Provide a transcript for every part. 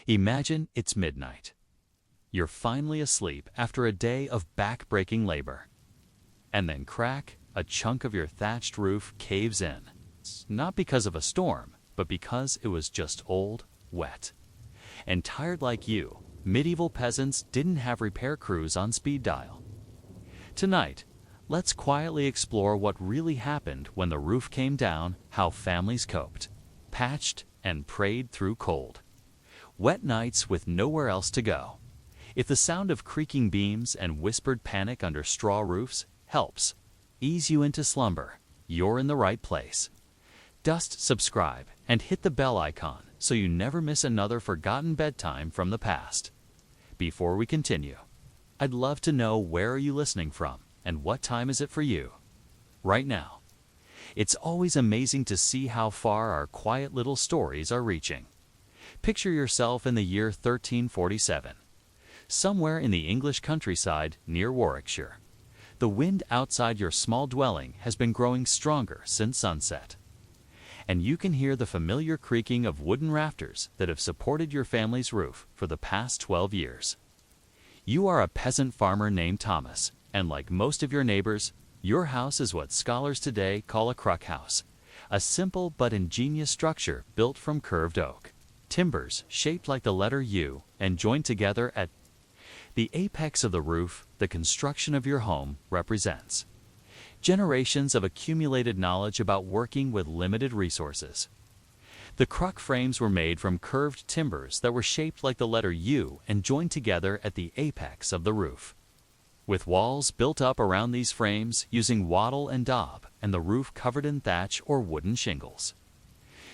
Imagine it's midnight. You're finally asleep after a day of back-breaking labor. And then crack, a chunk of your thatched roof caves in. Not because of a storm, but because it was just old, wet. And tired like you, medieval peasants didn't have repair crews on speed dial. Tonight, let's quietly explore what really happened when the roof came down, how families coped, patched, and prayed through cold. Wet nights with nowhere else to go. If the sound of creaking beams and whispered panic under straw roofs helps ease you into slumber, you're in the right place. Subscribe, and hit the bell icon so you never miss another forgotten bedtime from the past. Before we continue, I'd love to know where are you listening from and what time is it for you right now. It's always amazing to see how far our quiet little stories are reaching. Picture yourself in the year 1347, somewhere in the English countryside near Warwickshire. The wind outside your small dwelling has been growing stronger since sunset, and you can hear the familiar creaking of wooden rafters that have supported your family's roof for the past 12 years. You are a peasant farmer named Thomas, and like most of your neighbors, your house is what scholars today call a cruck house, a simple but ingenious structure built from curved oak. Timbers shaped like the letter U and joined together at the apex of the roof. The construction of your home represents generations of accumulated knowledge about working with limited resources. The cruck frames were made from curved timbers that were shaped like the letter U and joined together at the apex of the roof, with walls built up around these frames using wattle and daub, and the roof covered in thatch or wooden shingles.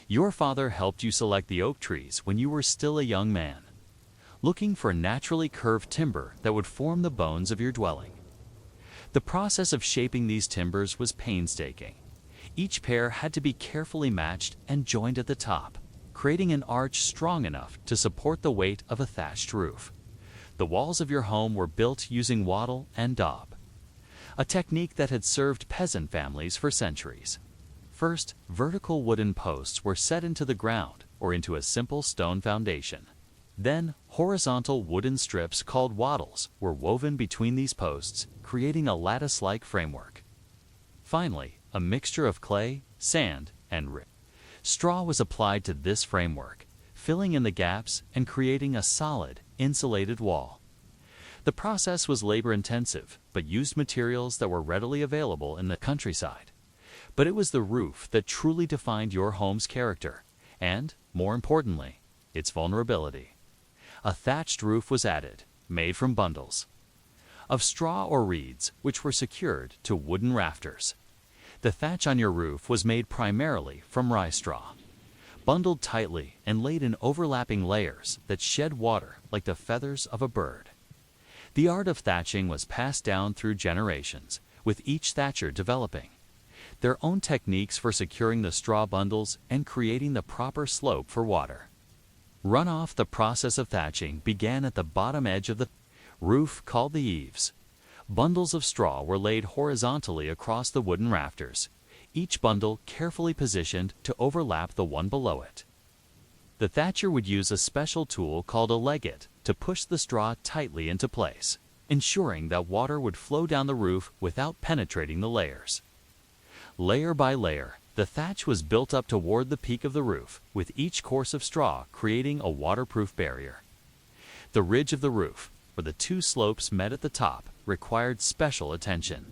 Your father helped you select the oak trees when you were still a young man, looking for naturally curved timber that would form the bones of your dwelling. The process of shaping these timbers was painstaking. Each pair had to be carefully matched and joined at the top, creating an arch strong enough to support the weight of a thatched roof. The walls of your home were built using wattle and daub, a technique that had served peasant families for centuries. First, vertical wooden posts were set into the ground or into a simple stone foundation. Then, horizontal wooden strips called wattles were woven between these posts, creating a lattice-like framework. Finally, a mixture of clay, sand, and straw was applied to this framework, filling in the gaps and creating a solid, insulated wall. The process was labor-intensive, but used materials that were readily available in the countryside. But it was the roof that truly defined your home's character, and, more importantly, its vulnerability. A thatched roof was added, made from bundles of straw or reeds, which were secured to wooden rafters. The thatch on your roof was made primarily from rye straw, bundled tightly and laid in overlapping layers that shed water like the feathers of a bird. The art of thatching was passed down through generations, with each thatcher developing their own techniques for securing the straw bundles and creating the proper slope for water runoff. The process of thatching began at the bottom edge of the roof, called the eaves. Bundles of straw were laid horizontally across the wooden rafters, each bundle carefully positioned to overlap the one below it. The thatcher would use a special tool called a legget to push the straw tightly into place, ensuring that water would flow down the roof without penetrating the layers. Layer by layer, the thatch was built up toward the peak of the roof, with each course of straw creating a waterproof barrier. The ridge of the roof, where the two slopes met at the top, required special attention.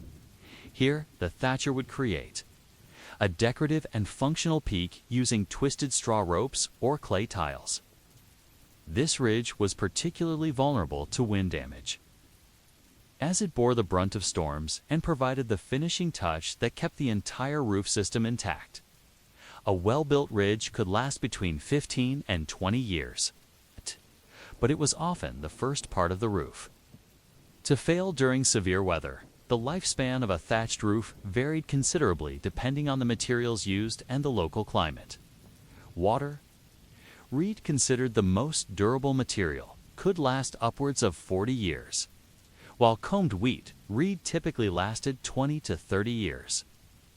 Here, the thatcher would create a decorative and functional peak using twisted straw ropes or clay tiles. This ridge was particularly vulnerable to wind damage, as it bore the brunt of storms and provided the finishing touch that kept the entire roof system intact. A well-built ridge could last between 15 and 20 years, but it was often the first part of the roof to fail during severe weather. The lifespan of a thatched roof varied considerably depending on the materials used and the local climate. Water, reed, considered the most durable material, could last upwards of 40 years. While combed wheat, reed typically lasted 20 to 30 years.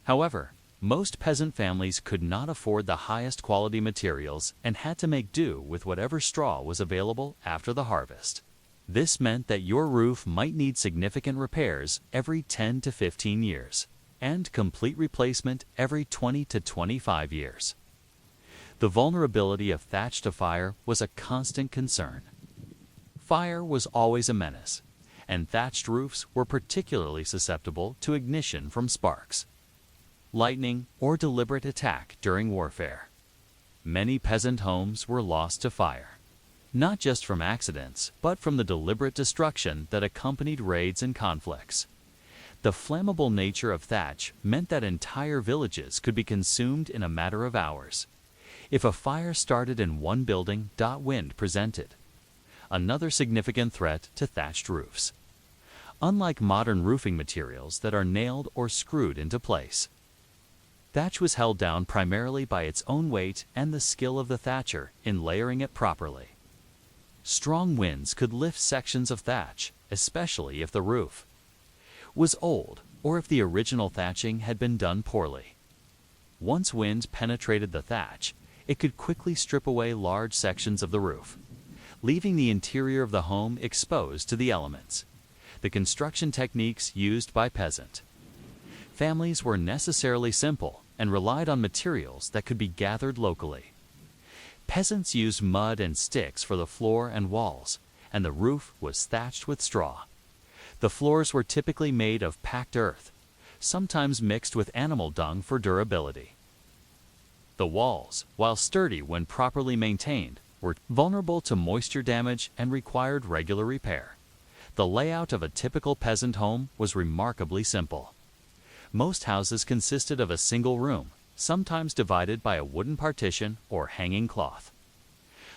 However, Most peasant families could not afford the highest quality materials and had to make do with whatever straw was available after the harvest. This meant that your roof might need significant repairs every 10 to 15 years, and complete replacement every 20 to 25 years. The vulnerability of thatch to fire was a constant concern. Fire was always a menace, and thatched roofs were particularly susceptible to ignition from sparks, lightning, or deliberate attack during warfare. Many peasant homes were lost to fire, not just from accidents, but from the deliberate destruction that accompanied raids and conflicts. The flammable nature of thatch meant that entire villages could be consumed in a matter of hours. If a fire started in one building, wind presented another significant threat to thatched roofs. Unlike modern roofing materials that are nailed or screwed into place, thatch was held down primarily by its own weight and the skill of the thatcher in layering it properly. Strong winds could lift sections of thatch, especially if the roof was old or if the original thatching had been done poorly. Once wind penetrated the thatch, it could quickly strip away large sections of the roof, leaving the interior of the home exposed to the elements. The construction techniques used by peasant families were necessarily simple and relied on materials that could be gathered locally. Peasants used mud and sticks for the floor and walls, and the roof was thatched with straw. The floors were typically made of packed earth, sometimes mixed with animal dung for durability. The walls, while sturdy when properly maintained, were vulnerable to moisture damage and required regular repair. The layout of a typical peasant home was remarkably simple. Most houses consisted of a single room, sometimes divided by a wooden partition or hanging cloth.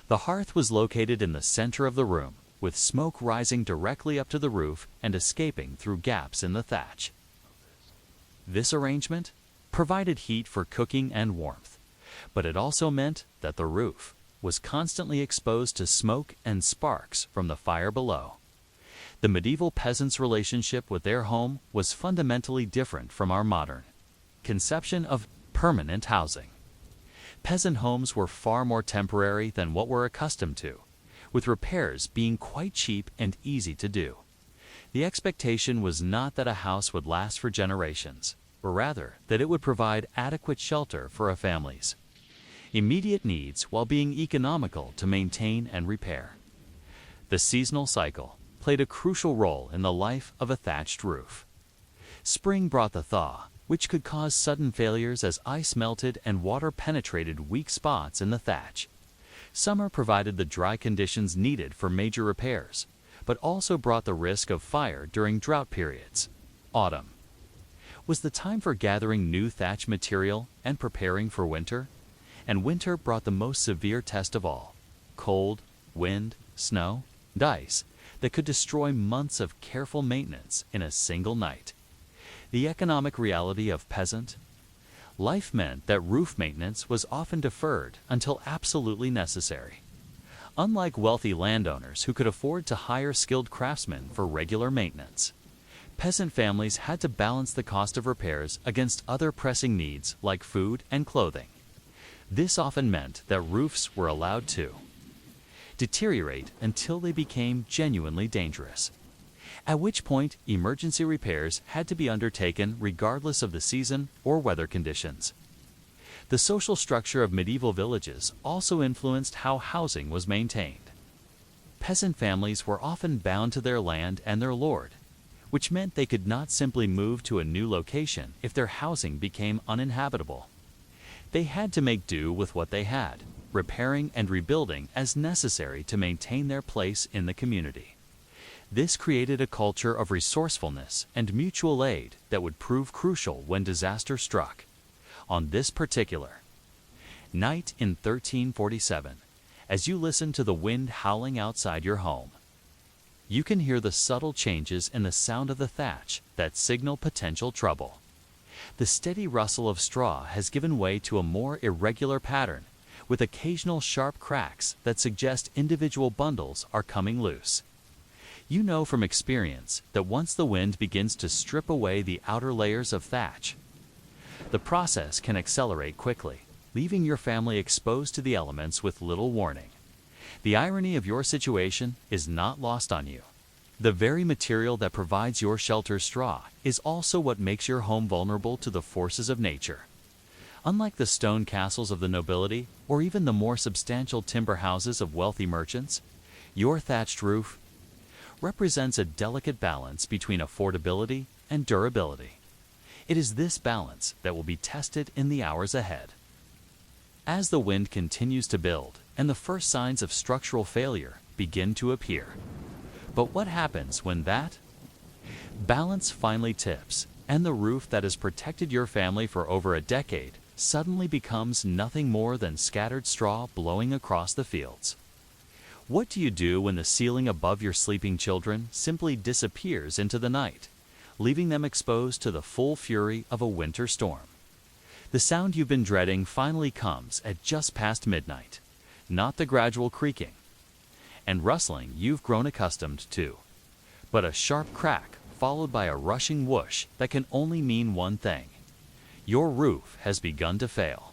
The hearth was located in the center of the room, with smoke rising directly up to the roof and escaping through gaps in the thatch. This arrangement provided heat for cooking and warmth, but it also meant that the roof was constantly exposed to smoke and sparks from the fire below. The medieval peasants' relationship with their home was fundamentally different from our modern conception of permanent housing. Peasant homes were far more temporary than what we're accustomed to, with repairs being quite cheap and easy to do. The expectation was not that a house would last for generations, but rather that it would provide adequate shelter for a family's immediate needs while being economical to maintain and repair. The seasonal cycle played a crucial role in the life of a thatched roof. Spring brought the thaw, which could cause sudden failures as ice melted and water penetrated weak spots in the thatch. Summer provided the dry conditions needed for major repairs, but also brought the risk of fire during drought periods. Autumn was the time for gathering new thatch material and preparing for winter, and winter brought the most severe test of all: cold, wind, snow, and ice that could destroy months of careful maintenance in a single night. The economic reality of peasant life meant that roof maintenance was often deferred until absolutely necessary. Unlike wealthy landowners who could afford to hire skilled craftsmen for regular maintenance, peasant families had to balance the cost of repairs against other pressing needs like food and clothing. This often meant that roofs were allowed to deteriorate until they became genuinely dangerous, at which point emergency repairs had to be undertaken regardless of the season or weather conditions. The social structure of medieval villages also influenced how housing was maintained. Peasant families were often bound to their land and their lord, which meant they could not simply move to a new location if their housing became uninhabitable. They had to make do with what they had, repairing and rebuilding as necessary to maintain their place in the community. This created a culture of resourcefulness and mutual aid that would prove crucial when disaster struck. On this particular night in 1347, as you listen to the wind howling outside your home, you can hear the subtle changes in the sound of the thatch that signal potential trouble. The steady rustle of straw has given way to a more irregular pattern, with occasional sharp cracks that suggest individual bundles are coming loose. You know from experience that once the wind begins to strip away the outer layers of thatch, The process can accelerate quickly, leaving your family exposed to the elements with little warning. The irony of your situation is not lost on you. The very material that provides your shelter, straw, is also what makes your home vulnerable to the forces of nature. Unlike the stone castles of the nobility, or even the more substantial timber houses of wealthy merchants, your thatched roof represents a delicate balance between affordability and durability. It is this balance that will be tested in the hours ahead. As the wind continues to build and the first signs of structural failure begin to appear. But what happens when that balance finally tips and the roof that has protected your family for over a decade suddenly becomes nothing more than scattered straw blowing across the fields? What do you do when the ceiling above your sleeping children simply disappears into the night, leaving them exposed to the full fury of a winter storm? The sound you've been dreading finally comes at just past midnight, not the gradual creaking and rustling you've grown accustomed to, but a sharp crack followed by a rushing whoosh that can only mean one thing: your roof has begun to fail.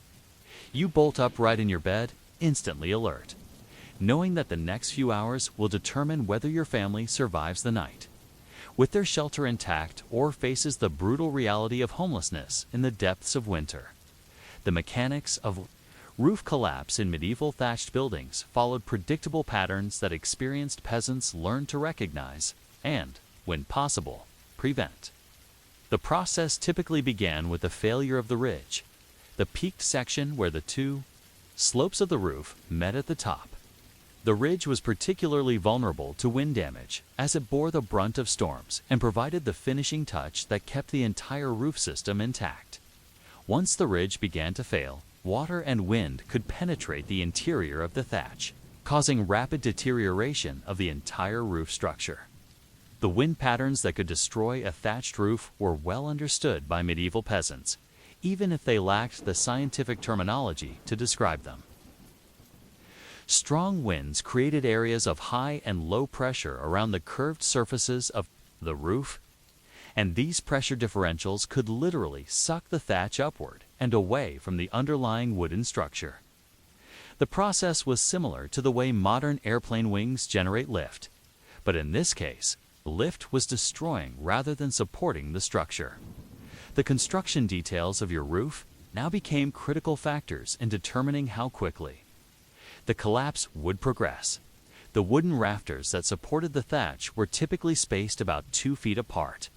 You bolt upright in your bed, instantly alert, knowing that the next few hours will determine whether your family survives the night with their shelter intact or faces the brutal reality of homelessness in the depths of winter. The mechanics of roof collapse in medieval thatched buildings followed predictable patterns that experienced peasants learned to recognize and, when possible, prevent. The process typically began with the failure of the ridge, the peaked section where the two slopes of the roof met at the top. The ridge was particularly vulnerable to wind damage, as it bore the brunt of storms and provided the finishing touch that kept the entire roof system intact. Once the ridge began to fail, water and wind could penetrate the interior of the thatch, causing rapid deterioration of the entire roof structure. The wind patterns that could destroy a thatched roof were well understood by medieval peasants, even if they lacked the scientific terminology to describe them. Strong winds created areas of high and low pressure around the curved surfaces of the roof, and these pressure differentials could literally suck the thatch upward and away from the underlying wooden structure. The process was similar to the way modern airplane wings generate lift, but in this case, lift was destroying rather than supporting the structure. The construction details of your roof now became critical factors in determining how quickly the collapse would progress. The wooden rafters that supported the thatch were typically spaced about 2 feet apart,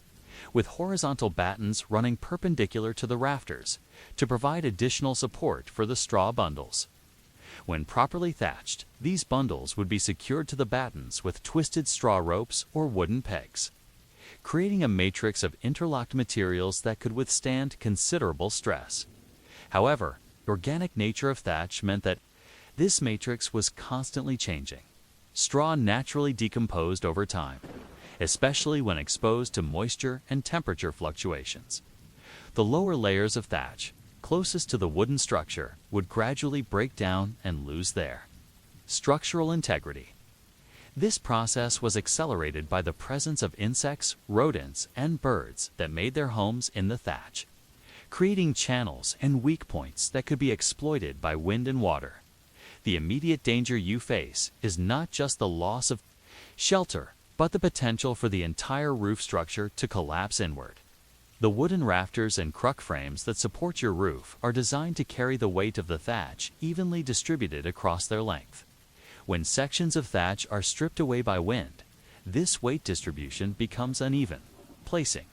with horizontal battens running perpendicular to the rafters to provide additional support for the straw bundles. When properly thatched, these bundles would be secured to the battens with twisted straw ropes or wooden pegs, creating a matrix of interlocked materials that could withstand considerable stress. However, the organic nature of thatch meant that this matrix was constantly changing. Straw naturally decomposed over time, especially when exposed to moisture and temperature fluctuations. The lower layers of thatch, closest to the wooden structure, would gradually break down and lose their structural integrity. This process was accelerated by the presence of insects, rodents, and birds that made their homes in the thatch, creating channels and weak points that could be exploited by wind and water. The immediate danger you face is not just the loss of shelter, but the potential for the entire roof structure to collapse inward. The wooden rafters and cruck frames that support your roof are designed to carry the weight of the thatch evenly distributed across their length. When sections of thatch are stripped away by wind, this weight distribution becomes uneven, placing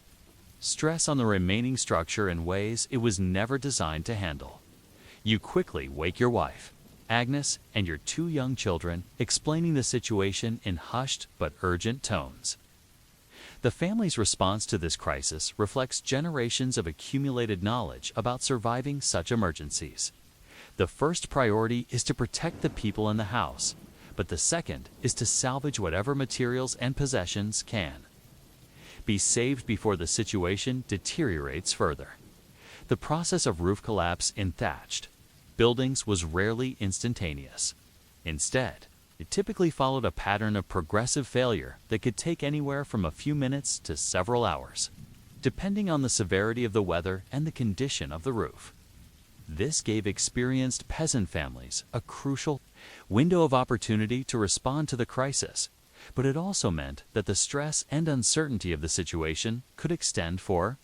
stress on the remaining structure in ways it was never designed to handle. You quickly wake your wife, Agnes, and your 2 young children, explaining the situation in hushed but urgent tones. The family's response to this crisis reflects generations of accumulated knowledge about surviving such emergencies. The first priority is to protect the people in the house, but the second is to salvage whatever materials and possessions can be saved before the situation deteriorates further. The process of roof collapse in thatched buildings was rarely instantaneous. Instead, it typically followed a pattern of progressive failure that could take anywhere from a few minutes to several hours. depending on the severity of the weather and the condition of the roof. This gave experienced peasant families a crucial window of opportunity to respond to the crisis, but it also meant that the stress and uncertainty of the situation could extend for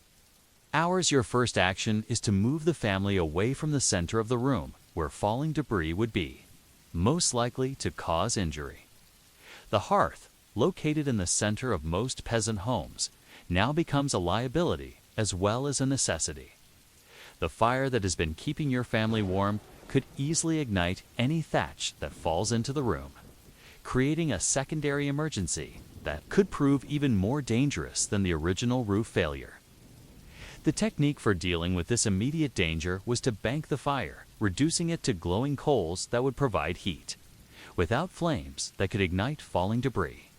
hours. Your first action is to move the family away from the center of the room, where falling debris would be most likely to cause injury. The hearth, located in the center of most peasant homes, now becomes a liability as well as a necessity. The fire that has been keeping your family warm could easily ignite any thatch that falls into the room, creating a secondary emergency that could prove even more dangerous than the original roof failure. The technique for dealing with this immediate danger was to bank the fire, reducing it to glowing coals that would provide heat, without flames that could ignite falling debris.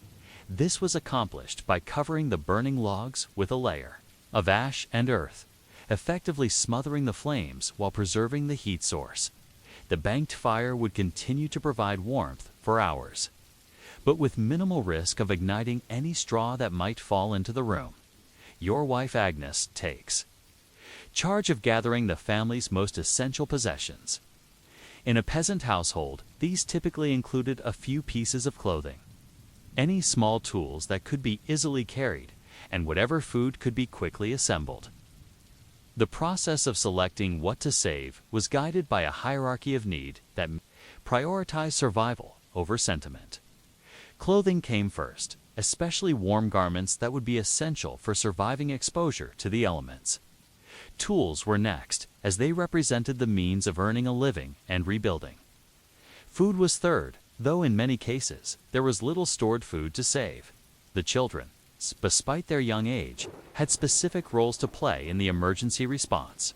This was accomplished by covering the burning logs with a layer of ash and earth, effectively smothering the flames while preserving the heat source. The banked fire would continue to provide warmth for hours, but with minimal risk of igniting any straw that might fall into the room. Your wife Agnes takes charge of gathering the family's most essential possessions. In a peasant household, these typically included a few pieces of clothing, any small tools that could be easily carried, and whatever food could be quickly assembled. The process of selecting what to save was guided by a hierarchy of need that prioritized survival over sentiment. Clothing came first, especially warm garments that would be essential for surviving exposure to the elements. Tools were next, as they represented the means of earning a living and rebuilding. Food was third, though in many cases there was little stored food to save. The children, despite their young age, had specific roles to play in the emergency response.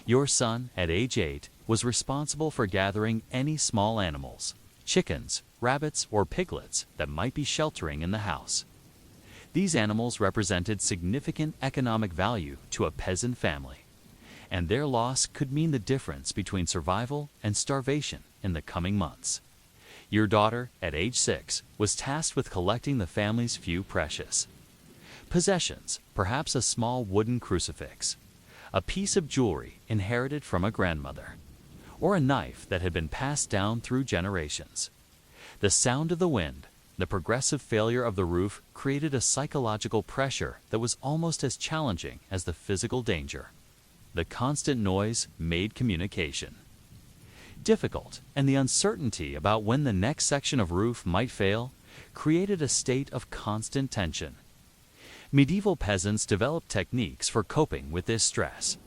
Your son, at age 8, was responsible for gathering any small animals, chickens, rabbits, or piglets that might be sheltering in the house. These animals represented significant economic value to a peasant family, and their loss could mean the difference between survival and starvation in the coming months. Your daughter, at age 6, was tasked with collecting the family's few precious possessions, perhaps a small wooden crucifix, a piece of jewelry inherited from a grandmother, or a knife that had been passed down through generations. The sound of the wind, the progressive failure of the roof, created a psychological pressure that was almost as challenging as the physical danger. The constant noise made communication difficult, and the uncertainty about when the next section of roof might fail created a state of constant tension. Medieval peasants developed techniques for coping with this stress,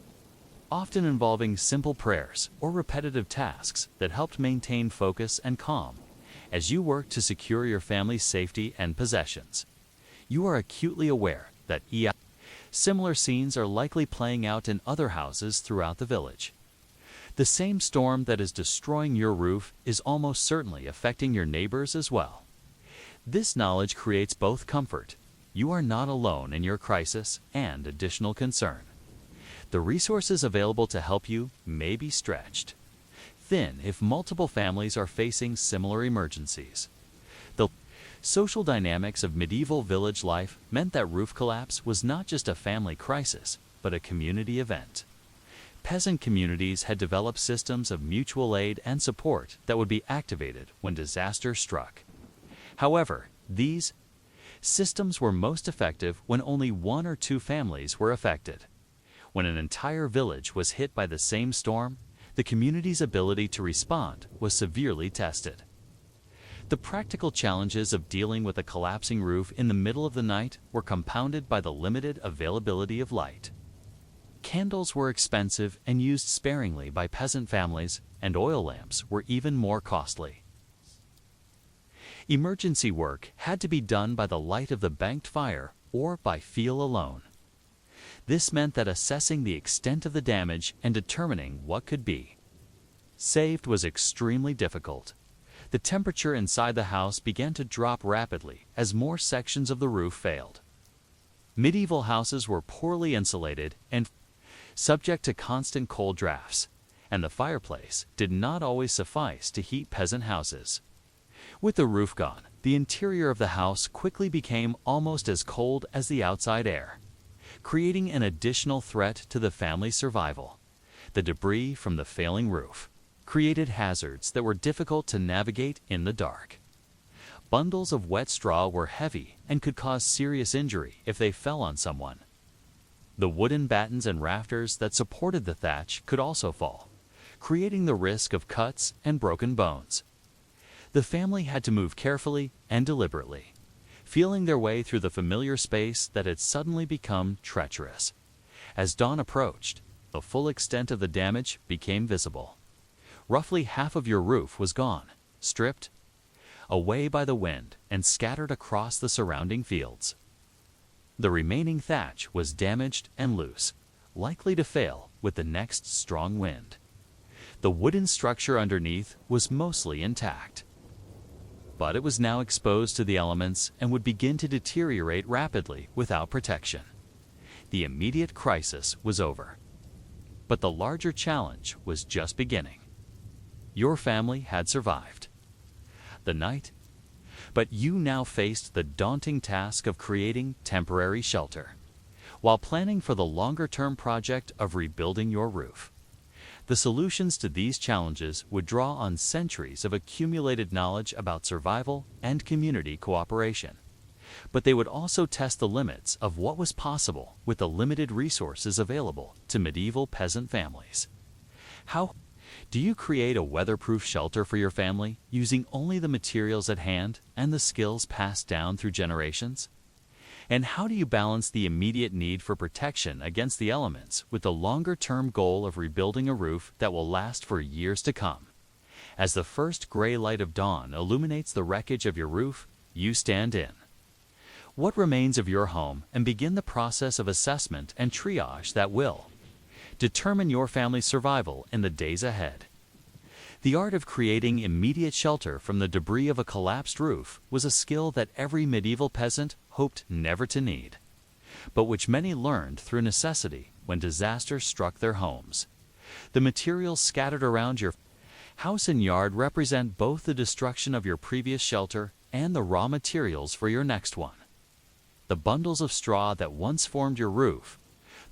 often involving simple prayers or repetitive tasks that helped maintain focus and calm. As you work to secure your family's safety and possessions, you are acutely aware that similar scenes are likely playing out in other houses throughout the village. The same storm that is destroying your roof is almost certainly affecting your neighbors as well. This knowledge creates both comfort. You are not alone in your crisis, and additional concern. The resources available to help you may be stretched thin if multiple families are facing similar emergencies. The social dynamics of medieval village life meant that roof collapse was not just a family crisis, but a community event. Peasant communities had developed systems of mutual aid and support that would be activated when disaster struck. However, these systems were most effective when only one or two families were affected. When an entire village was hit by the same storm, the community's ability to respond was severely tested. The practical challenges of dealing with a collapsing roof in the middle of the night were compounded by the limited availability of light. Candles were expensive and used sparingly by peasant families, and oil lamps were even more costly. Emergency work had to be done by the light of the banked fire or by feel alone. This meant that assessing the extent of the damage and determining what could be saved was extremely difficult. The temperature inside the house began to drop rapidly as more sections of the roof failed. Medieval houses were poorly insulated and subject to constant cold drafts, and the fireplace did not always suffice to heat peasant houses. With the roof gone, the interior of the house quickly became almost as cold as the outside air. creating an additional threat to the family's survival. The debris from the failing roof created hazards that were difficult to navigate in the dark. Bundles of wet straw were heavy and could cause serious injury if they fell on someone. The wooden battens and rafters that supported the thatch could also fall, creating the risk of cuts and broken bones. The family had to move carefully and deliberately, feeling their way through the familiar space that had suddenly become treacherous. As dawn approached, the full extent of the damage became visible. Roughly half of your roof was gone, stripped away by the wind and scattered across the surrounding fields. The remaining thatch was damaged and loose, likely to fail with the next strong wind. The wooden structure underneath was mostly intact, but it was now exposed to the elements and would begin to deteriorate rapidly without protection. The immediate crisis was over, but the larger challenge was just beginning. Your family had survived the night, but you now faced the daunting task of creating temporary shelter, while planning for the longer-term project of rebuilding your roof. The solutions to these challenges would draw on centuries of accumulated knowledge about survival and community cooperation, but they would also test the limits of what was possible with the limited resources available to medieval peasant families. How do you create a weatherproof shelter for your family using only the materials at hand and the skills passed down through generations? And how do you balance the immediate need for protection against the elements with the longer-term goal of rebuilding a roof that will last for years to come? As the first gray light of dawn illuminates the wreckage of your roof, you stand in what remains of your home and begin the process of assessment and triage that will determine your family's survival in the days ahead. The art of creating immediate shelter from the debris of a collapsed roof was a skill that every medieval peasant hoped never to need, but which many learned through necessity when disaster struck their homes. The materials scattered around your house and yard represent both the destruction of your previous shelter and the raw materials for your next one. The bundles of straw that once formed your roof,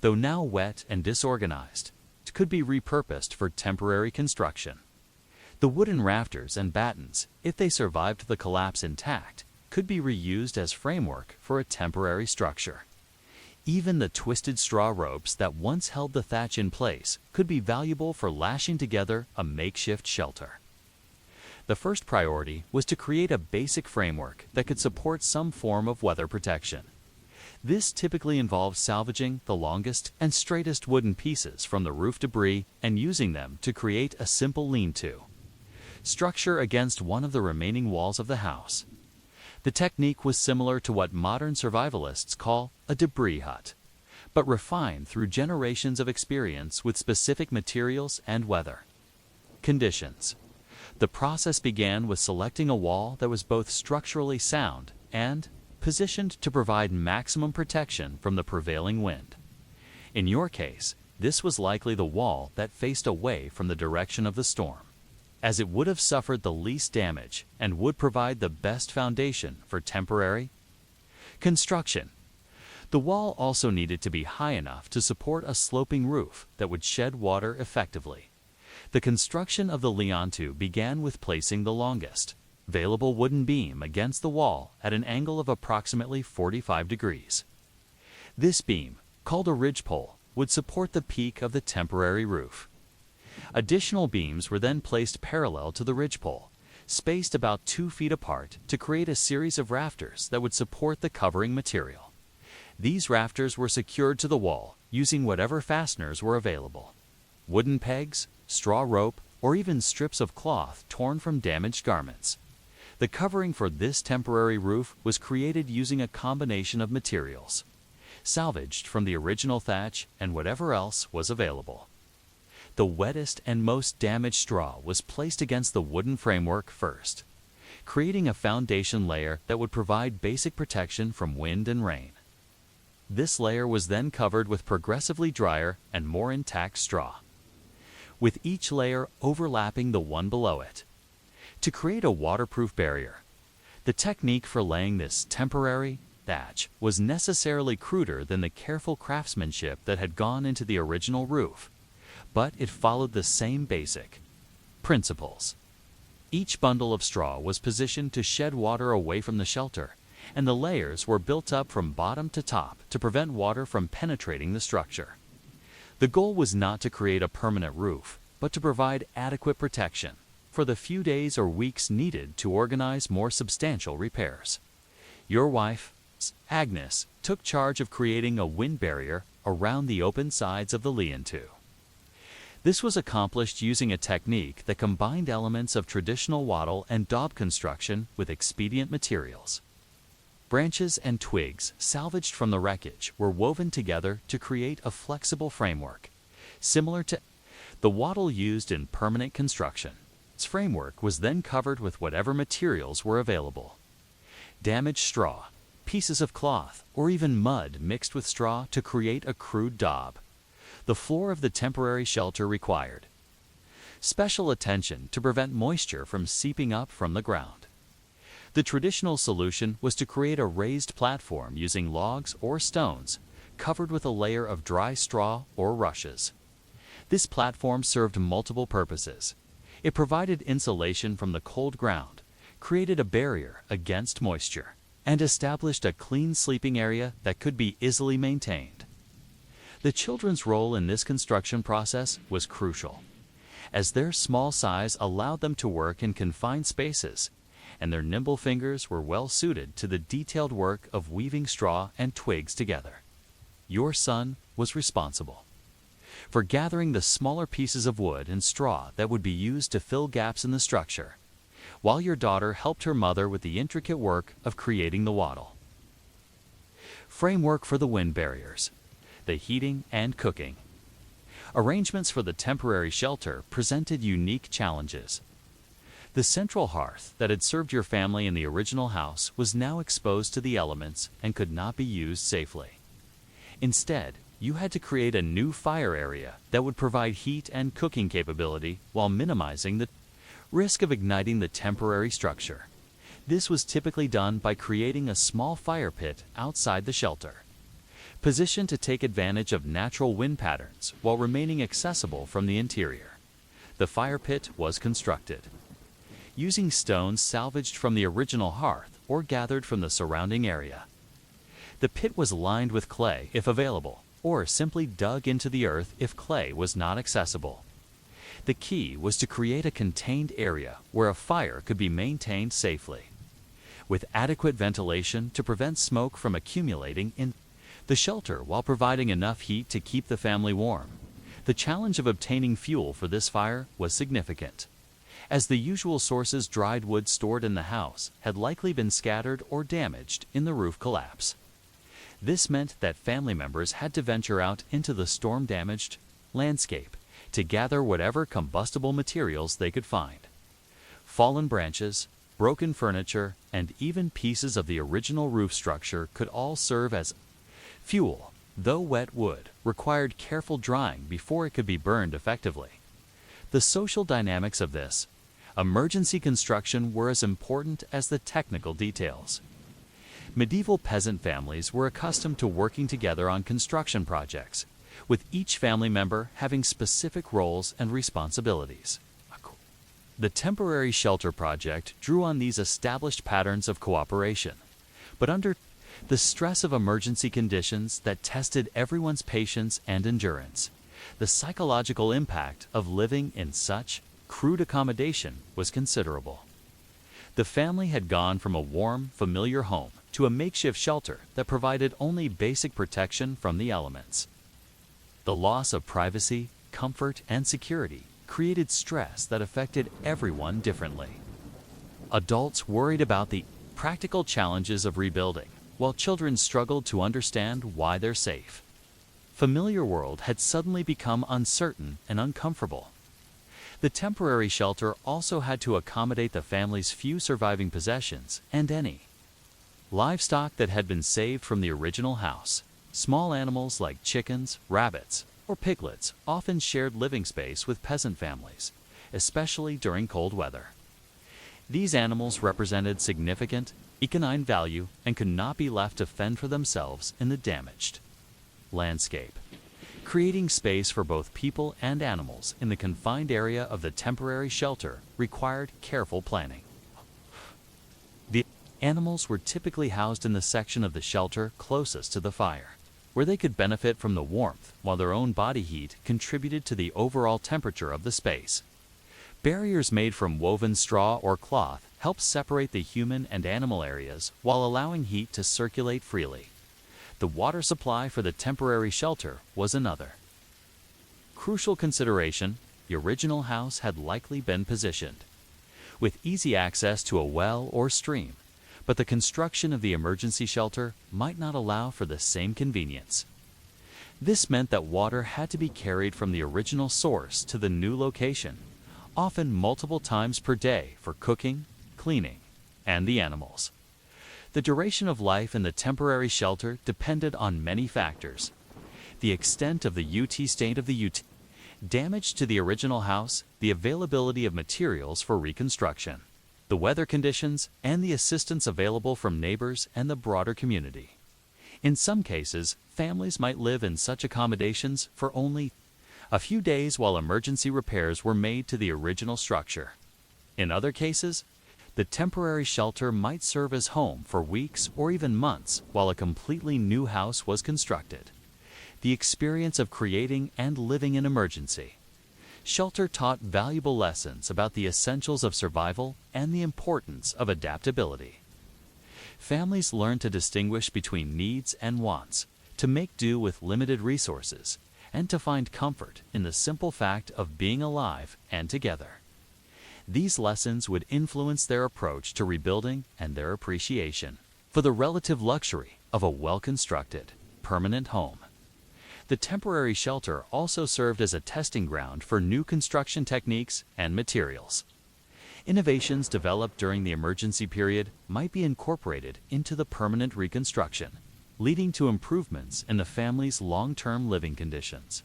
though now wet and disorganized, could be repurposed for temporary construction. The wooden rafters and battens, if they survived the collapse intact, could be reused as framework for a temporary structure. Even the twisted straw ropes that once held the thatch in place could be valuable for lashing together a makeshift shelter. The first priority was to create a basic framework that could support some form of weather protection. This typically involves salvaging the longest and straightest wooden pieces from the roof debris and using them to create a simple lean-to structure against one of the remaining walls of the house. The technique was similar to what modern survivalists call a debris hut, but refined through generations of experience with specific materials and weather conditions. The process began with selecting a wall that was both structurally sound and positioned to provide maximum protection from the prevailing wind. In your case, this was likely the wall that faced away from the direction of the storm, as it would have suffered the least damage and would provide the best foundation for temporary construction. The wall also needed to be high enough to support a sloping roof that would shed water effectively. The construction of the lean-to began with placing the longest available wooden beam against the wall at an angle of approximately 45 degrees. This beam, called a ridgepole, would support the peak of the temporary roof. Additional beams were then placed parallel to the ridgepole, spaced about 2 feet apart to create a series of rafters that would support the covering material. These rafters were secured to the wall using whatever fasteners were available: wooden pegs, straw rope, or even strips of cloth torn from damaged garments. The covering for this temporary roof was created using a combination of materials salvaged from the original thatch and whatever else was available. The wettest and most damaged straw was placed against the wooden framework first, creating a foundation layer that would provide basic protection from wind and rain. This layer was then covered with progressively drier and more intact straw, with each layer overlapping the one below it, to create a waterproof barrier. The technique for laying this temporary thatch was necessarily cruder than the careful craftsmanship that had gone into the original roof, but it followed the same basic principles. Each bundle of straw was positioned to shed water away from the shelter, and the layers were built up from bottom to top to prevent water from penetrating the structure. The goal was not to create a permanent roof, but to provide adequate protection for the few days or weeks needed to organize more substantial repairs. Your wife, Agnes, took charge of creating a wind barrier around the open sides of the lean-to. This was accomplished using a technique that combined elements of traditional wattle and daub construction with expedient materials. Branches and twigs salvaged from the wreckage were woven together to create a flexible framework, similar to the wattle used in permanent construction. Its framework was then covered with whatever materials were available. Damaged straw, pieces of cloth, or even mud mixed with straw to create a crude daub. The floor of the temporary shelter required special attention to prevent moisture from seeping up from the ground. The traditional solution was to create a raised platform using logs or stones covered with a layer of dry straw or rushes. This platform served multiple purposes. It provided insulation from the cold ground, created a barrier against moisture, and established a clean sleeping area that could be easily maintained. The children's role in this construction process was crucial, as their small size allowed them to work in confined spaces, and their nimble fingers were well suited to the detailed work of weaving straw and twigs together. Your son was responsible for gathering the smaller pieces of wood and straw that would be used to fill gaps in the structure, while your daughter helped her mother with the intricate work of creating the wattle. Framework for the wind barriers, the heating and cooking. Arrangements for the temporary shelter presented unique challenges. The central hearth that had served your family in the original house was now exposed to the elements and could not be used safely. Instead, you had to create a new fire area that would provide heat and cooking capability while minimizing the risk of igniting the temporary structure. This was typically done by creating a small fire pit outside the shelter, positioned to take advantage of natural wind patterns while remaining accessible from the interior. The fire pit was constructed using stones salvaged from the original hearth or gathered from the surrounding area. The pit was lined with clay if available, or simply dug into the earth if clay was not accessible. The key was to create a contained area where a fire could be maintained safely, with adequate ventilation to prevent smoke from accumulating in the shelter while providing enough heat to keep the family warm. The challenge of obtaining fuel for this fire was significant, as the usual sources dried wood stored in the house had likely been scattered or damaged in the roof collapse. This meant that family members had to venture out into the storm-damaged landscape to gather whatever combustible materials they could find. Fallen branches, broken furniture, and even pieces of the original roof structure could all serve as fuel, though wet wood required careful drying before it could be burned effectively. The social dynamics of this emergency construction were as important as the technical details. Medieval peasant families were accustomed to working together on construction projects, with each family member having specific roles and responsibilities. The temporary shelter project drew on these established patterns of cooperation, but under the stress of emergency conditions that tested everyone's patience and endurance, the psychological impact of living in such crude accommodation was considerable. The family had gone from a warm, familiar home to a makeshift shelter that provided only basic protection from the elements. The loss of privacy, comfort, and security created stress that affected everyone differently. Adults worried about the practical challenges of rebuilding, while children struggled to understand why they're safe. Familiar world had suddenly become uncertain and uncomfortable. The temporary shelter also had to accommodate the family's few surviving possessions and any livestock that had been saved from the original house. Small animals like chickens, rabbits, or piglets often shared living space with peasant families, especially during cold weather. These animals represented significant economic value and could not be left to fend for themselves in the damaged landscape. Creating space for both people and animals in the confined area of the temporary shelter required careful planning. The animals were typically housed in the section of the shelter closest to the fire, where they could benefit from the warmth while their own body heat contributed to the overall temperature of the space. Barriers made from woven straw or cloth helped separate the human and animal areas while allowing heat to circulate freely. The water supply for the temporary shelter was another crucial consideration. The original house had likely been positioned with easy access to a well or stream, but the construction of the emergency shelter might not allow for the same convenience. This meant that water had to be carried from the original source to the new location, often multiple times per day for cooking, cleaning, and the animals. The duration of life in the temporary shelter depended on many factors. The extent of the state of the damage to the original house, the availability of materials for reconstruction, the weather conditions, and the assistance available from neighbors and the broader community. In some cases, families might live in such accommodations for only a few days while emergency repairs were made to the original structure. In other cases, the temporary shelter might serve as home for weeks or even months while a completely new house was constructed. The experience of creating and living in emergency shelter taught valuable lessons about the essentials of survival and the importance of adaptability. Families learned to distinguish between needs and wants, to make do with limited resources, and to find comfort in the simple fact of being alive and together. These lessons would influence their approach to rebuilding and their appreciation for the relative luxury of a well-constructed, permanent home. The temporary shelter also served as a testing ground for new construction techniques and materials. Innovations developed during the emergency period might be incorporated into the permanent reconstruction, leading to improvements in the family's long-term living conditions.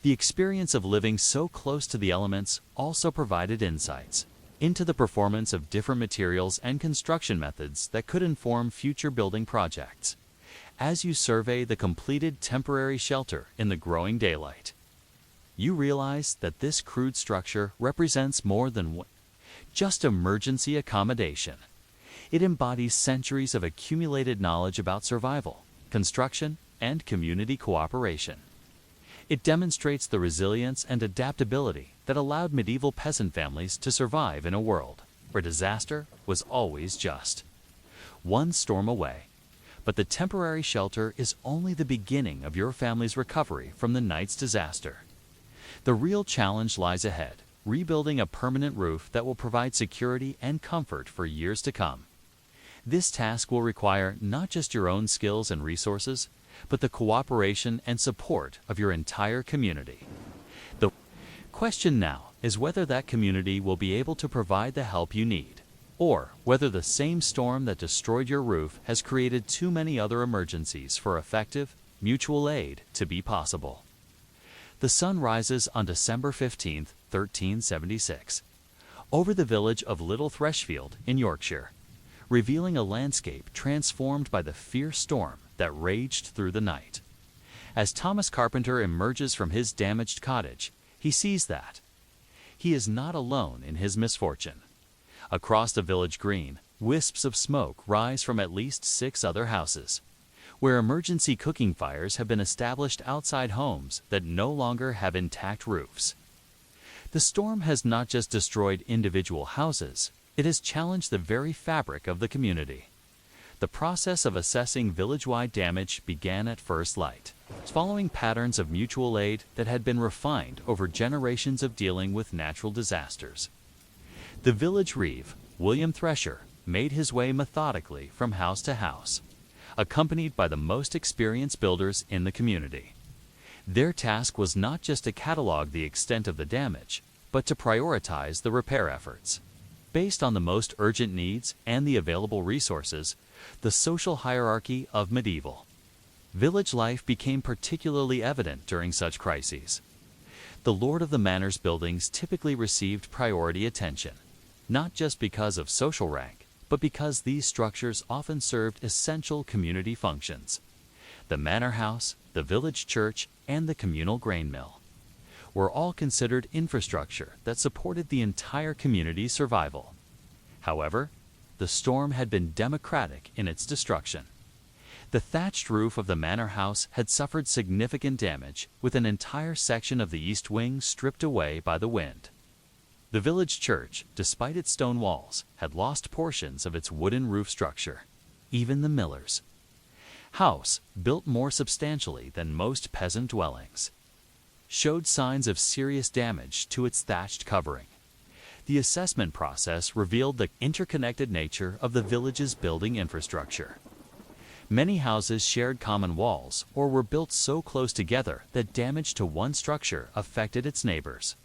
The experience of living so close to the elements also provided insights into the performance of different materials and construction methods that could inform future building projects. As you survey the completed temporary shelter in the growing daylight, you realize that this crude structure represents more than just emergency accommodation. It embodies centuries of accumulated knowledge about survival, construction, and community cooperation. It demonstrates the resilience and adaptability that allowed medieval peasant families to survive in a world where disaster was always just one storm away. But the temporary shelter is only the beginning of your family's recovery from the night's disaster. The real challenge lies ahead, rebuilding a permanent roof that will provide security and comfort for years to come. This task will require not just your own skills and resources, but the cooperation and support of your entire community. The question now is whether that community will be able to provide the help you need, or whether the same storm that destroyed your roof has created too many other emergencies for effective, mutual aid to be possible. The sun rises on December 15, 1376, over the village of Little Threshfield in Yorkshire, revealing a landscape transformed by the fierce storm that raged through the night. As Thomas Carpenter emerges from his damaged cottage, he sees that he is not alone in his misfortune. Across the village green, wisps of smoke rise from at least 6 other houses, where emergency cooking fires have been established outside homes that no longer have intact roofs. The storm has not just destroyed individual houses, it has challenged the very fabric of the community. The process of assessing village-wide damage began at first light, following patterns of mutual aid that had been refined over generations of dealing with natural disasters. The village reeve, William Thresher, made his way methodically from house to house, accompanied by the most experienced builders in the community. Their task was not just to catalog the extent of the damage, but to prioritize the repair efforts. Based on the most urgent needs and the available resources, the social hierarchy of medieval village life became particularly evident during such crises. The lord of the manor's buildings typically received priority attention, not just because of social rank, but because these structures often served essential community functions. The manor house, the village church, and the communal grain mill were all considered infrastructure that supported the entire community's survival. However, the storm had been democratic in its destruction. The thatched roof of the manor house had suffered significant damage, with an entire section of the east wing stripped away by the wind. The village church, despite its stone walls, had lost portions of its wooden roof structure. Even the miller's house, built more substantially than most peasant dwellings, showed signs of serious damage to its thatched covering. The assessment process revealed the interconnected nature of the village's building infrastructure. Many houses shared common walls or were built so close together that damage to one structure affected its neighbors.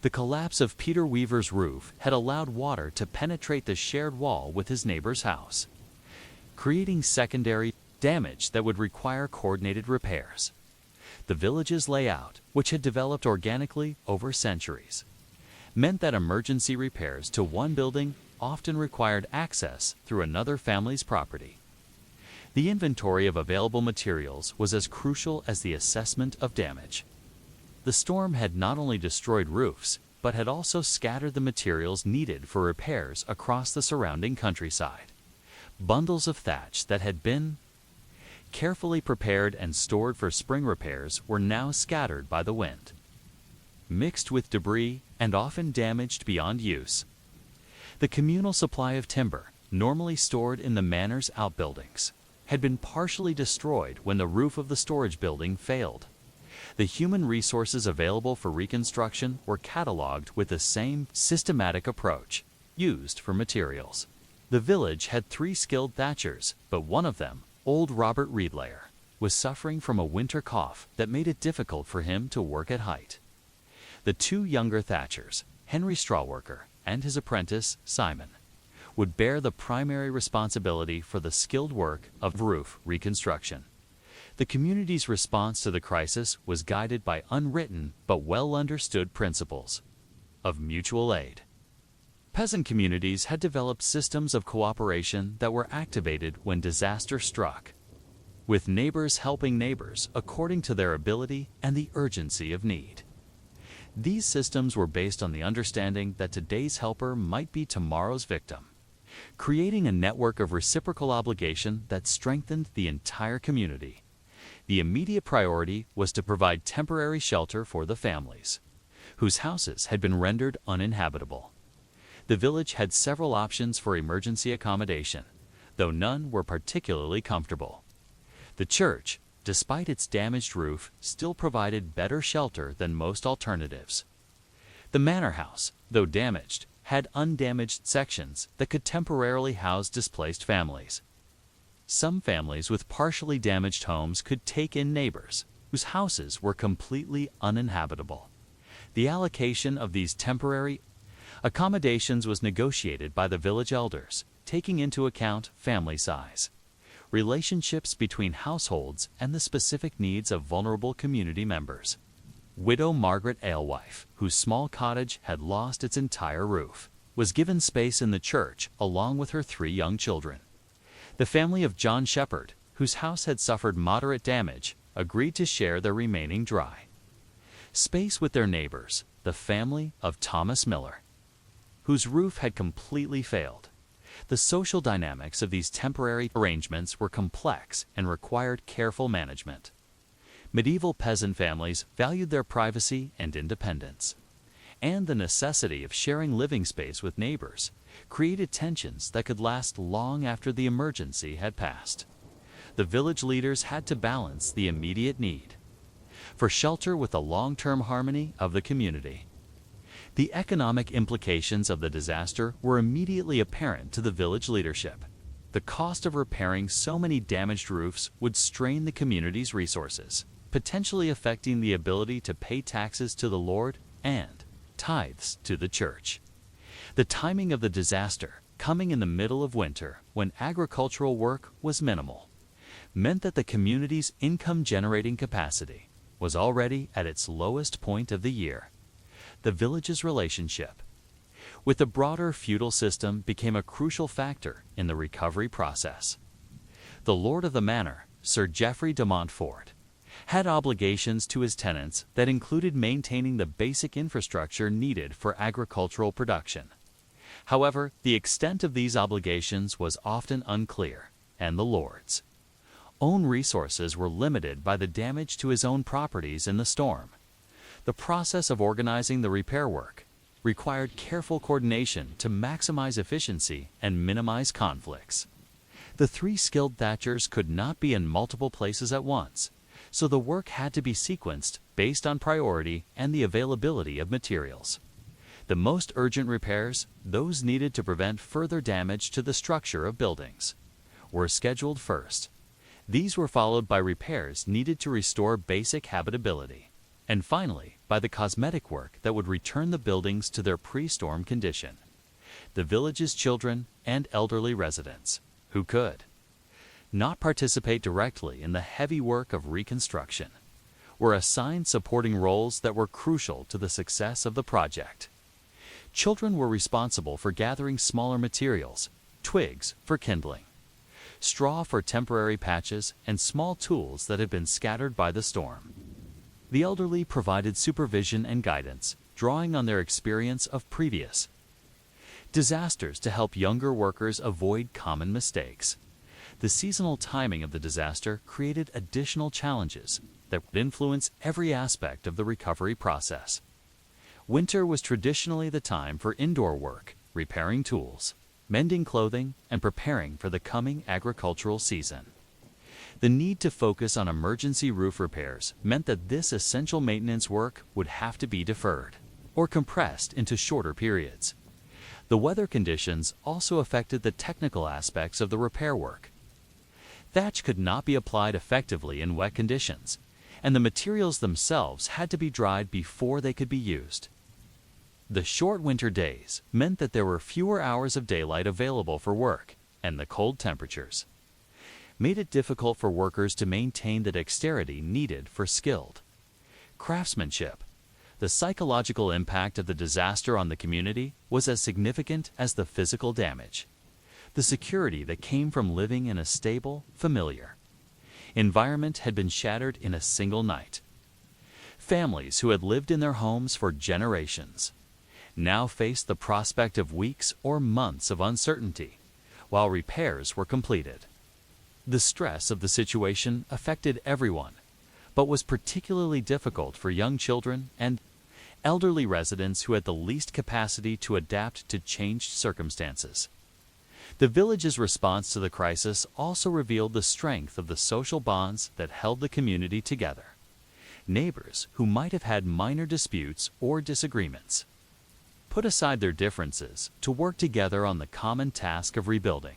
The collapse of Peter Weaver's roof had allowed water to penetrate the shared wall with his neighbor's house, creating secondary damage that would require coordinated repairs. The village's layout, which had developed organically over centuries, meant that emergency repairs to one building often required access through another family's property. The inventory of available materials was as crucial as the assessment of damage. The storm had not only destroyed roofs, but had also scattered the materials needed for repairs across the surrounding countryside. Bundles of thatch that had been carefully prepared and stored for spring repairs were now scattered by the wind, mixed with debris and often damaged beyond use. The communal supply of timber, normally stored in the manor's outbuildings, had been partially destroyed when the roof of the storage building failed. The human resources available for reconstruction were cataloged with the same systematic approach used for materials. The village had 3 skilled thatchers, but one of them, old Robert Reedlayer, was suffering from a winter cough that made it difficult for him to work at height. The 2 younger thatchers, Henry Strawworker and his apprentice, Simon, would bear the primary responsibility for the skilled work of roof reconstruction. The community's response to the crisis was guided by unwritten but well-understood principles of mutual aid. Peasant communities had developed systems of cooperation that were activated when disaster struck, with neighbors helping neighbors according to their ability and the urgency of need. These systems were based on the understanding that today's helper might be tomorrow's victim, creating a network of reciprocal obligation that strengthened the entire community. The immediate priority was to provide temporary shelter for the families whose houses had been rendered uninhabitable. The village had several options for emergency accommodation, though none were particularly comfortable. The church, despite its damaged roof, still provided better shelter than most alternatives. The manor house, though damaged, had undamaged sections that could temporarily house displaced families. Some families with partially damaged homes could take in neighbors whose houses were completely uninhabitable. The allocation of these temporary accommodations was negotiated by the village elders, taking into account family size, relationships between households, and the specific needs of vulnerable community members. Widow Margaret Alewife, whose small cottage had lost its entire roof, was given space in the church along with her 3 young children. The family of John Shepherd, whose house had suffered moderate damage, agreed to share their remaining dry space with their neighbors, the family of Thomas Miller, whose roof had completely failed. The social dynamics of these temporary arrangements were complex and required careful management. Medieval peasant families valued their privacy and independence, and the necessity of sharing living space with neighbors created tensions that could last long after the emergency had passed. The village leaders had to balance the immediate need for shelter with the long-term harmony of the community. The economic implications of the disaster were immediately apparent to the village leadership. The cost of repairing so many damaged roofs would strain the community's resources, potentially affecting the ability to pay taxes to the Lord and tithes to the church. The timing of the disaster, coming in the middle of winter when agricultural work was minimal, meant that the community's income-generating capacity was already at its lowest point of the year. The village's relationship with the broader feudal system became a crucial factor in the recovery process. The lord of the manor, Sir Geoffrey de Montfort, had obligations to his tenants that included maintaining the basic infrastructure needed for agricultural production. However, the extent of these obligations was often unclear, and the lord's own resources were limited by the damage to his own properties in the storm. The process of organizing the repair work required careful coordination to maximize efficiency and minimize conflicts. The 3 skilled thatchers could not be in multiple places at once, so the work had to be sequenced based on priority and the availability of materials. The most urgent repairs, those needed to prevent further damage to the structure of buildings, were scheduled first. These were followed by repairs needed to restore basic habitability, and finally by the cosmetic work that would return the buildings to their pre-storm condition. The village's children and elderly residents, who could not participate directly in the heavy work of reconstruction, were assigned supporting roles that were crucial to the success of the project. Children were responsible for gathering smaller materials, twigs for kindling, straw for temporary patches, and small tools that had been scattered by the storm. The elderly provided supervision and guidance, drawing on their experience of previous disasters to help younger workers avoid common mistakes. The seasonal timing of the disaster created additional challenges that would influence every aspect of the recovery process. Winter was traditionally the time for indoor work, repairing tools, mending clothing, and preparing for the coming agricultural season. The need to focus on emergency roof repairs meant that this essential maintenance work would have to be deferred or compressed into shorter periods. The weather conditions also affected the technical aspects of the repair work. Thatch could not be applied effectively in wet conditions, and the materials themselves had to be dried before they could be used. The short winter days meant that there were fewer hours of daylight available for work, and the cold temperatures made it difficult for workers to maintain the dexterity needed for skilled craftsmanship. The psychological impact of the disaster on the community was as significant as the physical damage. The security that came from living in a stable, familiar environment had been shattered in a single night. Families who had lived in their homes for generations now faced the prospect of weeks or months of uncertainty while repairs were completed. The stress of the situation affected everyone, but was particularly difficult for young children and elderly residents who had the least capacity to adapt to changed circumstances. The village's response to the crisis also revealed the strength of the social bonds that held the community together. Neighbors who might have had minor disputes or disagreements put aside their differences to work together on the common task of rebuilding.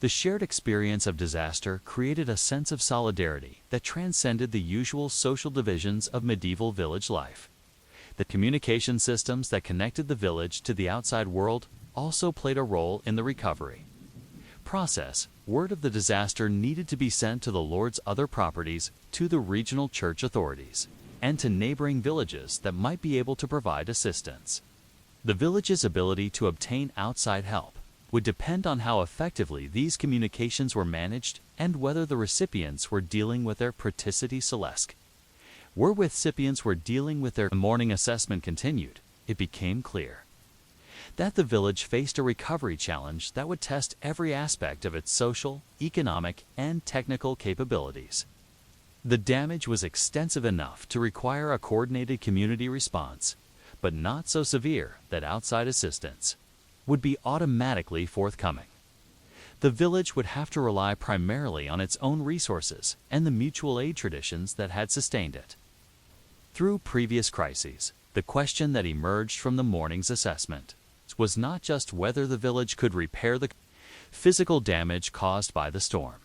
The shared experience of disaster created a sense of solidarity that transcended the usual social divisions of medieval village life. The communication systems that connected the village to the outside world also played a role in the recovery process. Word of the disaster needed to be sent to the lord's other properties, to the regional church authorities, and to neighboring villages that might be able to provide assistance. The village's ability to obtain outside help would depend on how effectively these communications were managed and whether the recipients were dealing with their praticity celeste. Where recipients were dealing with their morning assessment continued, it became clear that the village faced a recovery challenge that would test every aspect of its social, economic, and technical capabilities. The damage was extensive enough to require a coordinated community response, but not so severe that outside assistance would be automatically forthcoming. The village would have to rely primarily on its own resources and the mutual aid traditions that had sustained it. Through previous crises, the question that emerged from the morning's assessment was not just whether the village could repair the physical damage caused by the storm,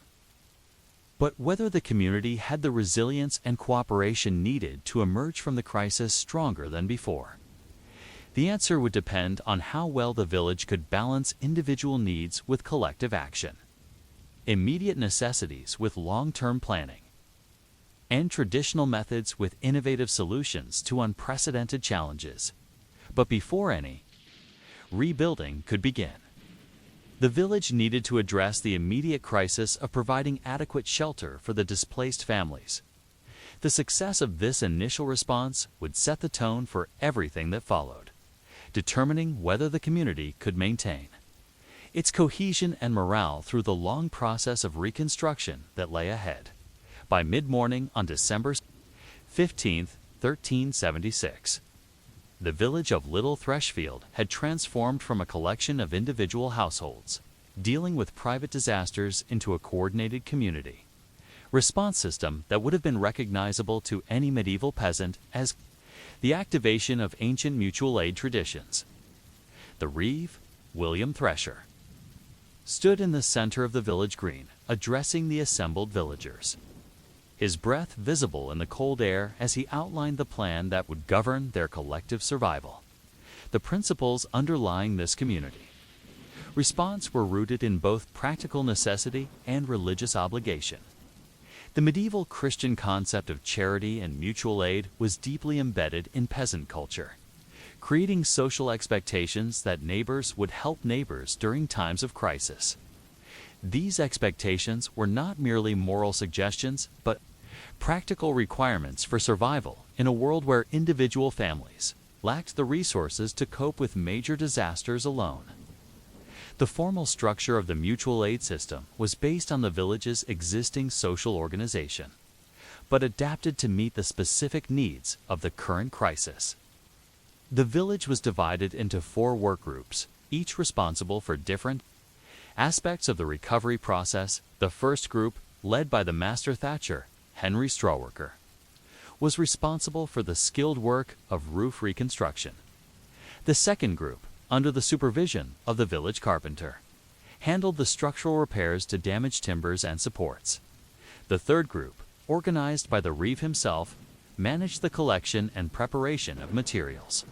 but whether the community had the resilience and cooperation needed to emerge from the crisis stronger than before. The answer would depend on how well the village could balance individual needs with collective action, immediate necessities with long-term planning, and traditional methods with innovative solutions to unprecedented challenges. But before any rebuilding could begin. The village needed to address the immediate crisis of providing adequate shelter for the displaced families. The success of this initial response would set the tone for everything that followed, determining whether the community could maintain its cohesion and morale through the long process of reconstruction that lay ahead. By mid-morning on December 15, 1376, the village of Little Threshfield had transformed from a collection of individual households, dealing with private disasters, into a coordinated community response system that would have been recognizable to any medieval peasant as the activation of ancient mutual aid traditions. The Reeve, William Thresher, stood in the center of the village green, addressing the assembled villagers, his breath visible in the cold air as he outlined the plan that would govern their collective survival. The principles underlying this community response were rooted in both practical necessity and religious obligation. The medieval Christian concept of charity and mutual aid was deeply embedded in peasant culture, creating social expectations that neighbors would help neighbors during times of crisis. These expectations were not merely moral suggestions, but practical requirements for survival in a world where individual families lacked the resources to cope with major disasters alone. The formal structure of the mutual aid system was based on the village's existing social organization, but adapted to meet the specific needs of the current crisis. The village was divided into 4 work groups, each responsible for different aspects of the recovery process. The first group, led by the master thatcher, Henry Strawworker, was responsible for the skilled work of roof reconstruction. The second group, under the supervision of the village carpenter, handled the structural repairs to damaged timbers and supports. The third group, organized by the Reeve himself, managed the collection and preparation of materials.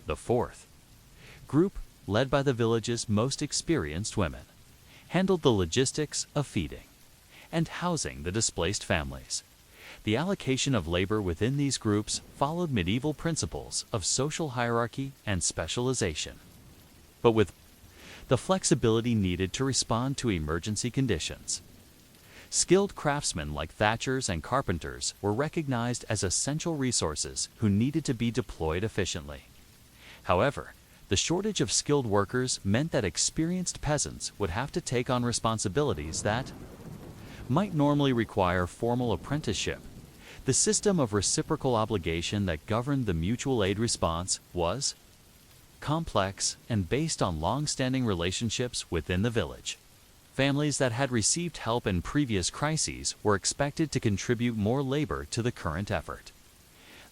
The fourth group, led by the village's most experienced women, handled the logistics of feeding and housing the displaced families. The allocation of labor within these groups followed medieval principles of social hierarchy and specialization, but with the flexibility needed to respond to emergency conditions. Skilled craftsmen like thatchers and carpenters were recognized as essential resources who needed to be deployed efficiently. However, the shortage of skilled workers meant that experienced peasants would have to take on responsibilities that might normally require formal apprenticeship. The system of reciprocal obligation that governed the mutual aid response was complex and based on long-standing relationships within the village. Families that had received help in previous crises were expected to contribute more labor to the current effort.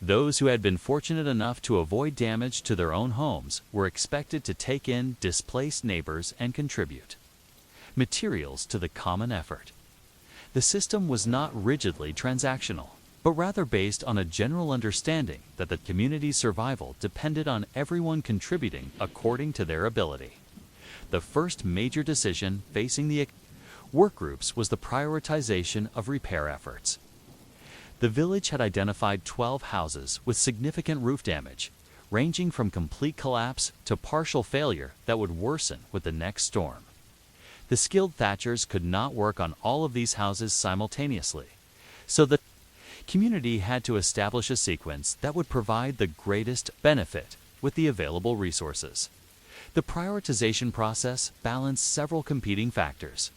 Those who had been fortunate enough to avoid damage to their own homes were expected to take in displaced neighbors and contribute materials to the common effort. The system was not rigidly transactional, but rather based on a general understanding that the community's survival depended on everyone contributing according to their ability. The first major decision facing the work groups was the prioritization of repair efforts. The village had identified 12 houses with significant roof damage, ranging from complete collapse to partial failure that would worsen with the next storm. The skilled thatchers could not work on all of these houses simultaneously, so the community had to establish a sequence that would provide the greatest benefit with the available resources. The prioritization process balanced several competing factors.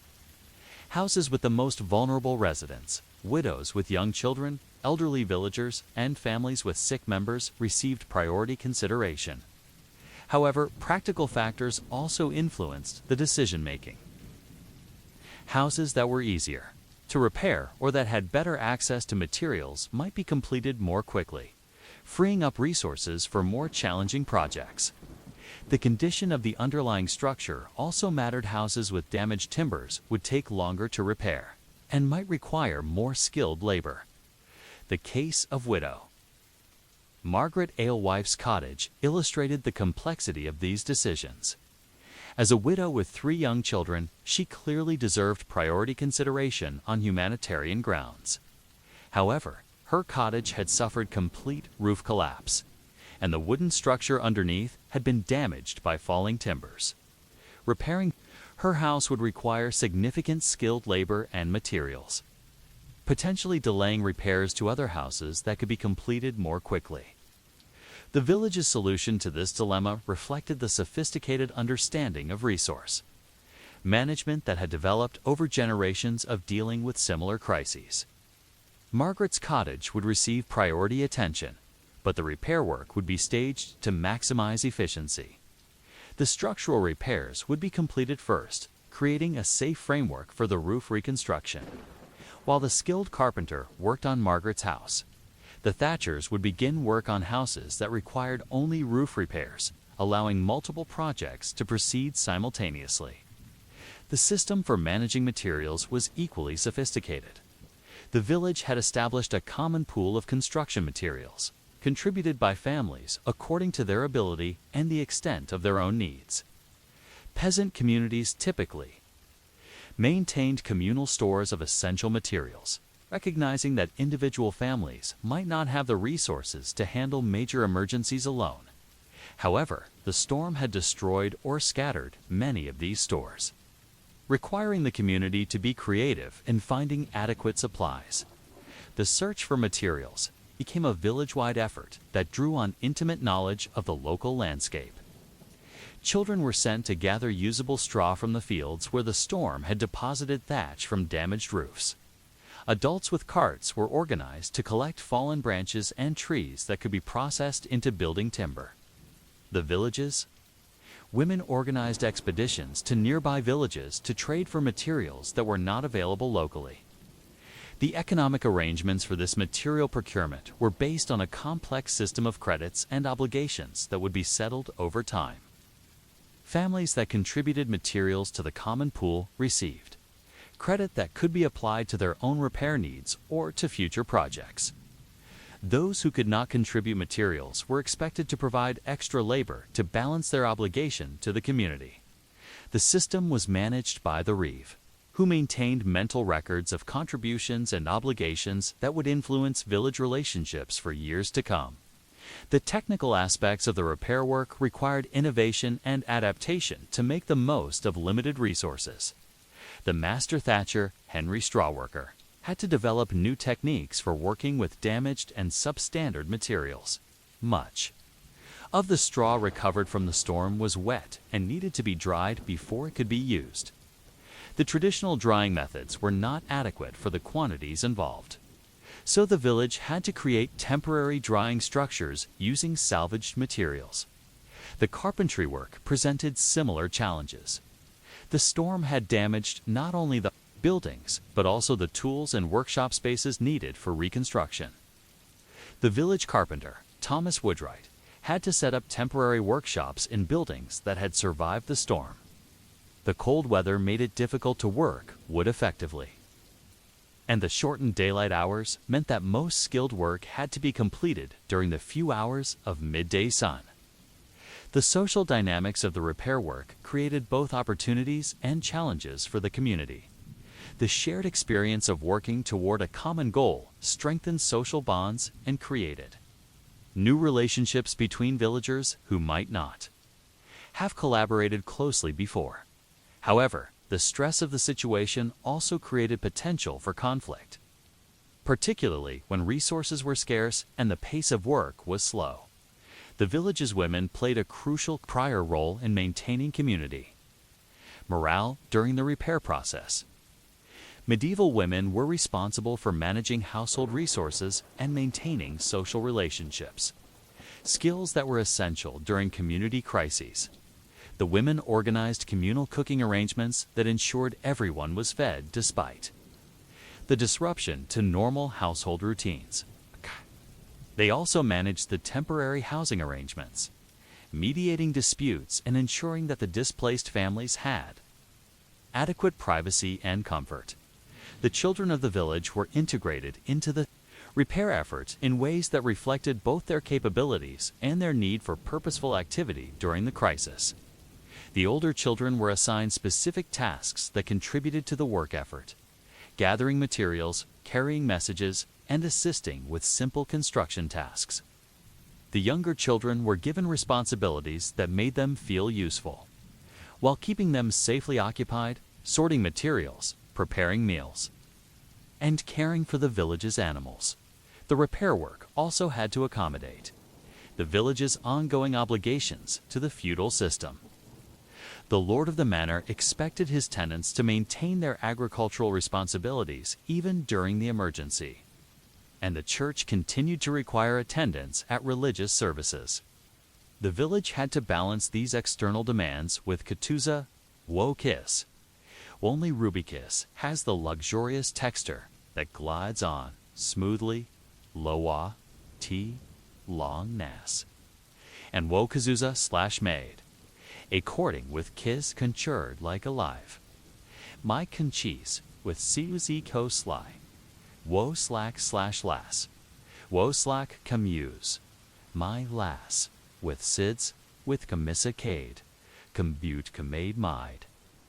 Houses with the most vulnerable residents, widows with young children, elderly villagers, and families with sick members received priority consideration. However, practical factors also influenced the decision-making. Houses that were easier to repair or that had better access to materials might be completed more quickly, freeing up resources for more challenging projects. The condition of the underlying structure also mattered. Houses with damaged timbers would take longer to repair and might require more skilled labor. The case of widow. Margaret Alewife's cottage illustrated the complexity of these decisions. As a widow with 3 young children, she clearly deserved priority consideration on humanitarian grounds. However, her cottage had suffered complete roof collapse, and the wooden structure underneath had been damaged by falling timbers. Repairing her house would require significant skilled labor and materials, potentially delaying repairs to other houses that could be completed more quickly. The village's solution to this dilemma reflected the sophisticated understanding of resource management that had developed over generations of dealing with similar crises. Margaret's cottage would receive priority attention, but the repair work would be staged to maximize efficiency. The structural repairs would be completed first, creating a safe framework for the roof reconstruction. While the skilled carpenter worked on Margaret's house, the thatchers would begin work on houses that required only roof repairs, allowing multiple projects to proceed simultaneously. The system for managing materials was equally sophisticated. The village had established a common pool of construction materials, contributed by families according to their ability and the extent of their own needs. Peasant communities typically maintained communal stores of essential materials, recognizing that individual families might not have the resources to handle major emergencies alone. However, the storm had destroyed or scattered many of these stores, requiring the community to be creative in finding adequate supplies. The search for materials became a village-wide effort that drew on intimate knowledge of the local landscape. Children were sent to gather usable straw from the fields where the storm had deposited thatch from damaged roofs. Adults with carts were organized to collect fallen branches and trees that could be processed into building timber. The villages? Women organized expeditions to nearby villages to trade for materials that were not available locally. The economic arrangements for this material procurement were based on a complex system of credits and obligations that would be settled over time. Families that contributed materials to the common pool received credit that could be applied to their own repair needs or to future projects. Those who could not contribute materials were expected to provide extra labor to balance their obligation to the community. The system was managed by the Reeve, who maintained mental records of contributions and obligations that would influence village relationships for years to come. The technical aspects of the repair work required innovation and adaptation to make the most of limited resources. The master thatcher, Henry Strawworker, had to develop new techniques for working with damaged and substandard materials. Much of the straw recovered from the storm was wet and needed to be dried before it could be used. The traditional drying methods were not adequate for the quantities involved, so the village had to create temporary drying structures using salvaged materials. The carpentry work presented similar challenges. The storm had damaged not only the buildings, but also the tools and workshop spaces needed for reconstruction. The village carpenter, Thomas Woodwright, had to set up temporary workshops in buildings that had survived the storm. The cold weather made it difficult to work wood effectively, and the shortened daylight hours meant that most skilled work had to be completed during the few hours of midday sun. The social dynamics of the repair work created both opportunities and challenges for the community. The shared experience of working toward a common goal strengthened social bonds and created new relationships between villagers who might not have collaborated closely before. However, the stress of the situation also created potential for conflict, particularly when resources were scarce and the pace of work was slow. The village's women played a crucial prior role in maintaining community morale during the repair process. Medieval women were responsible for managing household resources and maintaining social relationships, skills that were essential during community crises. The women organized communal cooking arrangements that ensured everyone was fed despite the disruption to normal household routines. They also managed the temporary housing arrangements, mediating disputes and ensuring that the displaced families had adequate privacy and comfort. The children of the village were integrated into the repair efforts in ways that reflected both their capabilities and their need for purposeful activity during the crisis. The older children were assigned specific tasks that contributed to the work effort, gathering materials, carrying messages, and assisting with simple construction tasks. The younger children were given responsibilities that made them feel useful, while keeping them safely occupied, sorting materials, preparing meals, and caring for the village's animals. The repair work also had to accommodate the village's ongoing obligations to the feudal system. The lord of the manor expected his tenants to maintain their agricultural responsibilities even during the emergency, and the church continued to require attendance at religious services. The village had to balance these external demands with Katuza, Wo Kiss. Only Ruby Kiss has the luxurious texture that glides on smoothly, Loa, T, Long Nas, and Wo Kazuza / Maid. A courting with Kiss conjured like alive. My conchise with Cuzi ko sly. Wo slack / lass. Wo slack camuse. My lass. With Sids, with Camissa Cade. Combute Camade Mide.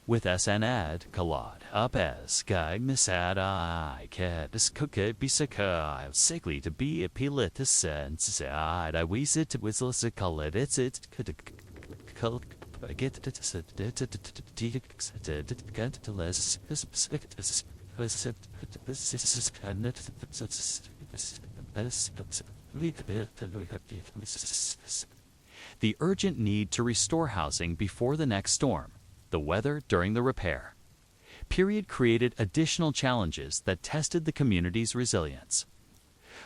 With SNAD Kalad. Up as Guy Missad I Cadis Cooked Bisaka. Sickly to be a pilit to sense. I wheeze it with Lissicallet. It's get to less. The urgent need to restore housing before the next storm, the weather during the repair period created additional challenges that tested the community's resilience.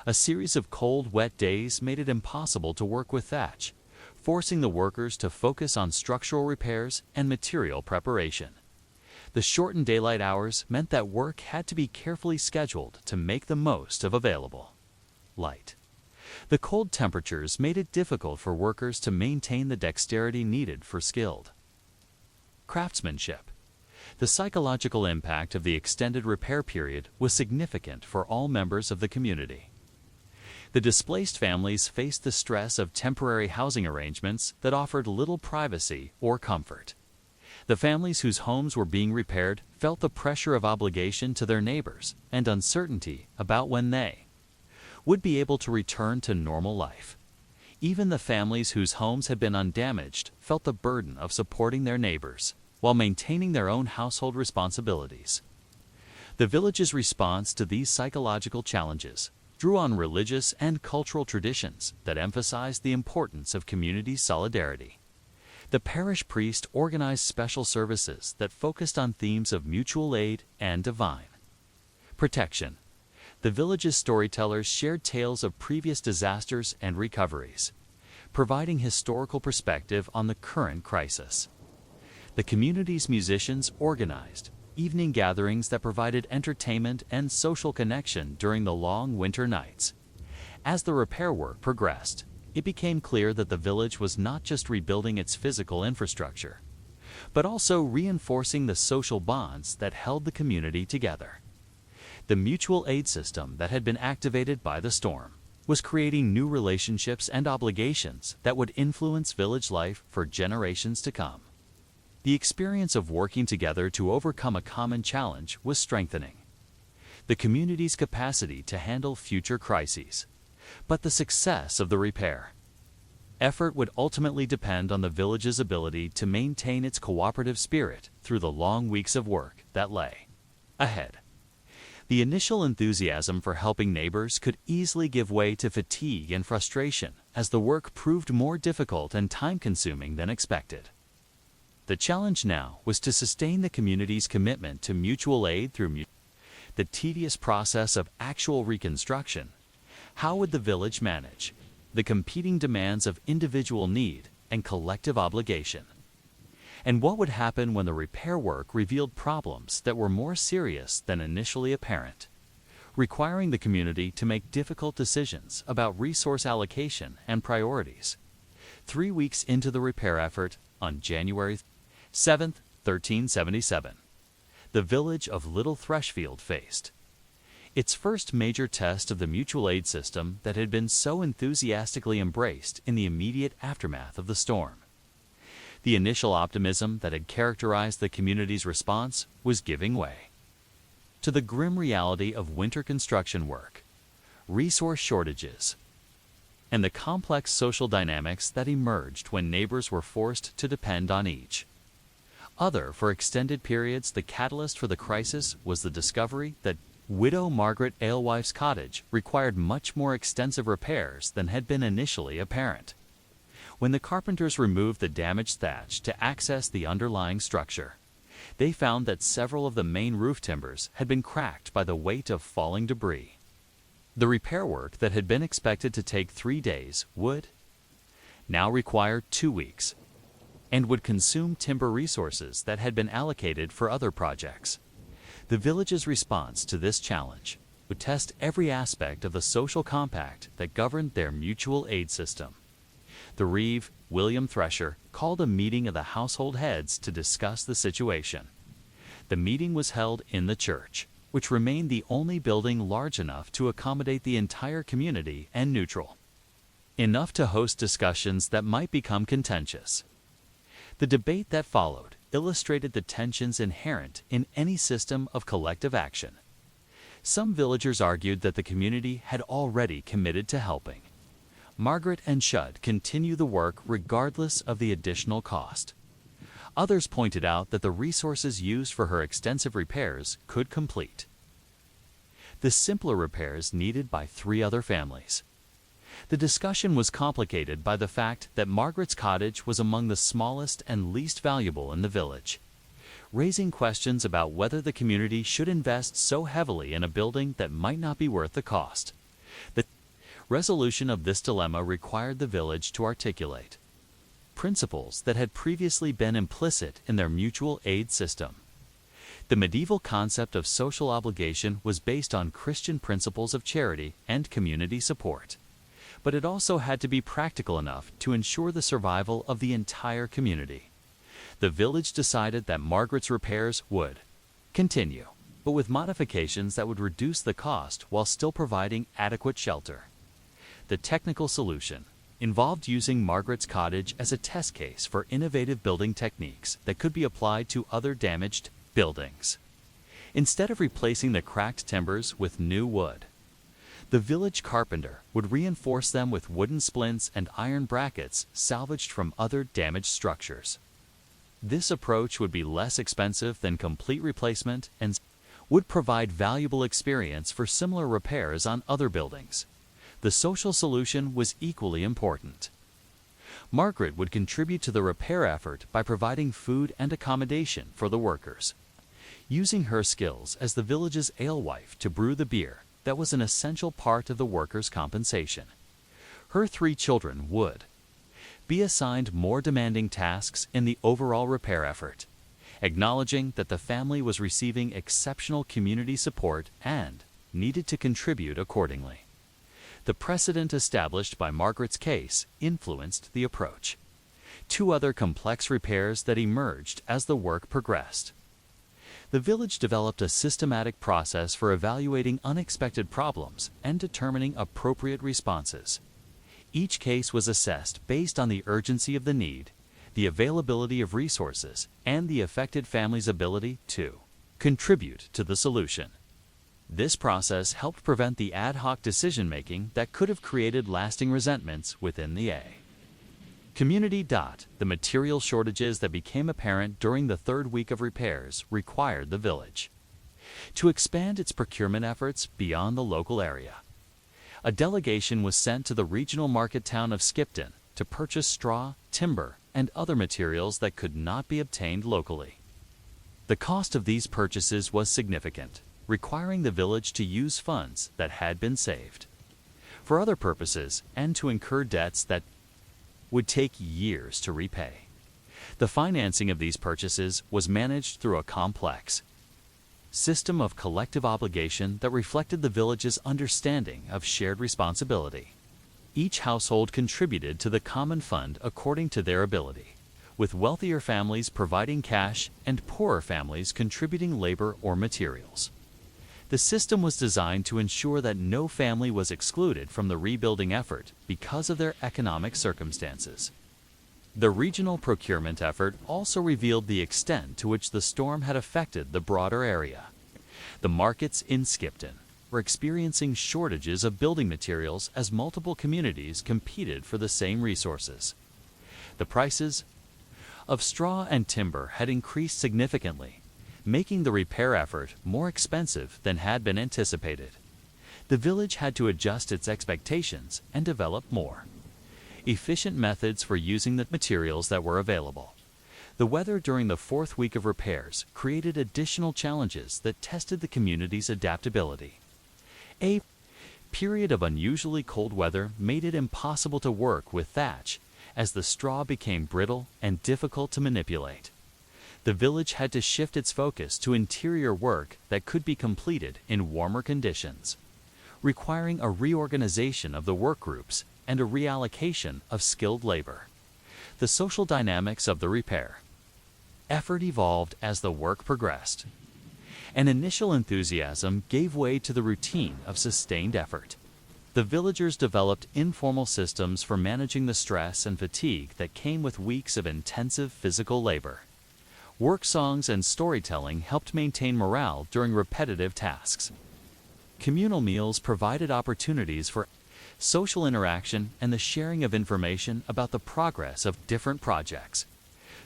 A series of cold, wet days made it impossible to work with thatch, forcing the workers to focus on structural repairs and material preparation. The shortened daylight hours meant that work had to be carefully scheduled to make the most of available light. The cold temperatures made it difficult for workers to maintain the dexterity needed for skilled craftsmanship. The psychological impact of the extended repair period was significant for all members of the community. The displaced families faced the stress of temporary housing arrangements that offered little privacy or comfort. The families whose homes were being repaired felt the pressure of obligation to their neighbors and uncertainty about when they would be able to return to normal life. Even the families whose homes had been undamaged felt the burden of supporting their neighbors while maintaining their own household responsibilities. The village's response to these psychological challenges drew on religious and cultural traditions that emphasized the importance of community solidarity. The parish priest organized special services that focused on themes of mutual aid and divine protection. The village's storytellers shared tales of previous disasters and recoveries, providing historical perspective on the current crisis. The community's musicians organized evening gatherings that provided entertainment and social connection during the long winter nights. As the repair work progressed, it became clear that the village was not just rebuilding its physical infrastructure, but also reinforcing the social bonds that held the community together. The mutual aid system that had been activated by the storm was creating new relationships and obligations that would influence village life for generations to come. The experience of working together to overcome a common challenge was strengthening the community's capacity to handle future crises. But the success of the repair effort would ultimately depend on the village's ability to maintain its cooperative spirit through the long weeks of work that lay ahead. The initial enthusiasm for helping neighbors could easily give way to fatigue and frustration as the work proved more difficult and time-consuming than expected. The challenge now was to sustain the community's commitment to mutual aid through the tedious process of actual reconstruction. How would the village manage the competing demands of individual need and collective obligation? And what would happen when the repair work revealed problems that were more serious than initially apparent, requiring the community to make difficult decisions about resource allocation and priorities? 3 weeks into the repair effort, on January 7, 1377, the village of Little Threshfield faced its first major test of the mutual aid system that had been so enthusiastically embraced in the immediate aftermath of the storm. The initial optimism that had characterized the community's response was giving way to the grim reality of winter construction work, resource shortages, and the complex social dynamics that emerged when neighbors were forced to depend on each other for extended periods. The catalyst for the crisis was the discovery that widow Margaret Alewife's cottage required much more extensive repairs than had been initially apparent. When the carpenters removed the damaged thatch to access the underlying structure, they found that several of the main roof timbers had been cracked by the weight of falling debris. The repair work that had been expected to take 3 days would now require 2 weeks, and would consume timber resources that had been allocated for other projects. The village's response to this challenge would test every aspect of the social compact that governed their mutual aid system. The Reeve, William Thresher, called a meeting of the household heads to discuss the situation. The meeting was held in the church, which remained the only building large enough to accommodate the entire community and neutral enough to host discussions that might become contentious. The debate that followed illustrated the tensions inherent in any system of collective action. Some villagers argued that the community had already committed to helping Margaret and should continue the work regardless of the additional cost. Others pointed out that the resources used for her extensive repairs could complete the simpler repairs needed by 3 other families. The discussion was complicated by the fact that Margaret's cottage was among the smallest and least valuable in the village, raising questions about whether the community should invest so heavily in a building that might not be worth the cost. The resolution of this dilemma required the village to articulate principles that had previously been implicit in their mutual aid system. The medieval concept of social obligation was based on Christian principles of charity and community support, but it also had to be practical enough to ensure the survival of the entire community. The village decided that Margaret's repairs would continue, but with modifications that would reduce the cost while still providing adequate shelter. The technical solution involved using Margaret's cottage as a test case for innovative building techniques that could be applied to other damaged buildings. Instead of replacing the cracked timbers with new wood, the village carpenter would reinforce them with wooden splints and iron brackets salvaged from other damaged structures. This approach would be less expensive than complete replacement and would provide valuable experience for similar repairs on other buildings. The social solution was equally important. Margaret would contribute to the repair effort by providing food and accommodation for the workers, using her skills as the village's alewife to brew the beer that was an essential part of the workers' compensation. Her 3 children would be assigned more demanding tasks in the overall repair effort, acknowledging that the family was receiving exceptional community support and needed to contribute accordingly. The precedent established by Margaret's case influenced the approach. 2 other complex repairs that emerged as the work progressed. The village developed a systematic process for evaluating unexpected problems and determining appropriate responses. Each case was assessed based on the urgency of the need, the availability of resources, and the affected family's ability to contribute to the solution. This process helped prevent the ad hoc decision-making that could have created lasting resentments within the community. The material shortages that became apparent during the 3rd week of repairs required the village to expand its procurement efforts beyond the local area. A delegation was sent to the regional market town of Skipton to purchase straw, timber, and other materials that could not be obtained locally. The cost of these purchases was significant, requiring the village to use funds that had been saved for other purposes and to incur debts that would take years to repay. The financing of these purchases was managed through a complex system of collective obligation that reflected the village's understanding of shared responsibility. Each household contributed to the common fund according to their ability, with wealthier families providing cash and poorer families contributing labor or materials. The system was designed to ensure that no family was excluded from the rebuilding effort because of their economic circumstances. The regional procurement effort also revealed the extent to which the storm had affected the broader area. The markets in Skipton were experiencing shortages of building materials as multiple communities competed for the same resources. The prices of straw and timber had increased significantly, making the repair effort more expensive than had been anticipated. The village had to adjust its expectations and develop more efficient methods for using the materials that were available. The weather during the fourth week of repairs created additional challenges that tested the community's adaptability. A period of unusually cold weather made it impossible to work with thatch, as the straw became brittle and difficult to manipulate. The village had to shift its focus to interior work that could be completed in warmer conditions, requiring a reorganization of the work groups and a reallocation of skilled labor. The social dynamics of the repair effort evolved as the work progressed. An initial enthusiasm gave way to the routine of sustained effort. The villagers developed informal systems for managing the stress and fatigue that came with weeks of intensive physical labor. Work songs and storytelling helped maintain morale during repetitive tasks. Communal meals provided opportunities for social interaction and the sharing of information about the progress of different projects.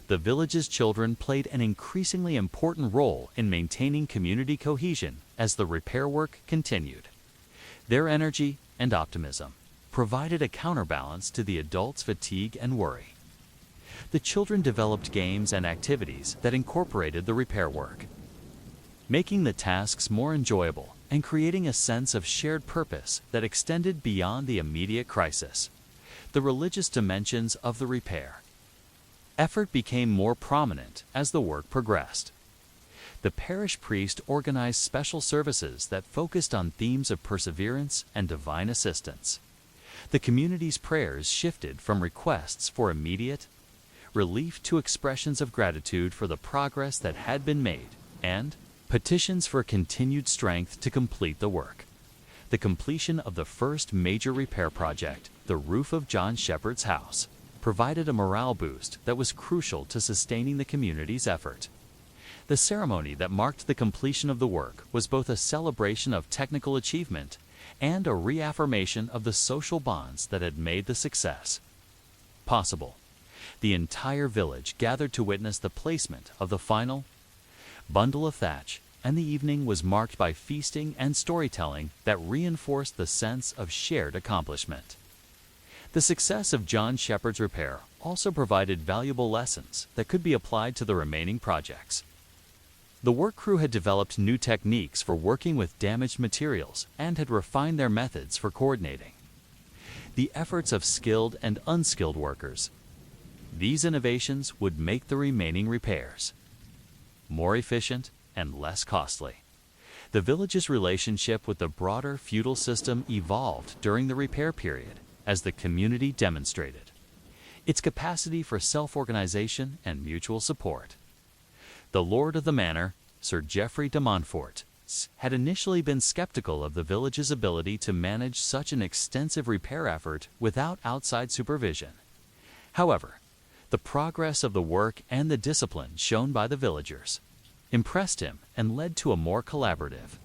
The village's children played an increasingly important role in maintaining community cohesion as the repair work continued. Their energy and optimism provided a counterbalance to the adults' fatigue and worry. The children developed games and activities that incorporated the repair work, making the tasks more enjoyable and creating a sense of shared purpose that extended beyond the immediate crisis. The religious dimensions of the repair effort became more prominent as the work progressed. The parish priest organized special services that focused on themes of perseverance and divine assistance. The community's prayers shifted from requests for immediate relief to expressions of gratitude for the progress that had been made and petitions for continued strength to complete the work. The completion of the first major repair project, the roof of John Shepherd's house, provided a morale boost that was crucial to sustaining the community's effort. The ceremony that marked the completion of the work was both a celebration of technical achievement and a reaffirmation of the social bonds that had made the success possible. The entire village gathered to witness the placement of the final bundle of thatch, and the evening was marked by feasting and storytelling that reinforced the sense of shared accomplishment. The success of John Shepherd's repair also provided valuable lessons that could be applied to the remaining projects. The work crew had developed new techniques for working with damaged materials and had refined their methods for coordinating the efforts of skilled and unskilled workers. These innovations would make the remaining repairs more efficient and less costly. The village's relationship with the broader feudal system evolved during the repair period as the community demonstrated its capacity for self-organization and mutual support. The lord of the manor, Sir Geoffrey de Montfort, had initially been skeptical of the village's ability to manage such an extensive repair effort without outside supervision. However, the progress of the work and the discipline shown by the villagers impressed him and led to a more collaborative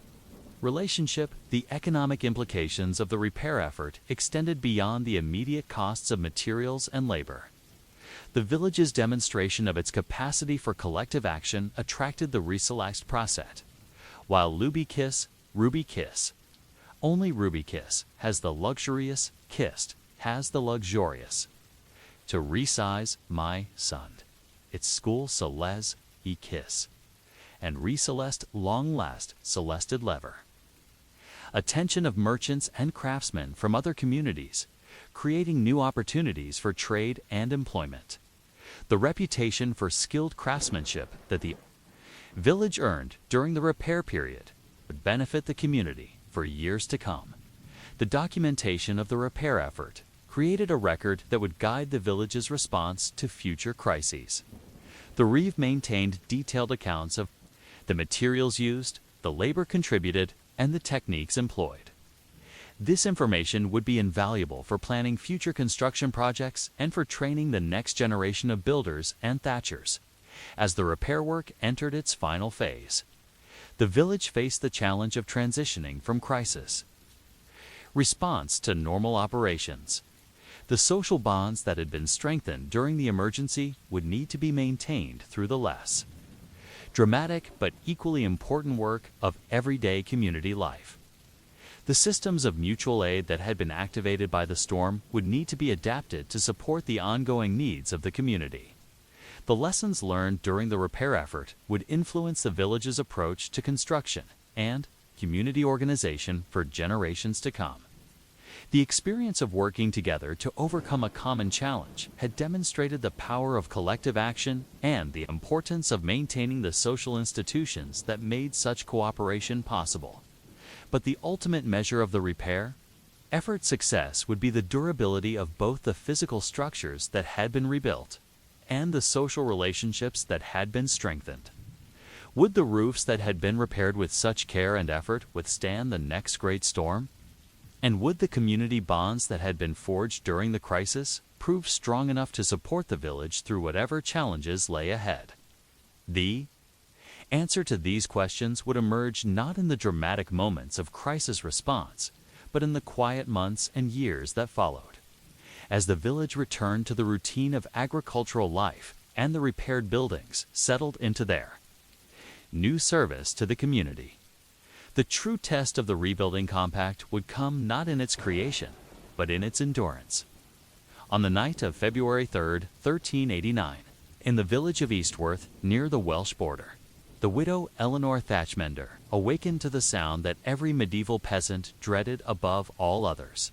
relationship. The economic implications of the repair effort extended beyond the immediate costs of materials and labor. The village's demonstration of its capacity for collective action attracted the Resalaxed Praset. While Ruby Kiss, only Ruby Kiss has the luxurious, Kissed has the luxurious. To resize my son, its school Celeste e Kiss, and Receleste long last Celested lever. Attention of merchants and craftsmen from other communities, creating new opportunities for trade and employment. The reputation for skilled craftsmanship that the village earned during the repair period would benefit the community for years to come. The documentation of the repair effort created a record that would guide the village's response to future crises. The Reeve maintained detailed accounts of the materials used, the labor contributed, and the techniques employed. This information would be invaluable for planning future construction projects and for training the next generation of builders and thatchers. As the repair work entered its final phase, The village faced the challenge of transitioning from crisis. Response to normal operations. The social bonds that had been strengthened during the emergency would need to be maintained through the less dramatic but equally important work of everyday community life. The systems of mutual aid that had been activated by the storm would need to be adapted to support the ongoing needs of the community. The lessons learned during the repair effort would influence the village's approach to construction and community organization for generations to come. The experience of working together to overcome a common challenge had demonstrated the power of collective action and the importance of maintaining the social institutions that made such cooperation possible. But the ultimate measure of the repair effort success would be the durability of both the physical structures that had been rebuilt and the social relationships that had been strengthened. Would the roofs that had been repaired with such care and effort withstand the next great storm? And would the community bonds that had been forged during the crisis prove strong enough to support the village through whatever challenges lay ahead? The answer to these questions would emerge not in the dramatic moments of crisis response, but in the quiet months and years that followed. As the village returned to the routine of agricultural life and the repaired buildings settled into their new service to the community. The true test of the rebuilding compact would come not in its creation, but in its endurance. On the night of February 3, 1389, in the village of Eastworth, near the Welsh border, the widow Eleanor Thatchmender awakened to the sound that every medieval peasant dreaded above all others: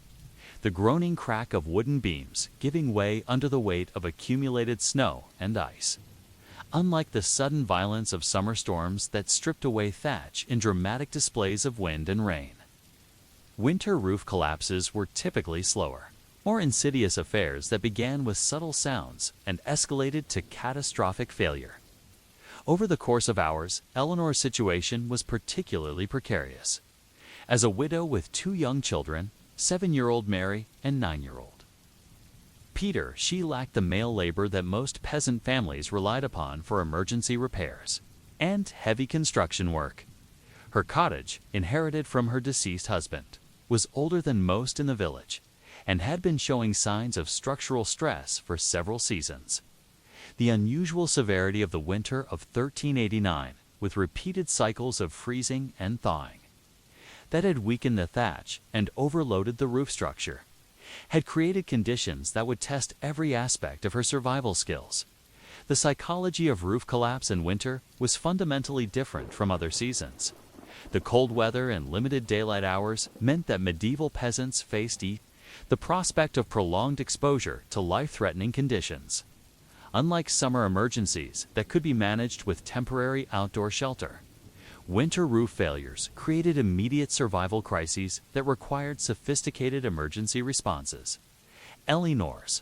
the groaning crack of wooden beams giving way under the weight of accumulated snow and ice. Unlike the sudden violence of summer storms that stripped away thatch in dramatic displays of wind and rain, winter roof collapses were typically slower, more insidious affairs that began with subtle sounds and escalated to catastrophic failure. Over the course of hours, Eleanor's situation was particularly precarious. As a widow with two young children, 7-year-old Mary and 9-year-old Peter, she lacked the male labor that most peasant families relied upon for emergency repairs and heavy construction work. Her cottage, inherited from her deceased husband, was older than most in the village and had been showing signs of structural stress for several seasons. The unusual severity of the winter of 1389, with repeated cycles of freezing and thawing that had weakened the thatch and overloaded the roof structure, had created conditions that would test every aspect of her survival skills. The psychology of roof collapse in winter was fundamentally different from other seasons. The cold weather and limited daylight hours meant that medieval peasants faced the prospect of prolonged exposure to life-threatening conditions. Unlike summer emergencies that could be managed with temporary outdoor shelter, winter roof failures created immediate survival crises that required sophisticated emergency responses. Eleanor's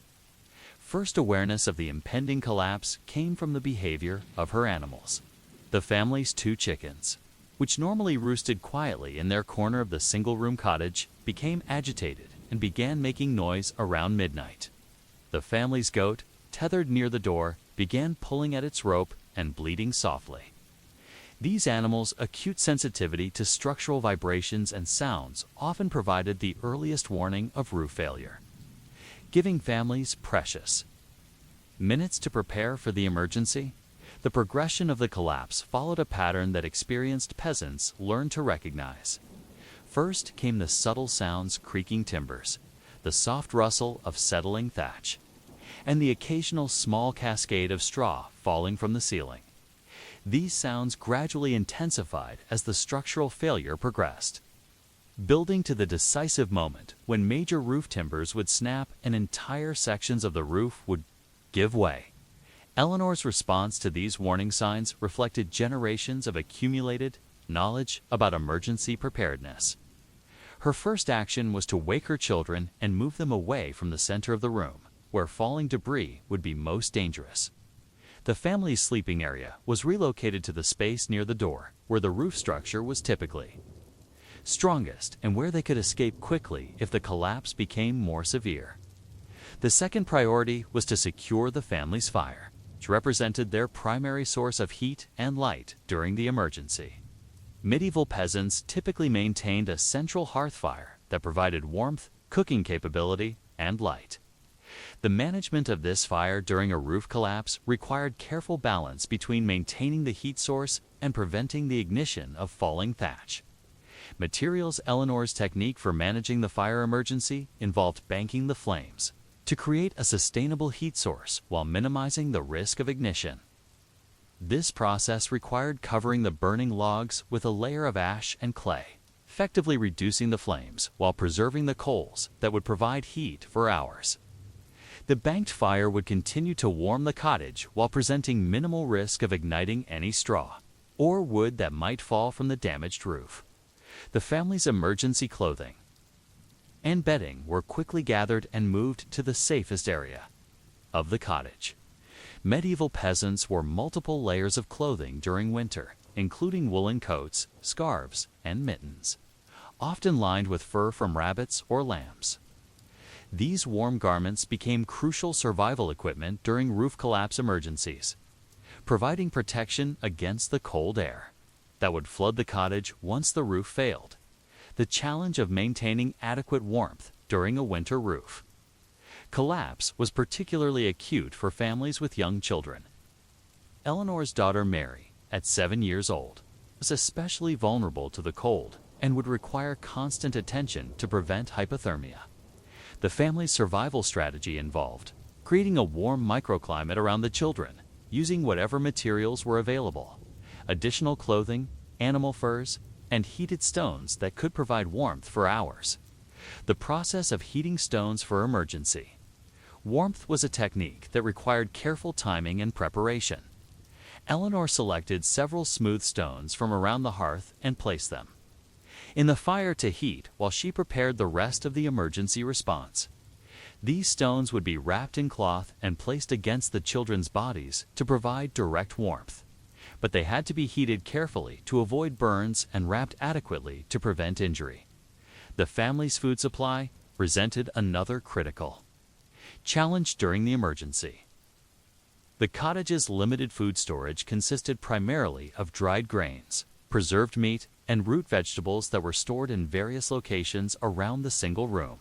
first awareness of the impending collapse came from the behavior of her animals. The family's 2 chickens, which normally roosted quietly in their corner of the single-room cottage, became agitated and began making noise around midnight. The family's goat, tethered near the door, began pulling at its rope and bleating softly. These animals' acute sensitivity to structural vibrations and sounds often provided the earliest warning of roof failure, giving families precious minutes to prepare for the emergency. The progression of the collapse followed a pattern that experienced peasants learned to recognize. First came the subtle sounds creaking timbers, the soft rustle of settling thatch, and the occasional small cascade of straw falling from the ceiling. These sounds gradually intensified as the structural failure progressed, building to the decisive moment when major roof timbers would snap and entire sections of the roof would give way. Eleanor's response to these warning signs reflected generations of accumulated knowledge about emergency preparedness. Her first action was to wake her children and move them away from the center of the room, where falling debris would be most dangerous. The family's sleeping area was relocated to the space near the door, where the roof structure was typically strongest and where they could escape quickly if the collapse became more severe. The second priority was to secure the family's fire, which represented their primary source of heat and light during the emergency. Medieval peasants typically maintained a central hearth fire that provided warmth, cooking capability, and light. The management of this fire during a roof collapse required careful balance between maintaining the heat source and preventing the ignition of falling thatch. Materials Eleanor's technique for managing the fire emergency involved banking the flames to create a sustainable heat source while minimizing the risk of ignition. This process required covering the burning logs with a layer of ash and clay, effectively reducing the flames while preserving the coals that would provide heat for hours. The banked fire would continue to warm the cottage while presenting minimal risk of igniting any straw or wood that might fall from the damaged roof. The family's emergency clothing and bedding were quickly gathered and moved to the safest area of the cottage. Medieval peasants wore multiple layers of clothing during winter, including woolen coats, scarves, and mittens, often lined with fur from rabbits or lambs. These warm garments became crucial survival equipment during roof collapse emergencies, providing protection against the cold air that would flood the cottage once the roof failed. The challenge of maintaining adequate warmth during a winter roof collapse was particularly acute for families with young children. Eleanor's daughter Mary, at 7 years old, was especially vulnerable to the cold and would require constant attention to prevent hypothermia. The family's survival strategy involved creating a warm microclimate around the children, using whatever materials were available, additional clothing, animal furs, and heated stones that could provide warmth for hours. The process of heating stones for emergency warmth was a technique that required careful timing and preparation. Eleanor selected several smooth stones from around the hearth and placed them in the fire to heat while she prepared the rest of the emergency response. These stones would be wrapped in cloth and placed against the children's bodies to provide direct warmth, but they had to be heated carefully to avoid burns and wrapped adequately to prevent injury. The family's food supply presented another critical challenge during the emergency. The cottage's limited food storage consisted primarily of dried grains, preserved meat, and root vegetables that were stored in various locations around the single room.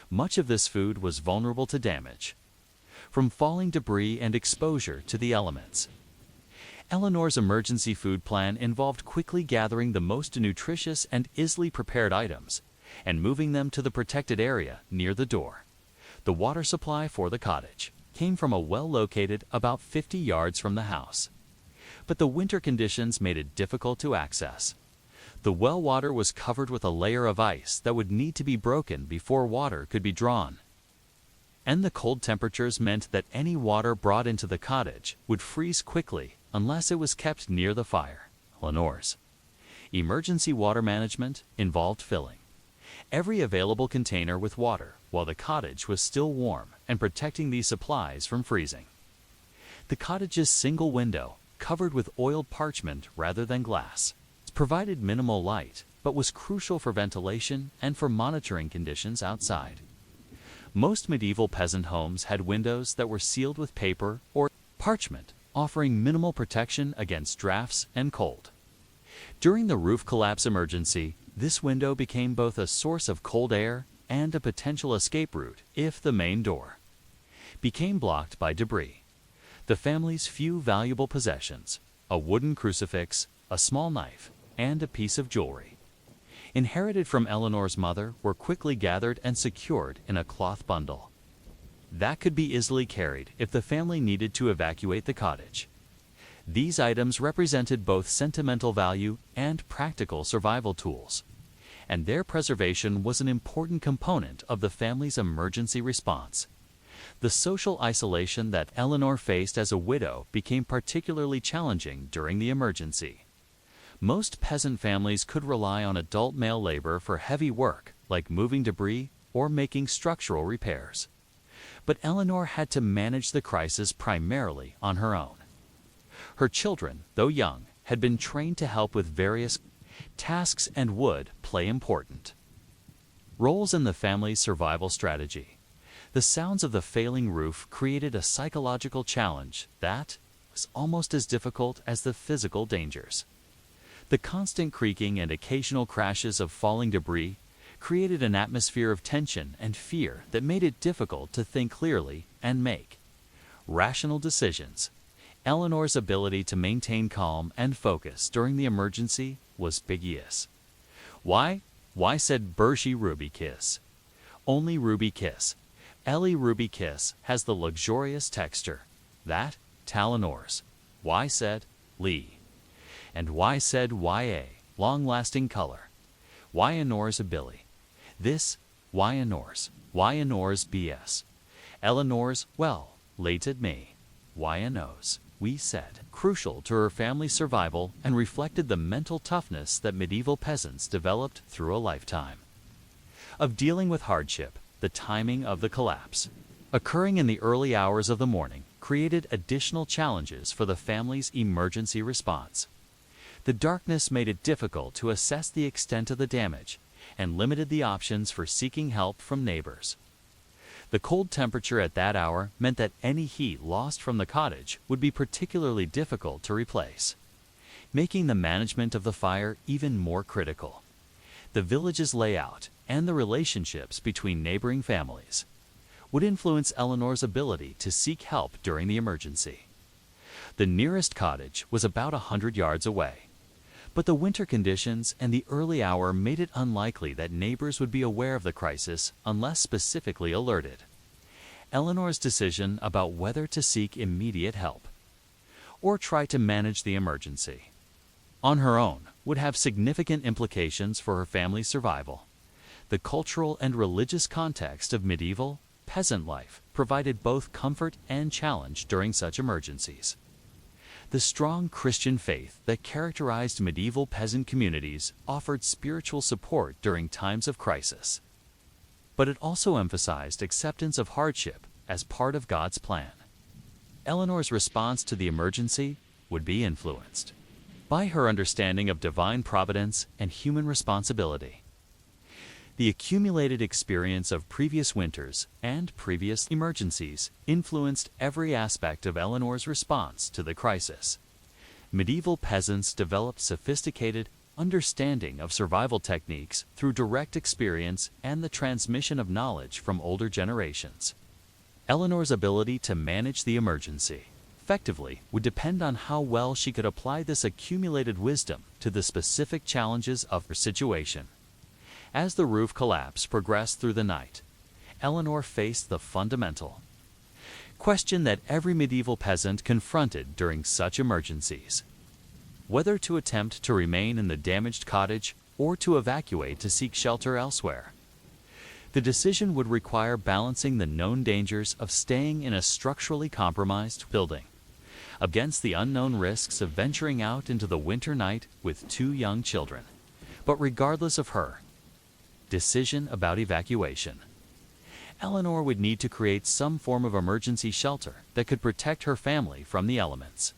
Much of this food was vulnerable to damage, from falling debris and exposure to the elements. Eleanor's emergency food plan involved quickly gathering the most nutritious and easily prepared items and moving them to the protected area near the door. The water supply for the cottage came from a well located about 50 yards from the house, but the winter conditions made it difficult to access. The well water was covered with a layer of ice that would need to be broken before water could be drawn. And the cold temperatures meant that any water brought into the cottage would freeze quickly unless it was kept near the fire. Eleanor's emergency water management involved filling every available container with water while the cottage was still warm and protecting these supplies from freezing. The cottage's single window, covered with oiled parchment rather than glass, provided minimal light but was crucial for ventilation and for monitoring conditions outside. Most medieval peasant homes had windows that were sealed with paper or parchment, offering minimal protection against drafts and cold. During the roof collapse emergency, this window became both a source of cold air and a potential escape route if the main door became blocked by debris. The family's few valuable possessions, a wooden crucifix, a small knife, and a piece of jewelry, inherited from Eleanor's mother, were quickly gathered and secured in a cloth bundle that could be easily carried if the family needed to evacuate the cottage. These items represented both sentimental value and practical survival tools, and their preservation was an important component of the family's emergency response. The social isolation that Eleanor faced as a widow became particularly challenging during the emergency. Most peasant families could rely on adult male labor for heavy work like moving debris or making structural repairs. But Eleanor had to manage the crisis primarily on her own. Her children, though young, had been trained to help with various tasks and would play important roles in the family's survival strategy. The sounds of the failing roof created a psychological challenge that was almost as difficult as the physical dangers. The constant creaking and occasional crashes of falling debris created an atmosphere of tension and fear that made it difficult to think clearly and make rational decisions. Eleanor's ability to maintain calm and focus during the emergency was piteous. Why? Why said Bergie Ruby Kiss? Only Ruby Kiss. Ellie Ruby Kiss has the luxurious texture. That, Talonors. Why said Lee. And why said YA, long-lasting color. Wyanors Billy. This, Wyanors BS. Eleanor's, well, lated me. Wyanos, we said, crucial to her family's survival and reflected the mental toughness that medieval peasants developed through a lifetime of dealing with hardship. The timing of the collapse, occurring in the early hours of the morning, created additional challenges for the family's emergency response. The darkness made it difficult to assess the extent of the damage and limited the options for seeking help from neighbors. The cold temperature at that hour meant that any heat lost from the cottage would be particularly difficult to replace, making the management of the fire even more critical. The village's layout and the relationships between neighboring families would influence Eleanor's ability to seek help during the emergency. The nearest cottage was about 100 yards away, but the winter conditions and the early hour made it unlikely that neighbors would be aware of the crisis unless specifically alerted. Eleanor's decision about whether to seek immediate help or try to manage the emergency on her own would have significant implications for her family's survival. The cultural and religious context of medieval peasant life provided both comfort and challenge during such emergencies. The strong Christian faith that characterized medieval peasant communities offered spiritual support during times of crisis, but it also emphasized acceptance of hardship as part of God's plan. Eleanor's response to the emergency would be influenced by her understanding of divine providence and human responsibility. The accumulated experience of previous winters and previous emergencies influenced every aspect of Eleanor's response to the crisis. Medieval peasants developed sophisticated understanding of survival techniques through direct experience and the transmission of knowledge from older generations. Eleanor's ability to manage the emergency effectively would depend on how well she could apply this accumulated wisdom to the specific challenges of her situation. As the roof collapse progressed through the night, Eleanor faced the fundamental question that every medieval peasant confronted during such emergencies: whether to attempt to remain in the damaged cottage or to evacuate to seek shelter elsewhere. The decision would require balancing the known dangers of staying in a structurally compromised building against the unknown risks of venturing out into the winter night with 2 young children. But regardless of her decision about evacuation, Eleanor would need to create some form of emergency shelter that could protect her family from the elements.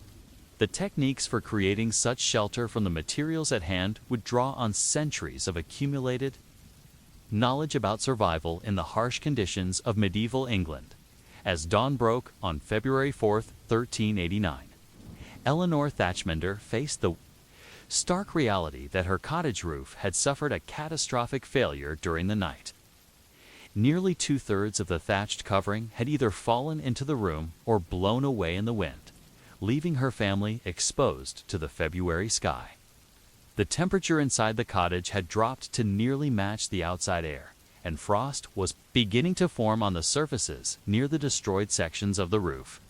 The techniques for creating such shelter from the materials at hand would draw on centuries of accumulated knowledge about survival in the harsh conditions of medieval England. As dawn broke on February 4, 1389, Eleanor Thatchmender faced the stark reality that her cottage roof had suffered a catastrophic failure during the night. Nearly 2/3 of the thatched covering had either fallen into the room or blown away in the wind, leaving her family exposed to the February sky. The temperature inside the cottage had dropped to nearly match the outside air, and frost was beginning to form on the surfaces near the destroyed sections of the roof.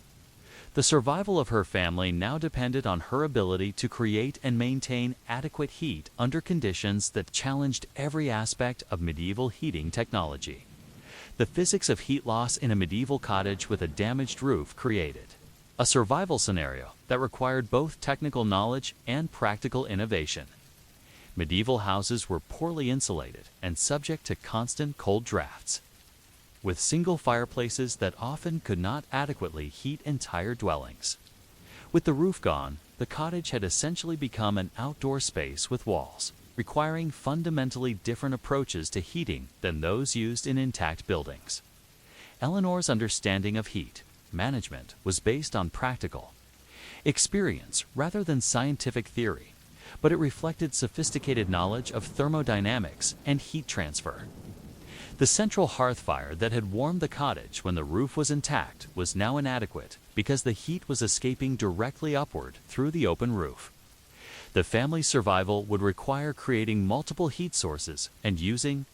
The survival of her family now depended on her ability to create and maintain adequate heat under conditions that challenged every aspect of medieval heating technology. The physics of heat loss in a medieval cottage with a damaged roof created a survival scenario that required both technical knowledge and practical innovation. Medieval houses were poorly insulated and subject to constant cold drafts, with single fireplaces that often could not adequately heat entire dwellings. With the roof gone, the cottage had essentially become an outdoor space with walls, requiring fundamentally different approaches to heating than those used in intact buildings. Eleanor's understanding of heat management was based on practical experience rather than scientific theory, but it reflected sophisticated knowledge of thermodynamics and heat transfer. The central hearth fire that had warmed the cottage when the roof was intact was now inadequate because the heat was escaping directly upward through the open roof. The family's survival would require creating multiple heat sources and using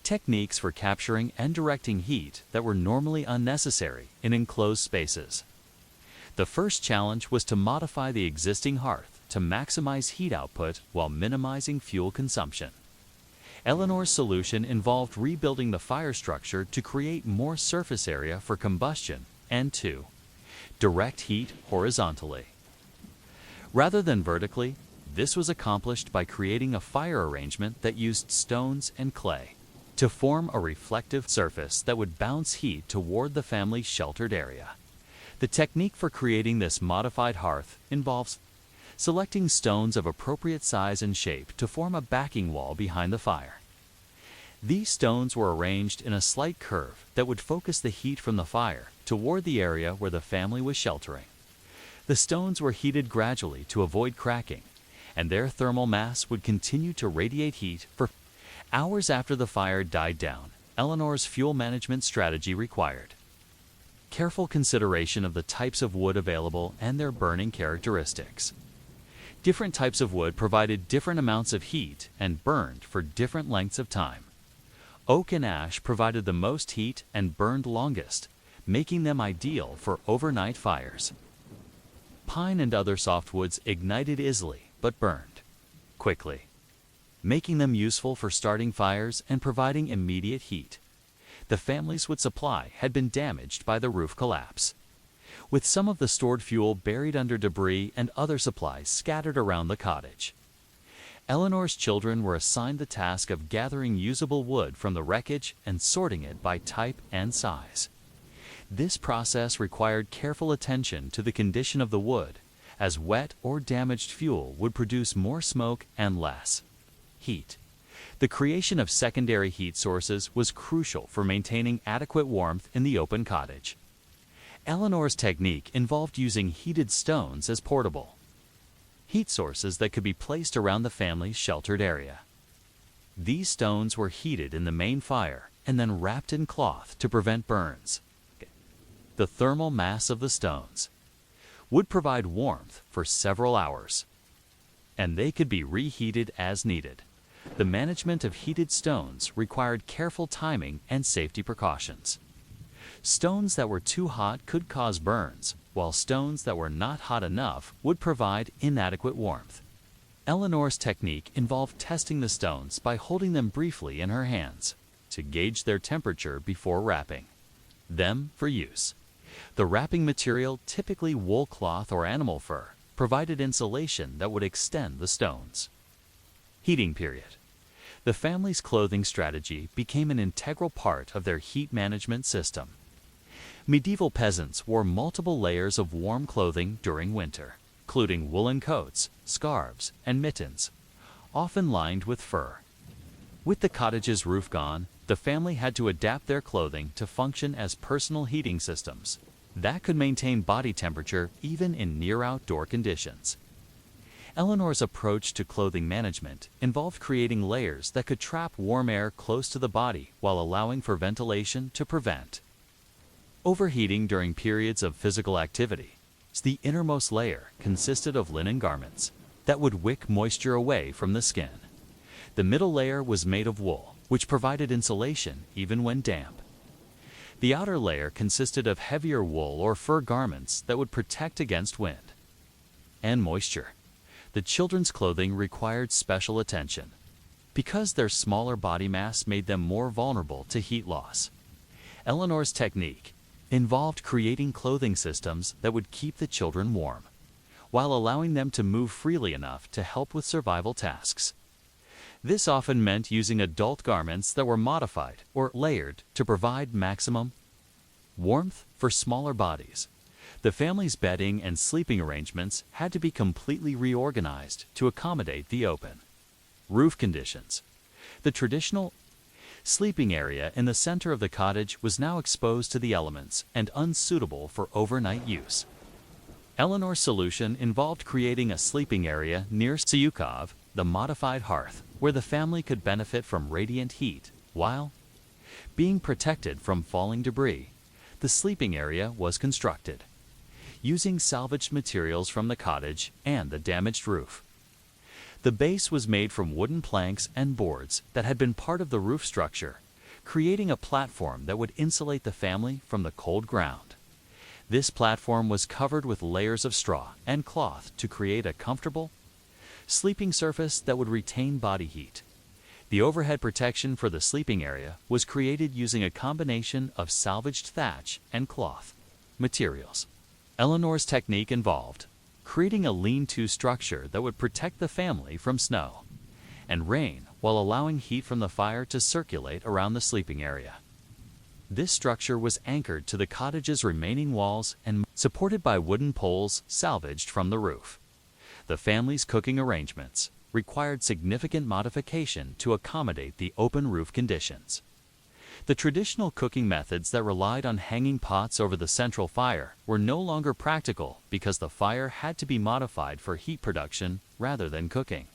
techniques for capturing and directing heat that were normally unnecessary in enclosed spaces. The first challenge was to modify the existing hearth to maximize heat output while minimizing fuel consumption. Eleanor's solution involved rebuilding the fire structure to create more surface area for combustion and to direct heat horizontally. Rather than vertically, this was accomplished by creating a fire arrangement that used stones and clay to form a reflective surface that would bounce heat toward the family's sheltered area. The technique for creating this modified hearth involves selecting stones of appropriate size and shape to form a backing wall behind the fire. These stones were arranged in a slight curve that would focus the heat from the fire toward the area where the family was sheltering. The stones were heated gradually to avoid cracking, and their thermal mass would continue to radiate heat for hours after the fire died down. Eleanor's fuel management strategy required careful consideration of the types of wood available and their burning characteristics. Different types of wood provided different amounts of heat and burned for different lengths of time. Oak and ash provided the most heat and burned longest, making them ideal for overnight fires. Pine and other softwoods ignited easily but burned quickly, making them useful for starting fires and providing immediate heat. The family's wood supply had been damaged by the roof collapse, with some of the stored fuel buried under debris and other supplies scattered around the cottage. Eleanor's children were assigned the task of gathering usable wood from the wreckage and sorting it by type and size. This process required careful attention to the condition of the wood, as wet or damaged fuel would produce more smoke and less heat. The creation of secondary heat sources was crucial for maintaining adequate warmth in the open cottage. Eleanor's technique involved using heated stones as portable heat sources that could be placed around the family's sheltered area. These stones were heated in the main fire and then wrapped in cloth to prevent burns. The thermal mass of the stones would provide warmth for several hours, and they could be reheated as needed. The management of heated stones required careful timing and safety precautions. Stones that were too hot could cause burns, while stones that were not hot enough would provide inadequate warmth. Eleanor's technique involved testing the stones by holding them briefly in her hands to gauge their temperature before wrapping them for use. The wrapping material, typically wool cloth or animal fur, provided insulation that would extend the stones. Heating period. The family's clothing strategy became an integral part of their heat management system. Medieval peasants wore multiple layers of warm clothing during winter, including woolen coats, scarves, and mittens, often lined with fur. With the cottage's roof gone, the family had to adapt their clothing to function as personal heating systems that could maintain body temperature even in near-outdoor conditions. Eleanor's approach to clothing management involved creating layers that could trap warm air close to the body while allowing for ventilation to prevent overheating during periods of physical activity. The innermost layer consisted of linen garments that would wick moisture away from the skin. The middle layer was made of wool, which provided insulation even when damp. The outer layer consisted of heavier wool or fur garments that would protect against wind and moisture. The children's clothing required special attention because their smaller body mass made them more vulnerable to heat loss. Eleanor's technique involved creating clothing systems that would keep the children warm, while allowing them to move freely enough to help with survival tasks. This often meant using adult garments that were modified or layered to provide maximum warmth for smaller bodies. The family's bedding and sleeping arrangements had to be completely reorganized to accommodate the open roof conditions. The traditional sleeping area in the center of the cottage was now exposed to the elements and unsuitable for overnight use. Eleanor's solution involved creating a sleeping area near Syukov, the modified hearth, where the family could benefit from radiant heat while being protected from falling debris. The sleeping area was constructed using salvaged materials from the cottage and the damaged roof. The base was made from wooden planks and boards that had been part of the roof structure, creating a platform that would insulate the family from the cold ground. This platform was covered with layers of straw and cloth to create a comfortable sleeping surface that would retain body heat. The overhead protection for the sleeping area was created using a combination of salvaged thatch and cloth materials. Eleanor's technique involved creating a lean-to structure that would protect the family from snow and rain while allowing heat from the fire to circulate around the sleeping area. This structure was anchored to the cottage's remaining walls and supported by wooden poles salvaged from the roof. The family's cooking arrangements required significant modification to accommodate the open roof conditions. The traditional cooking methods that relied on hanging pots over the central fire were no longer practical because the fire had to be modified for heat production rather than cooking.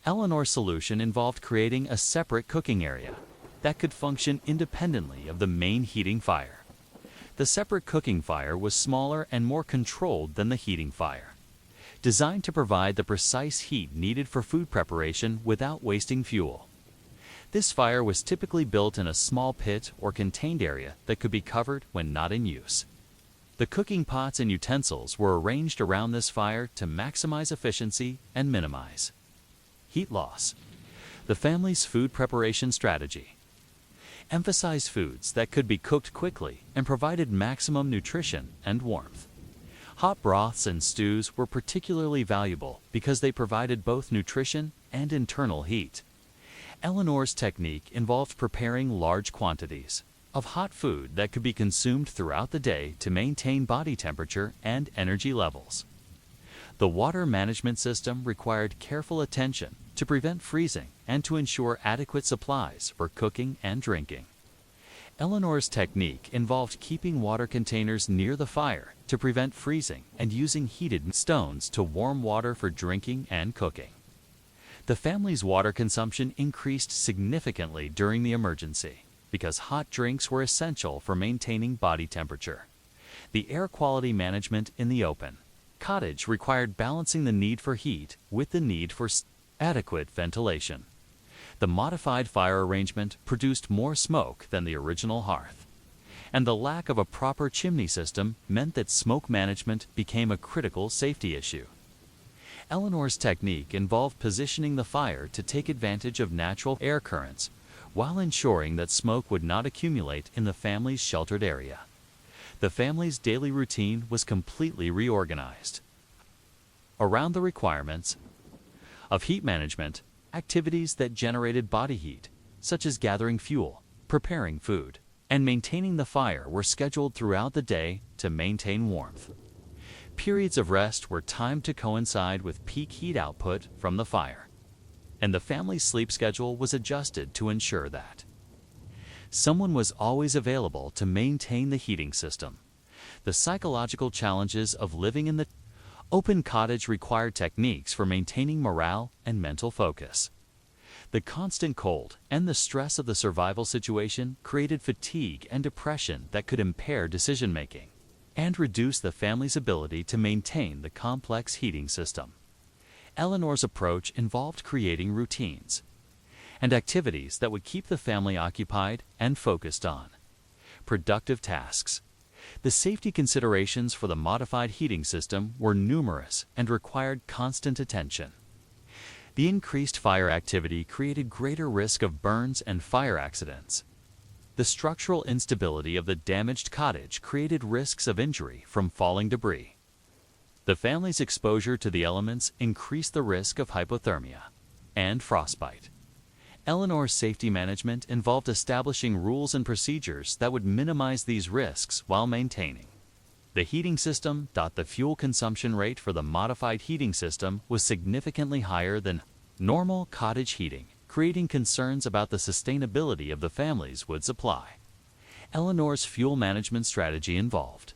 Eleanor's solution involved creating a separate cooking area that could function independently of the main heating fire. The separate cooking fire was smaller and more controlled than the heating fire, designed to provide the precise heat needed for food preparation without wasting fuel. This fire was typically built in a small pit or contained area that could be covered when not in use. The cooking pots and utensils were arranged around this fire to maximize efficiency and minimize heat loss. The family's food preparation strategy emphasized foods that could be cooked quickly and provided maximum nutrition and warmth. Hot broths and stews were particularly valuable because they provided both nutrition and internal heat. Eleanor's technique involved preparing large quantities of hot food that could be consumed throughout the day to maintain body temperature and energy levels. The water management system required careful attention to prevent freezing and to ensure adequate supplies for cooking and drinking. Eleanor's technique involved keeping water containers near the fire to prevent freezing and using heated stones to warm water for drinking and cooking. The family's water consumption increased significantly during the emergency because hot drinks were essential for maintaining body temperature. The air quality management in the open cottage required balancing the need for heat with the need for adequate ventilation. The modified fire arrangement produced more smoke than the original hearth, and the lack of a proper chimney system meant that smoke management became a critical safety issue. Eleanor's technique involved positioning the fire to take advantage of natural air currents while ensuring that smoke would not accumulate in the family's sheltered area. The family's daily routine was completely reorganized around the requirements of heat management. Activities that generated body heat, such as gathering fuel, preparing food, and maintaining the fire, were scheduled throughout the day to maintain warmth. Periods of rest were timed to coincide with peak heat output from the fire, and the family's sleep schedule was adjusted to ensure that someone was always available to maintain the heating system. The psychological challenges of living in the open cottage required techniques for maintaining morale and mental focus. The constant cold and the stress of the survival situation created fatigue and depression that could impair decision-making and reduce the family's ability to maintain the complex heating system. Eleanor's approach involved creating routines and activities that would keep the family occupied and focused on productive tasks. The safety considerations for the modified heating system were numerous and required constant attention. The increased fire activity created greater risk of burns and fire accidents. The structural instability of the damaged cottage created risks of injury from falling debris. The family's exposure to the elements increased the risk of hypothermia and frostbite. Eleanor's safety management involved establishing rules and procedures that would minimize these risks while maintaining the heating system. The fuel consumption rate for the modified heating system was significantly higher than normal cottage heating, creating concerns about the sustainability of the family's wood supply. Eleanor's fuel management strategy involved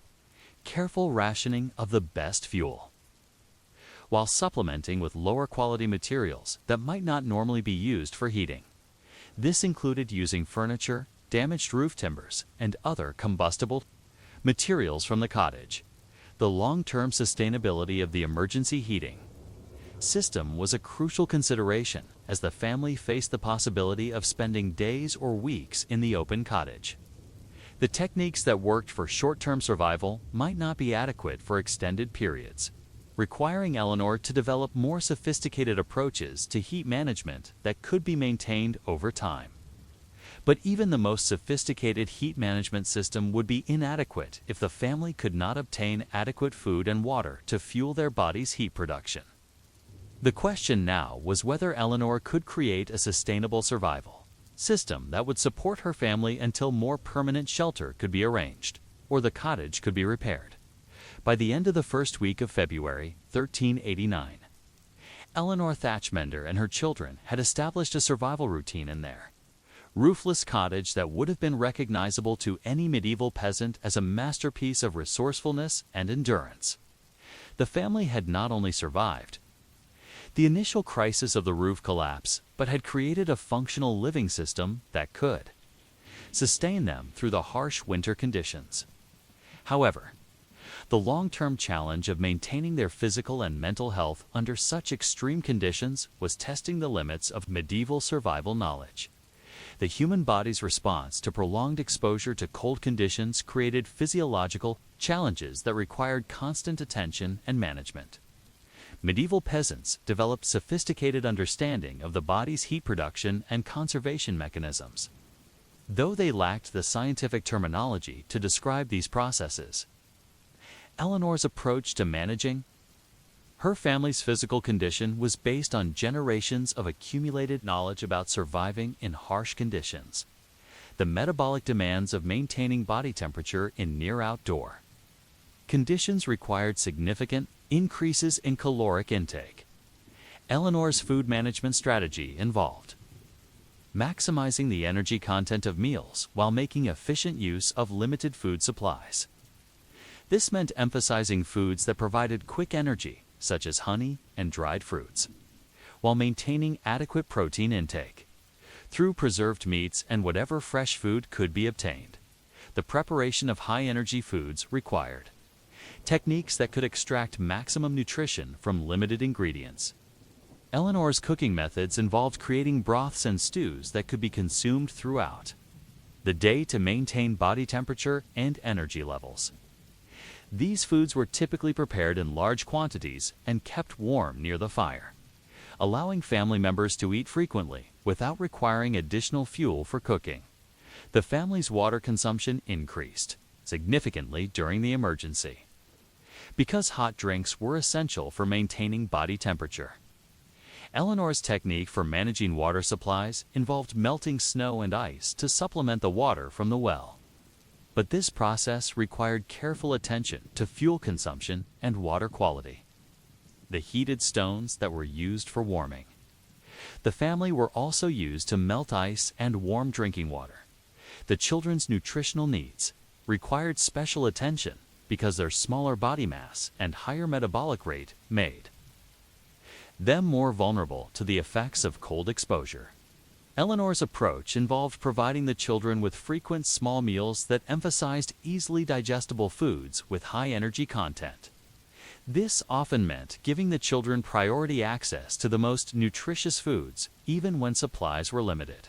careful rationing of the best fuel, while supplementing with lower quality materials that might not normally be used for heating. This included using furniture, damaged roof timbers, and other combustible materials from the cottage. The long-term sustainability of the emergency heating system was a crucial consideration as the family faced the possibility of spending days or weeks in the open cottage. The techniques that worked for short-term survival might not be adequate for extended periods, requiring Eleanor to develop more sophisticated approaches to heat management that could be maintained over time. But even the most sophisticated heat management system would be inadequate if the family could not obtain adequate food and water to fuel their body's heat production. The question now was whether Eleanor could create a sustainable survival system that would support her family until more permanent shelter could be arranged, or the cottage could be repaired. By the end of the first week of February 1389, Eleanor Thatchmender and her children had established a survival routine in their roofless cottage that would have been recognizable to any medieval peasant as a masterpiece of resourcefulness and endurance. The family had not only survived the initial crisis of the roof collapse, but had created a functional living system that could sustain them through the harsh winter conditions. However, the long-term challenge of maintaining their physical and mental health under such extreme conditions was testing the limits of medieval survival knowledge. The human body's response to prolonged exposure to cold conditions created physiological challenges that required constant attention and management. Medieval peasants developed sophisticated understanding of the body's heat production and conservation mechanisms. Though they lacked the scientific terminology to describe these processes, Eleanor's approach to managing her family's physical condition was based on generations of accumulated knowledge about surviving in harsh conditions. The metabolic demands of maintaining body temperature in near-outdoor conditions required significant increases in caloric intake. Eleanor's food management strategy involved maximizing the energy content of meals while making efficient use of limited food supplies. This meant emphasizing foods that provided quick energy, such as honey and dried fruits, while maintaining adequate protein intake through preserved meats and whatever fresh food could be obtained. The preparation of high-energy foods required techniques that could extract maximum nutrition from limited ingredients. Eleanor's cooking methods involved creating broths and stews that could be consumed throughout the day to maintain body temperature and energy levels. These foods were typically prepared in large quantities and kept warm near the fire, allowing family members to eat frequently without requiring additional fuel for cooking. The family's water consumption increased significantly during the emergency, because hot drinks were essential for maintaining body temperature. Eleanor's technique for managing water supplies involved melting snow and ice to supplement the water from the well. But this process required careful attention to fuel consumption and water quality. The heated stones that were used for warming the family were also used to melt ice and warm drinking water. The children's nutritional needs required special attention because their smaller body mass and higher metabolic rate made them more vulnerable to the effects of cold exposure. Eleanor's approach involved providing the children with frequent small meals that emphasized easily digestible foods with high energy content. This often meant giving the children priority access to the most nutritious foods, even when supplies were limited.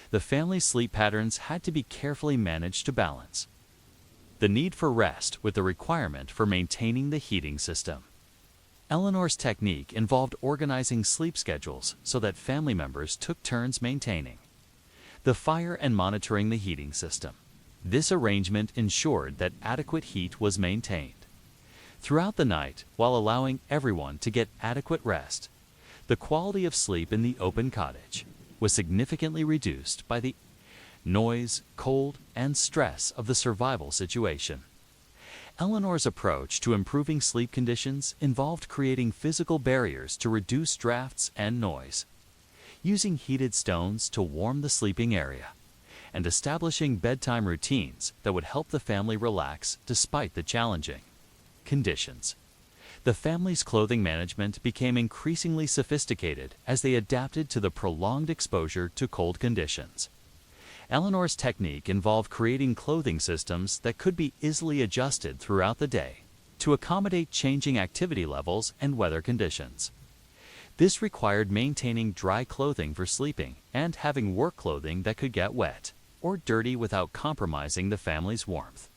The family's sleep patterns had to be carefully managed to balance the need for rest with the requirement for maintaining the heating system. Eleanor's technique involved organizing sleep schedules so that family members took turns maintaining the fire and monitoring the heating system. This arrangement ensured that adequate heat was maintained throughout the night while allowing everyone to get adequate rest. The quality of sleep in the open cottage was significantly reduced by the noise, cold, and stress of the survival situation. Eleanor's approach to improving sleep conditions involved creating physical barriers to reduce drafts and noise, using heated stones to warm the sleeping area, and establishing bedtime routines that would help the family relax despite the challenging conditions. The family's clothing management became increasingly sophisticated as they adapted to the prolonged exposure to cold conditions. Eleanor's technique involved creating clothing systems that could be easily adjusted throughout the day to accommodate changing activity levels and weather conditions. This required maintaining dry clothing for sleeping and having work clothing that could get wet or dirty without compromising the family's warmth.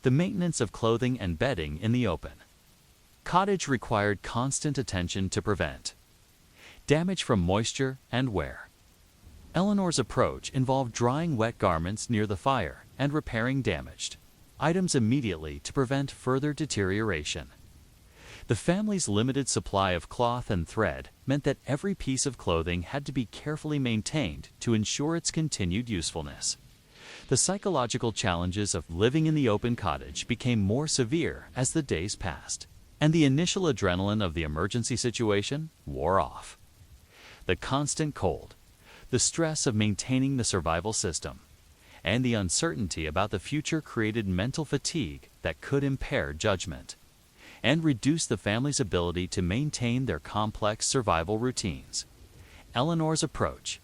The maintenance of clothing and bedding in the open cottage required constant attention to prevent damage from moisture and wear. Eleanor's approach involved drying wet garments near the fire and repairing damaged items immediately to prevent further deterioration. The family's limited supply of cloth and thread meant that every piece of clothing had to be carefully maintained to ensure its continued usefulness. The psychological challenges of living in the open cottage became more severe as the days passed, and the initial adrenaline of the emergency situation wore off. The constant cold, the stress of maintaining the survival system, and the uncertainty about the future created mental fatigue that could impair judgment and reduce the family's ability to maintain their complex survival routines. Eleanor's approach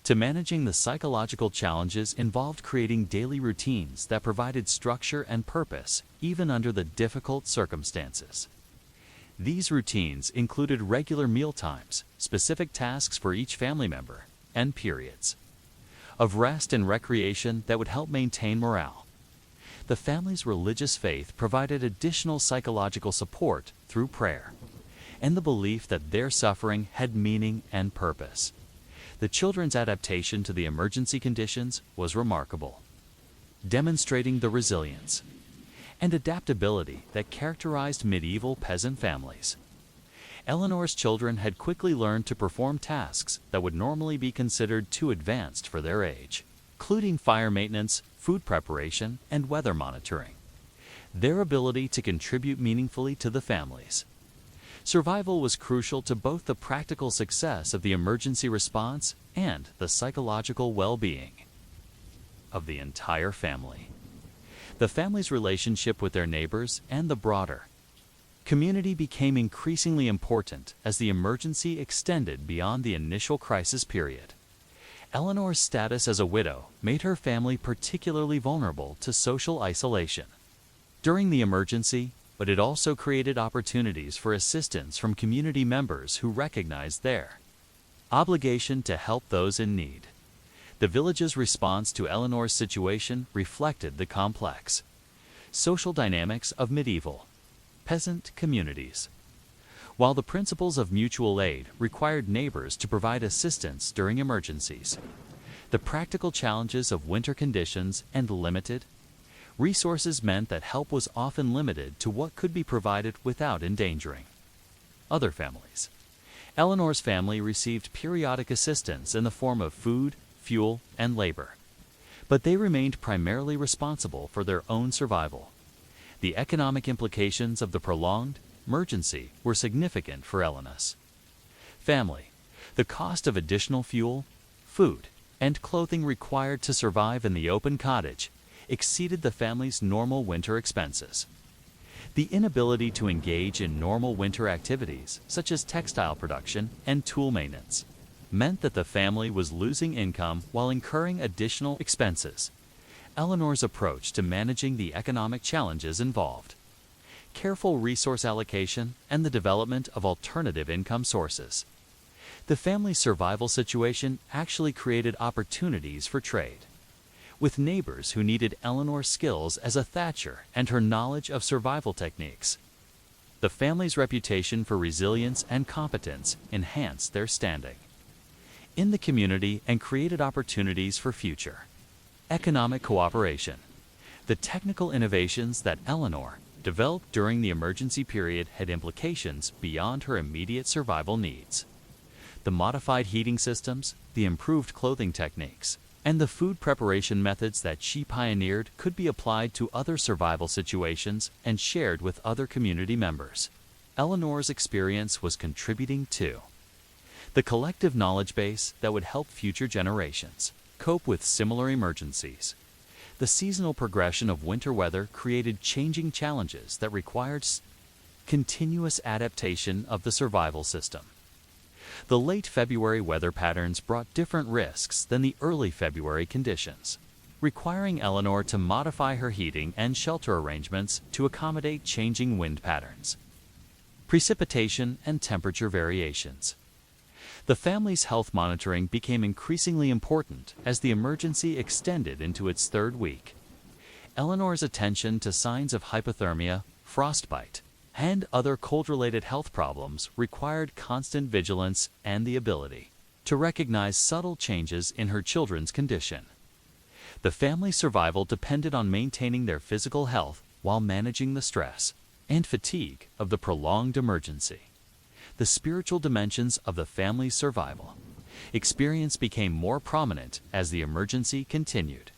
to managing the psychological challenges involved creating daily routines that provided structure and purpose even under the difficult circumstances. These routines included regular meal times, specific tasks for each family member, and periods of rest and recreation that would help maintain morale. The family's religious faith provided additional psychological support through prayer and the belief that their suffering had meaning and purpose. The children's adaptation to the emergency conditions was remarkable, demonstrating the resilience and adaptability that characterized medieval peasant families. Eleanor's children had quickly learned to perform tasks that would normally be considered too advanced for their age, including fire maintenance, food preparation, and weather monitoring. Their ability to contribute meaningfully to the family's survival was crucial to both the practical success of the emergency response and the psychological well-being of the entire family. The family's relationship with their neighbors and the broader community became increasingly important as the emergency extended beyond the initial crisis period. Eleanor's status as a widow made her family particularly vulnerable to social isolation during the emergency, but it also created opportunities for assistance from community members who recognized their obligation to help those in need. The village's response to Eleanor's situation reflected the complex social dynamics of medieval peasant communities. While the principles of mutual aid required neighbors to provide assistance during emergencies, the practical challenges of winter conditions and limited resources meant that help was often limited to what could be provided without endangering other families. Eleanor's family received periodic assistance in the form of food, fuel, and labor, but they remained primarily responsible for their own survival. The economic implications of the prolonged emergency were significant for Eleanor's family. The cost of additional fuel, food, and clothing required to survive in the open cottage exceeded the family's normal winter expenses. The inability to engage in normal winter activities, such as textile production and tool maintenance, meant that the family was losing income while incurring additional expenses. Eleanor's approach to managing the economic challenges involved careful resource allocation and the development of alternative income sources. The family's survival situation actually created opportunities for trade with neighbors who needed Eleanor's skills as a thatcher and her knowledge of survival techniques. The family's reputation for resilience and competence enhanced their standing in the community and created opportunities for future economic cooperation. The technical innovations that Eleanor developed during the emergency period had implications beyond her immediate survival needs. The modified heating systems, the improved clothing techniques, and the food preparation methods that she pioneered could be applied to other survival situations and shared with other community members. Eleanor's experience was contributing to the collective knowledge base that would help future generations cope with similar emergencies. The seasonal progression of winter weather created changing challenges that required continuous adaptation of the survival system. The late February weather patterns brought different risks than the early February conditions, requiring Eleanor to modify her heating and shelter arrangements to accommodate changing wind patterns, precipitation, and temperature variations. The family's health monitoring became increasingly important as the emergency extended into its third week. Eleanor's attention to signs of hypothermia, frostbite, and other cold-related health problems required constant vigilance and the ability to recognize subtle changes in her children's condition. The family's survival depended on maintaining their physical health while managing the stress and fatigue of the prolonged emergency. The spiritual dimensions of the family's survival experience became more prominent as the emergency continued.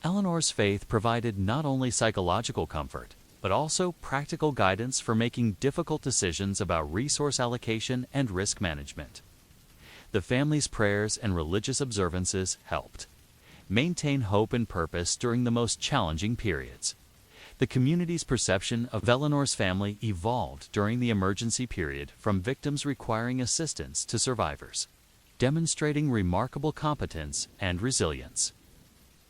Eleanor's faith provided not only psychological comfort, but also practical guidance for making difficult decisions about resource allocation and risk management. The family's prayers and religious observances helped maintain hope and purpose during the most challenging periods. The community's perception of Eleanor's family evolved during the emergency period from victims requiring assistance to survivors, demonstrating remarkable competence and resilience.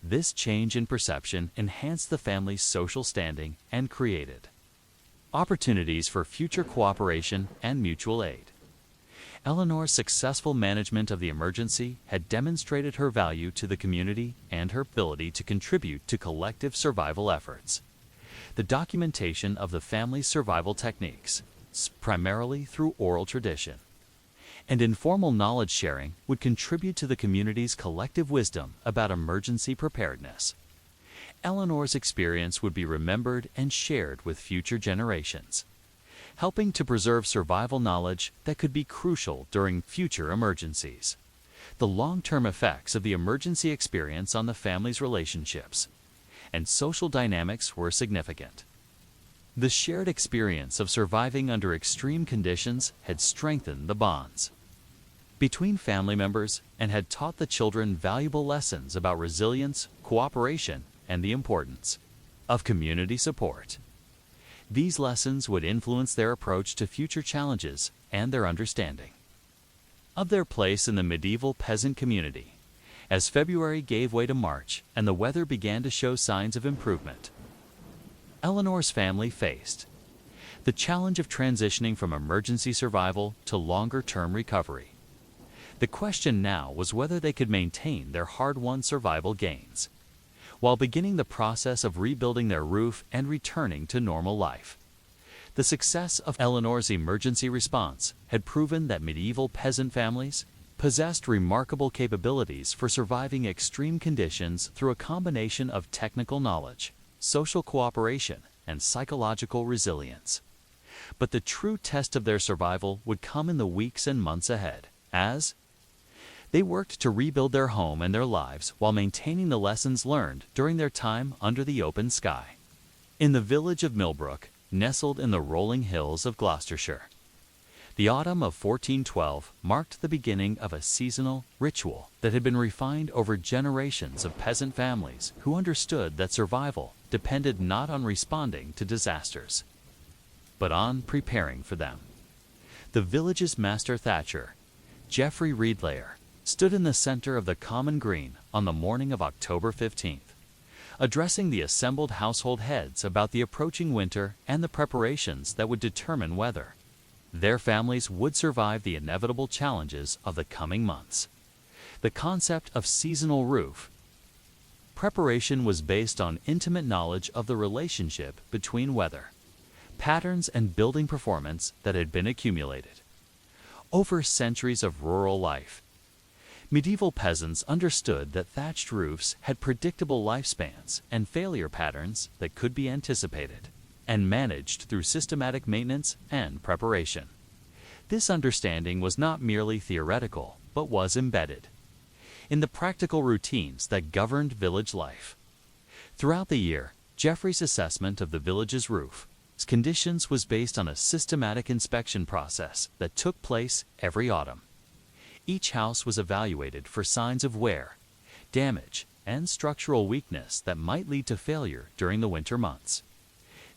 This change in perception enhanced the family's social standing and created opportunities for future cooperation and mutual aid. Eleanor's successful management of the emergency had demonstrated her value to the community and her ability to contribute to collective survival efforts. The documentation of the family's survival techniques, primarily through oral tradition, and informal knowledge sharing would contribute to the community's collective wisdom about emergency preparedness. Eleanor's experience would be remembered and shared with future generations, helping to preserve survival knowledge that could be crucial during future emergencies. The long-term effects of the emergency experience on the family's relationships and social dynamics were significant. The shared experience of surviving under extreme conditions had strengthened the bonds between family members and had taught the children valuable lessons about resilience, cooperation, and the importance of community support. These lessons would influence their approach to future challenges and their understanding of their place in the medieval peasant community. As February gave way to March and the weather began to show signs of improvement, Eleanor's family faced the challenge of transitioning from emergency survival to longer-term recovery. The question now was whether they could maintain their hard-won survival gains while beginning the process of rebuilding their roof and returning to normal life. The success of Eleanor's emergency response had proven that medieval peasant families possessed remarkable capabilities for surviving extreme conditions through a combination of technical knowledge, social cooperation, and psychological resilience. But the true test of their survival would come in the weeks and months ahead, as they worked to rebuild their home and their lives while maintaining the lessons learned during their time under the open sky. In the village of Millbrook, nestled in the rolling hills of Gloucestershire, the autumn of 1412 marked the beginning of a seasonal ritual that had been refined over generations of peasant families who understood that survival depended not on responding to disasters, but on preparing for them. The village's master thatcher, Geoffrey Reedlayer, stood in the center of the common green on the morning of October 15th, addressing the assembled household heads about the approaching winter and the preparations that would determine whether their families would survive the inevitable challenges of the coming months. The concept of seasonal roof preparation was based on intimate knowledge of the relationship between weather patterns and building performance that had been accumulated over centuries of rural life. Medieval peasants understood that thatched roofs had predictable lifespans and failure patterns that could be anticipated and managed through systematic maintenance and preparation. This understanding was not merely theoretical, but was embedded in the practical routines that governed village life. Throughout the year, Geoffrey's assessment of the village's roof conditions was based on a systematic inspection process that took place every autumn. Each house was evaluated for signs of wear, damage, and structural weakness that might lead to failure during the winter months.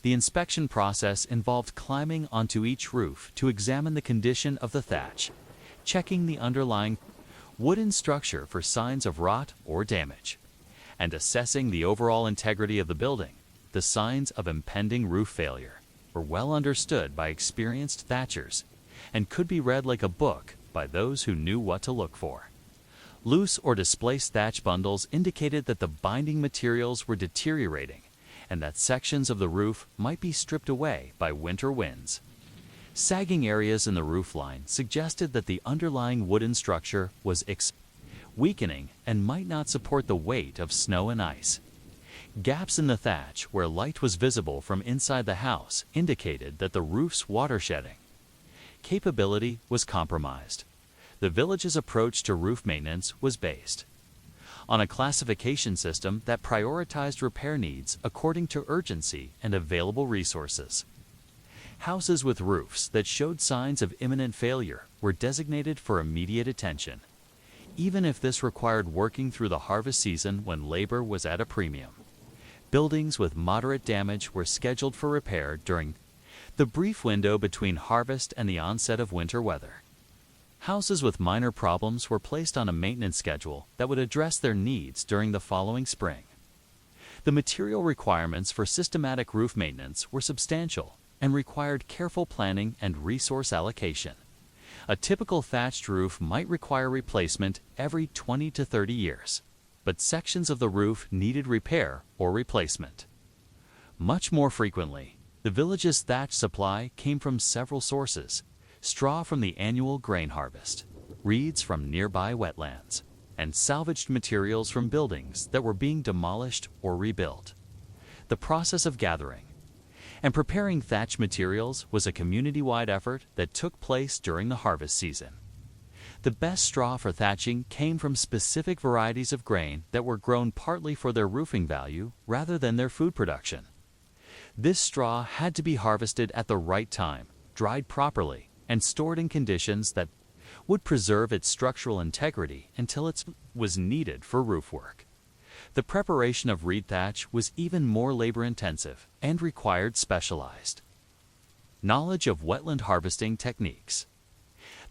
The inspection process involved climbing onto each roof to examine the condition of the thatch, checking the underlying wooden structure for signs of rot or damage, and assessing the overall integrity of the building. The signs of impending roof failure were well understood by experienced thatchers and could be read like a book by those who knew what to look for. Loose or displaced thatch bundles indicated that the binding materials were deteriorating and that sections of the roof might be stripped away by winter winds. Sagging areas in the roof line suggested that the underlying wooden structure was weakening and might not support the weight of snow and ice. Gaps in the thatch where light was visible from inside the house indicated that the roof's water shedding capability was compromised. The village's approach to roof maintenance was based on a classification system that prioritized repair needs according to urgency and available resources. Houses with roofs that showed signs of imminent failure were designated for immediate attention, even if this required working through the harvest season when labor was at a premium. Buildings with moderate damage were scheduled for repair during the brief window between harvest and the onset of winter weather. Houses with minor problems were placed on a maintenance schedule that would address their needs during the following spring. The material requirements for systematic roof maintenance were substantial and required careful planning and resource allocation. A typical thatched roof might require replacement every 20 to 30 years, but sections of the roof needed repair or replacement much more frequently. The village's thatch supply came from several sources: straw from the annual grain harvest, reeds from nearby wetlands, and salvaged materials from buildings that were being demolished or rebuilt. The process of gathering and preparing thatch materials was a community-wide effort that took place during the harvest season. The best straw for thatching came from specific varieties of grain that were grown partly for their roofing value rather than their food production. This straw had to be harvested at the right time, dried properly, and stored in conditions that would preserve its structural integrity until it was needed for roof work. The preparation of reed thatch was even more labor-intensive and required specialized knowledge of wetland harvesting techniques.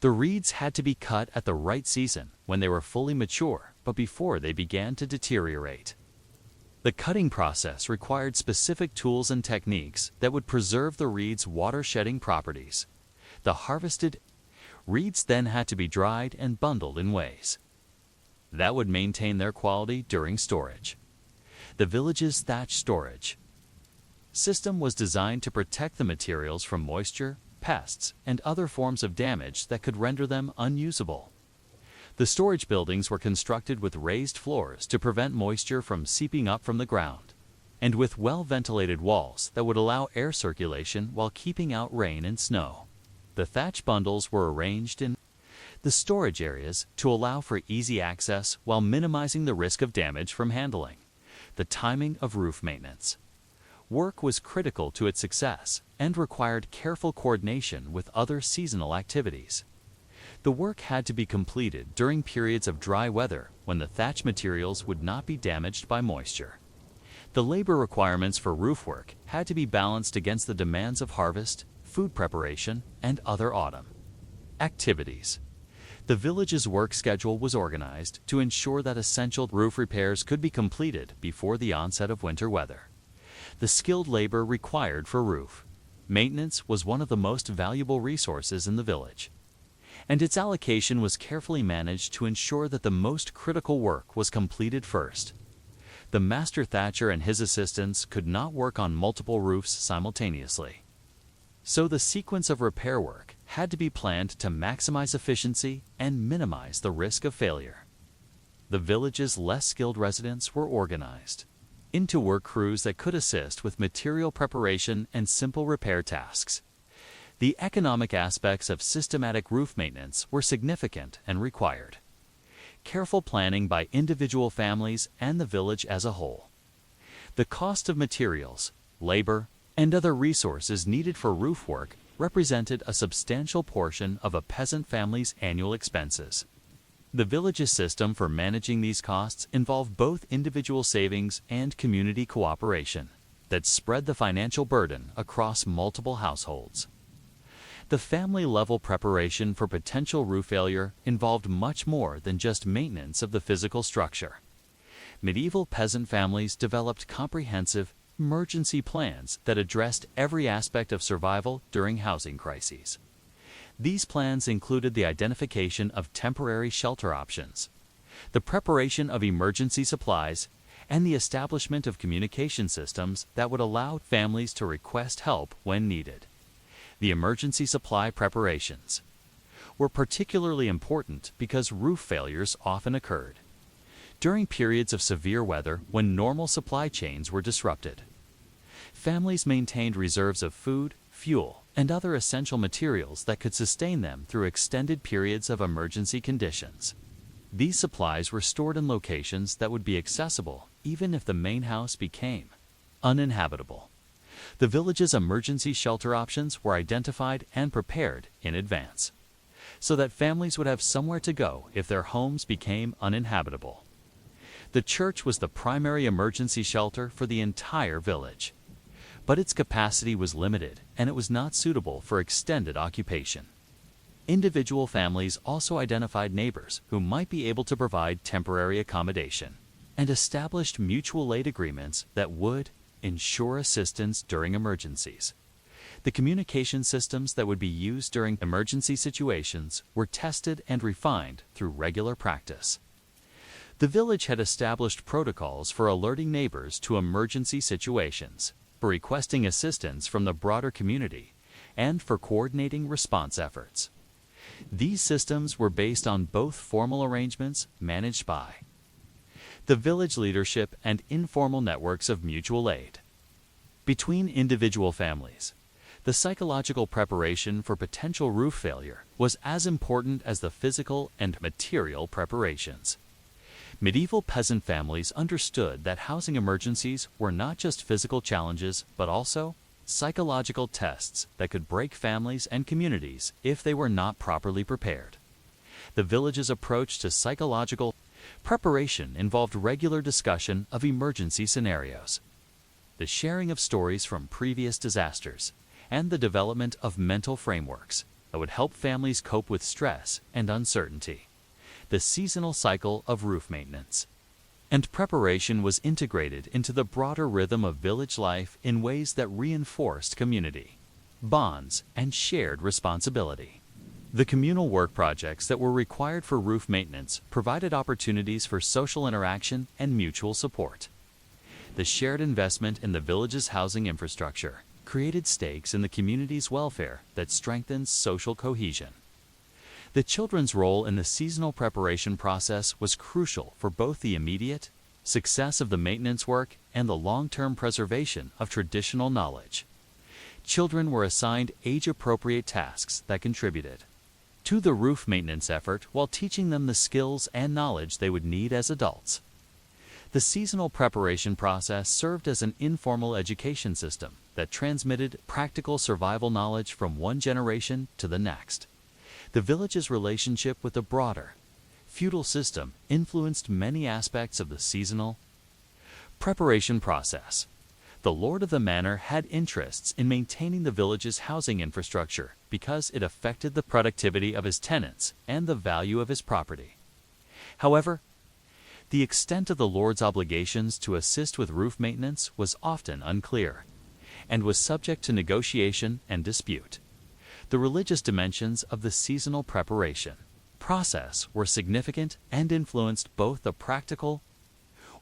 The reeds had to be cut at the right season when they were fully mature, but before they began to deteriorate. The cutting process required specific tools and techniques that would preserve the reed's water-shedding properties. The harvested reeds then had to be dried and bundled in ways that would maintain their quality during storage. The village's thatch storage system was designed to protect the materials from moisture, pests, and other forms of damage that could render them unusable. The storage buildings were constructed with raised floors to prevent moisture from seeping up from the ground, and with well-ventilated walls that would allow air circulation while keeping out rain and snow. The thatch bundles were arranged in the storage areas to allow for easy access while minimizing the risk of damage from handling. The timing of roof maintenance work was critical to its success and required careful coordination with other seasonal activities. The work had to be completed during periods of dry weather when the thatch materials would not be damaged by moisture. The labor requirements for roof work had to be balanced against the demands of harvest, food preparation, and other autumn activities. The village's work schedule was organized to ensure that essential roof repairs could be completed before the onset of winter weather. The skilled labor required for roof maintenance was one of the most valuable resources in the village, and its allocation was carefully managed to ensure that the most critical work was completed first. The master thatcher and his assistants could not work on multiple roofs simultaneously, so the sequence of repair work had to be planned to maximize efficiency and minimize the risk of failure. The village's less skilled residents were organized into work crews that could assist with material preparation and simple repair tasks. The economic aspects of systematic roof maintenance were significant and required careful planning by individual families and the village as a whole. The cost of materials, labor, and other resources needed for roof work represented a substantial portion of a peasant family's annual expenses. The village's system for managing these costs involved both individual savings and community cooperation that spread the financial burden across multiple households. The family-level preparation for potential roof failure involved much more than just maintenance of the physical structure. Medieval peasant families developed comprehensive emergency plans that addressed every aspect of survival during housing crises. These plans included the identification of temporary shelter options, the preparation of emergency supplies, and the establishment of communication systems that would allow families to request help when needed. The emergency supply preparations were particularly important because roof failures often occurred during periods of severe weather when normal supply chains were disrupted. Families maintained reserves of food, fuel, and other essential materials that could sustain them through extended periods of emergency conditions. These supplies were stored in locations that would be accessible even if the main house became uninhabitable. The village's emergency shelter options were identified and prepared in advance, so that families would have somewhere to go if their homes became uninhabitable. The church was the primary emergency shelter for the entire village, but its capacity was limited and it was not suitable for extended occupation. Individual families also identified neighbors who might be able to provide temporary accommodation and established mutual aid agreements that would ensure assistance during emergencies. The communication systems that would be used during emergency situations were tested and refined through regular practice. The village had established protocols for alerting neighbors to emergency situations, for requesting assistance from the broader community, and for coordinating response efforts. These systems were based on both formal arrangements managed by the village leadership and informal networks of mutual aid between individual families. The psychological preparation for potential roof failure was as important as the physical and material preparations. Medieval peasant families understood that housing emergencies were not just physical challenges, but also psychological tests that could break families and communities if they were not properly prepared. The village's approach to psychological preparation involved regular discussion of emergency scenarios, the sharing of stories from previous disasters, and the development of mental frameworks that would help families cope with stress and uncertainty. The seasonal cycle of roof maintenance and preparation was integrated into the broader rhythm of village life in ways that reinforced community bonds and shared responsibility. The communal work projects that were required for roof maintenance provided opportunities for social interaction and mutual support. The shared investment in the village's housing infrastructure created stakes in the community's welfare that strengthens social cohesion. The children's role in the seasonal preparation process was crucial for both the immediate success of the maintenance work and the long-term preservation of traditional knowledge. Children were assigned age-appropriate tasks that contributed to the roof maintenance effort while teaching them the skills and knowledge they would need as adults. The seasonal preparation process served as an informal education system that transmitted practical survival knowledge from one generation to the next. The village's relationship with the broader feudal system influenced many aspects of the seasonal preparation process. The lord of the manor had interests in maintaining the village's housing infrastructure because it affected the productivity of his tenants and the value of his property. However, the extent of the lord's obligations to assist with roof maintenance was often unclear and was subject to negotiation and dispute. The religious dimensions of the seasonal preparation process were significant and influenced both the practical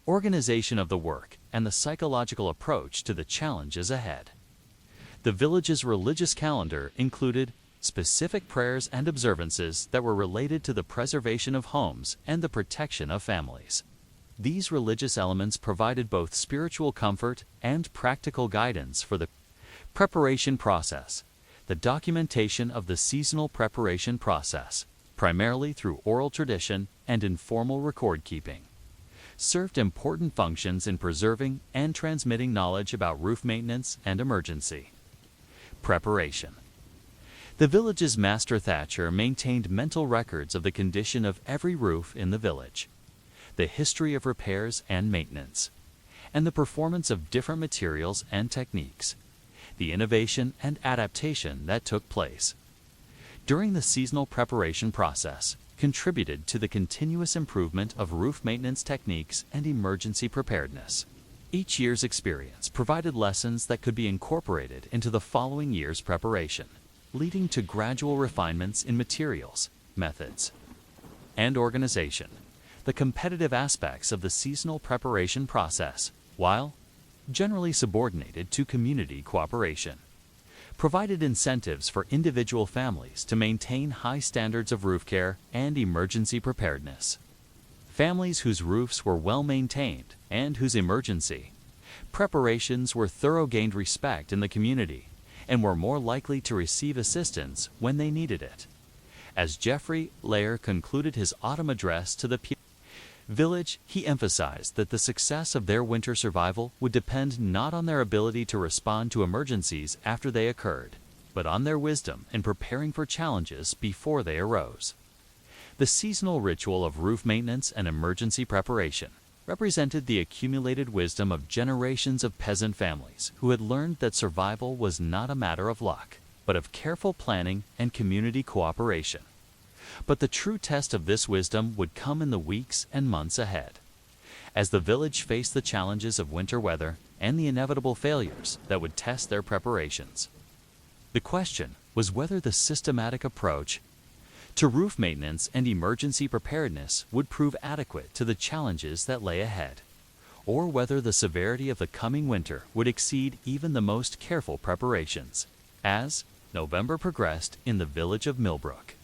organization of the work and the psychological approach to the challenges ahead. The village's religious calendar included specific prayers and observances that were related to the preservation of homes and the protection of families. These religious elements provided both spiritual comfort and practical guidance for the preparation process. The documentation of the seasonal preparation process, primarily through oral tradition and informal record-keeping, served important functions in preserving and transmitting knowledge about roof maintenance and emergency preparation. The village's master thatcher maintained mental records of the condition of every roof in the village, the history of repairs and maintenance, and the performance of different materials and techniques, the innovation and adaptation that took place during the seasonal preparation process contributed to the continuous improvement of roof maintenance techniques and emergency preparedness. Each year's experience provided lessons that could be incorporated into the following year's preparation, leading to gradual refinements in materials, methods, and organization. The competitive aspects of the seasonal preparation process, while generally subordinated to community cooperation, provided incentives for individual families to maintain high standards of roof care and emergency preparedness. Families whose roofs were well maintained and whose emergency preparations were thorough gained respect in the community and were more likely to receive assistance when they needed it. As Jeffrey Lair concluded his autumn address to the village, he emphasized that the success of their winter survival would depend not on their ability to respond to emergencies after they occurred, but on their wisdom in preparing for challenges before they arose. The seasonal ritual of roof maintenance and emergency preparation represented the accumulated wisdom of generations of peasant families who had learned that survival was not a matter of luck, but of careful planning and community cooperation. But the true test of this wisdom would come in the weeks and months ahead, as the village faced the challenges of winter weather and the inevitable failures that would test their preparations. The question was whether the systematic approach to roof maintenance and emergency preparedness would prove adequate to the challenges that lay ahead, or whether the severity of the coming winter would exceed even the most careful preparations. As November progressed in the village of Millbrook,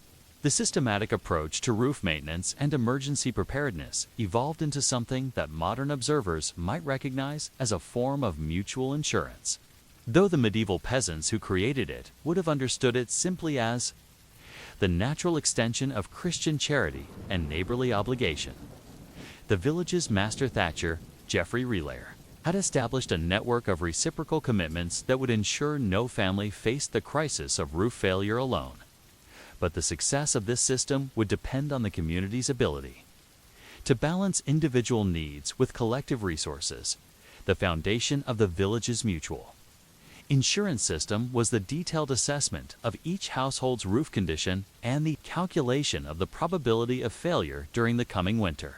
the systematic approach to roof maintenance and emergency preparedness evolved into something that modern observers might recognize as a form of mutual insurance, though the medieval peasants who created it would have understood it simply as the natural extension of Christian charity and neighborly obligation. The village's master thatcher, Jeffrey Relair, had established a network of reciprocal commitments that would ensure no family faced the crisis of roof failure alone. But the success of this system would depend on the community's ability to balance individual needs with collective resources. The foundation of the village's mutual insurance system was the detailed assessment of each household's roof condition and the calculation of the probability of failure during the coming winter.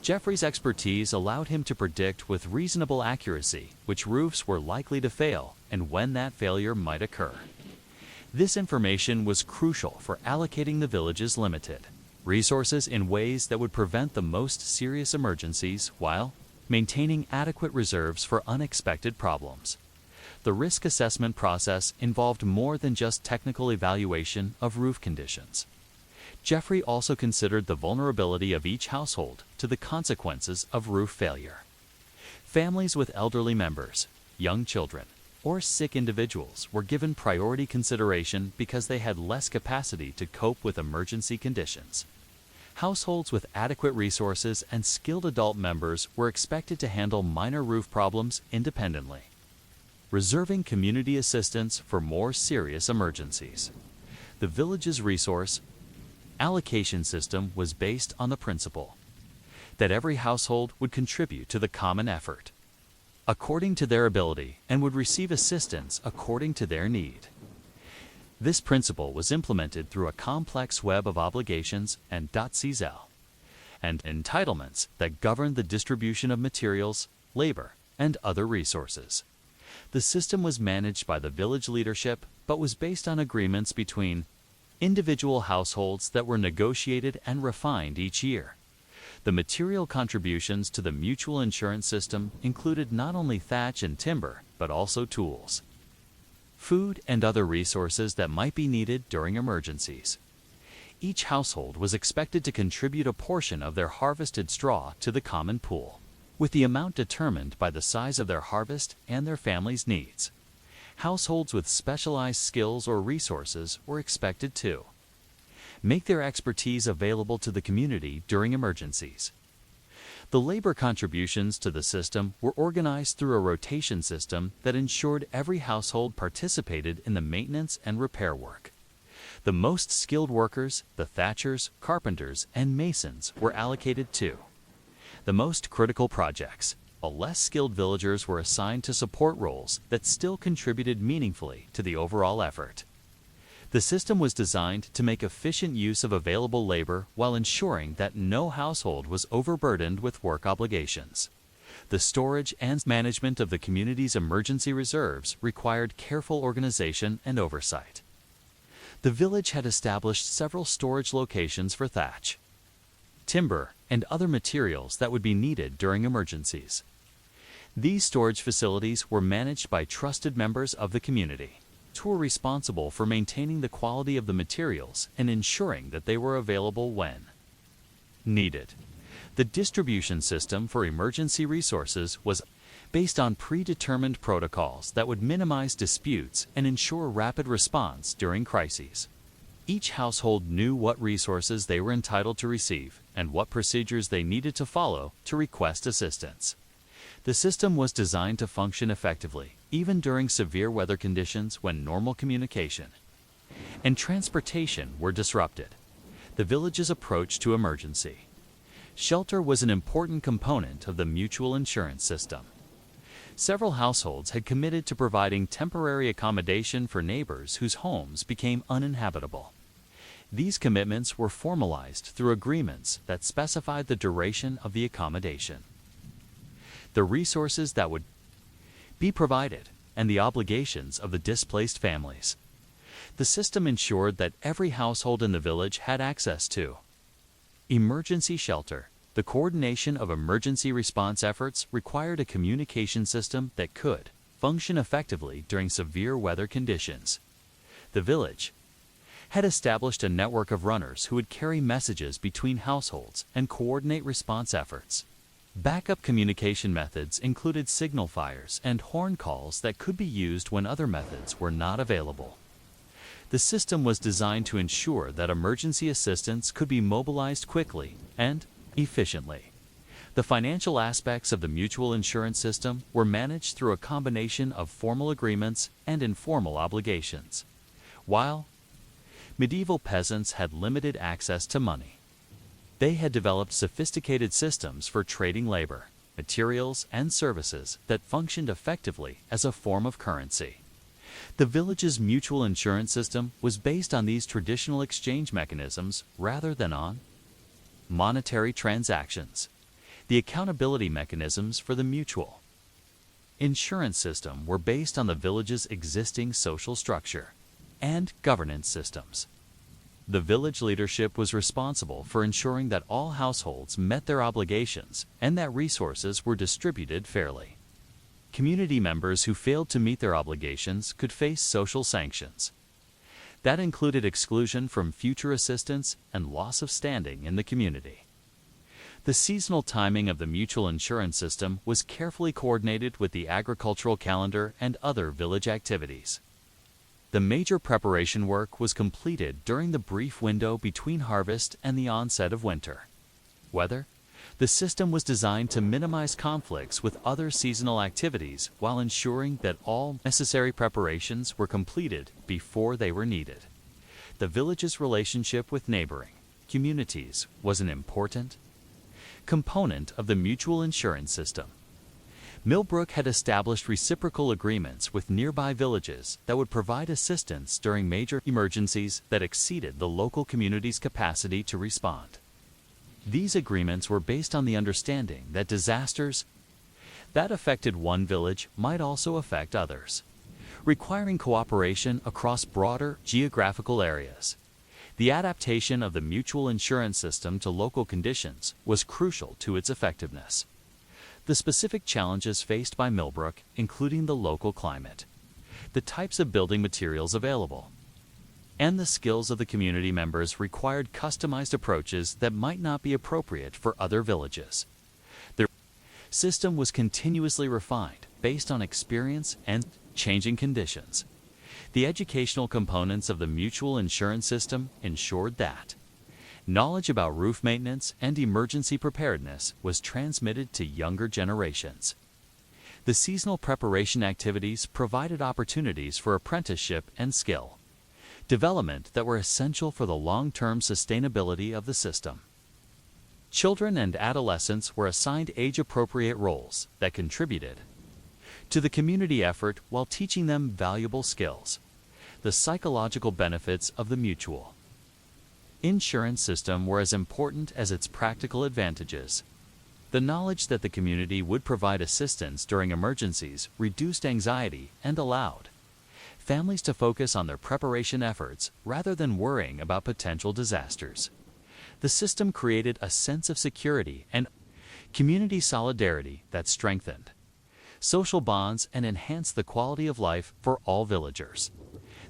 Jeffrey's expertise allowed him to predict with reasonable accuracy which roofs were likely to fail and when that failure might occur. This information was crucial for allocating the village's limited resources in ways that would prevent the most serious emergencies while maintaining adequate reserves for unexpected problems. The risk assessment process involved more than just technical evaluation of roof conditions. Jeffrey also considered the vulnerability of each household to the consequences of roof failure. Families with elderly members, young children, or sick individuals were given priority consideration because they had less capacity to cope with emergency conditions. Households with adequate resources and skilled adult members were expected to handle minor roof problems independently, reserving community assistance for more serious emergencies. The village's resource allocation system was based on the principle that every household would contribute to the common effort according to their ability and would receive assistance according to their need. This principle was implemented through a complex web of obligations and entitlements that governed the distribution of materials, labor, and other resources. The system was managed by the village leadership but was based on agreements between individual households that were negotiated and refined each year. The material contributions to the mutual insurance system included not only thatch and timber, but also tools, food, and other resources that might be needed during emergencies. Each household was expected to contribute a portion of their harvested straw to the common pool, with the amount determined by the size of their harvest and their family's needs. Households with specialized skills or resources were expected to make their expertise available to the community during emergencies. The labor contributions to the system were organized through a rotation system that ensured every household participated in the maintenance and repair work. The most skilled workers, the thatchers, carpenters, and masons, were allocated to the most critical projects, while less skilled villagers were assigned to support roles that still contributed meaningfully to the overall effort. The system was designed to make efficient use of available labor while ensuring that no household was overburdened with work obligations. The storage and management of the community's emergency reserves required careful organization and oversight. The village had established several storage locations for thatch, timber, and other materials that would be needed during emergencies. These storage facilities were managed by trusted members of the community, who were responsible for maintaining the quality of the materials and ensuring that they were available when needed. The distribution system for emergency resources was based on predetermined protocols that would minimize disputes and ensure rapid response during crises. Each household knew what resources they were entitled to receive and what procedures they needed to follow to request assistance. The system was designed to function effectively, even during severe weather conditions when normal communication and transportation were disrupted. The village's approach to emergency shelter was an important component of the mutual insurance system. Several households had committed to providing temporary accommodation for neighbors whose homes became uninhabitable. These commitments were formalized through agreements that specified the duration of the accommodation, the resources that would be provided, and the obligations of the displaced families. The system ensured that every household in the village had access to emergency shelter. The coordination of emergency response efforts required a communication system that could function effectively during severe weather conditions. The village had established a network of runners who would carry messages between households and coordinate response efforts. Backup communication methods included signal fires and horn calls that could be used when other methods were not available. The system was designed to ensure that emergency assistance could be mobilized quickly and efficiently. The financial aspects of the mutual insurance system were managed through a combination of formal agreements and informal obligations. While medieval peasants had limited access to money, they had developed sophisticated systems for trading labor, materials, and services that functioned effectively as a form of currency. The village's mutual insurance system was based on these traditional exchange mechanisms rather than on monetary transactions. The accountability mechanisms for the mutual insurance system were based on the village's existing social structure and governance systems. The village leadership was responsible for ensuring that all households met their obligations and that resources were distributed fairly. Community members who failed to meet their obligations could face social sanctions. That included exclusion from future assistance and loss of standing in the community. The seasonal timing of the mutual insurance system was carefully coordinated with the agricultural calendar and other village activities. The major preparation work was completed during the brief window between harvest and the onset of winter weather. The system was designed to minimize conflicts with other seasonal activities while ensuring that all necessary preparations were completed before they were needed. The village's relationship with neighboring communities was an important component of the mutual insurance system. Millbrook had established reciprocal agreements with nearby villages that would provide assistance during major emergencies that exceeded the local community's capacity to respond. These agreements were based on the understanding that disasters that affected one village might also affect others, requiring cooperation across broader geographical areas. The adaptation of the mutual insurance system to local conditions was crucial to its effectiveness. The specific challenges faced by Millbrook, including the local climate, the types of building materials available, and the skills of the community members required customized approaches that might not be appropriate for other villages. The system was continuously refined based on experience and changing conditions. The educational components of the mutual insurance system ensured that Knowledge about roof maintenance and emergency preparedness was transmitted to younger generations. The seasonal preparation activities provided opportunities for apprenticeship and skill development that were essential for the long-term sustainability of the system. Children and adolescents were assigned age-appropriate roles that contributed to the community effort while teaching them valuable skills. The psychological benefits of the mutual insurance system were as important as its practical advantages. The knowledge that the community would provide assistance during emergencies reduced anxiety and allowed families to focus on their preparation efforts rather than worrying about potential disasters. The system created a sense of security and community solidarity that strengthened social bonds and enhanced the quality of life for all villagers.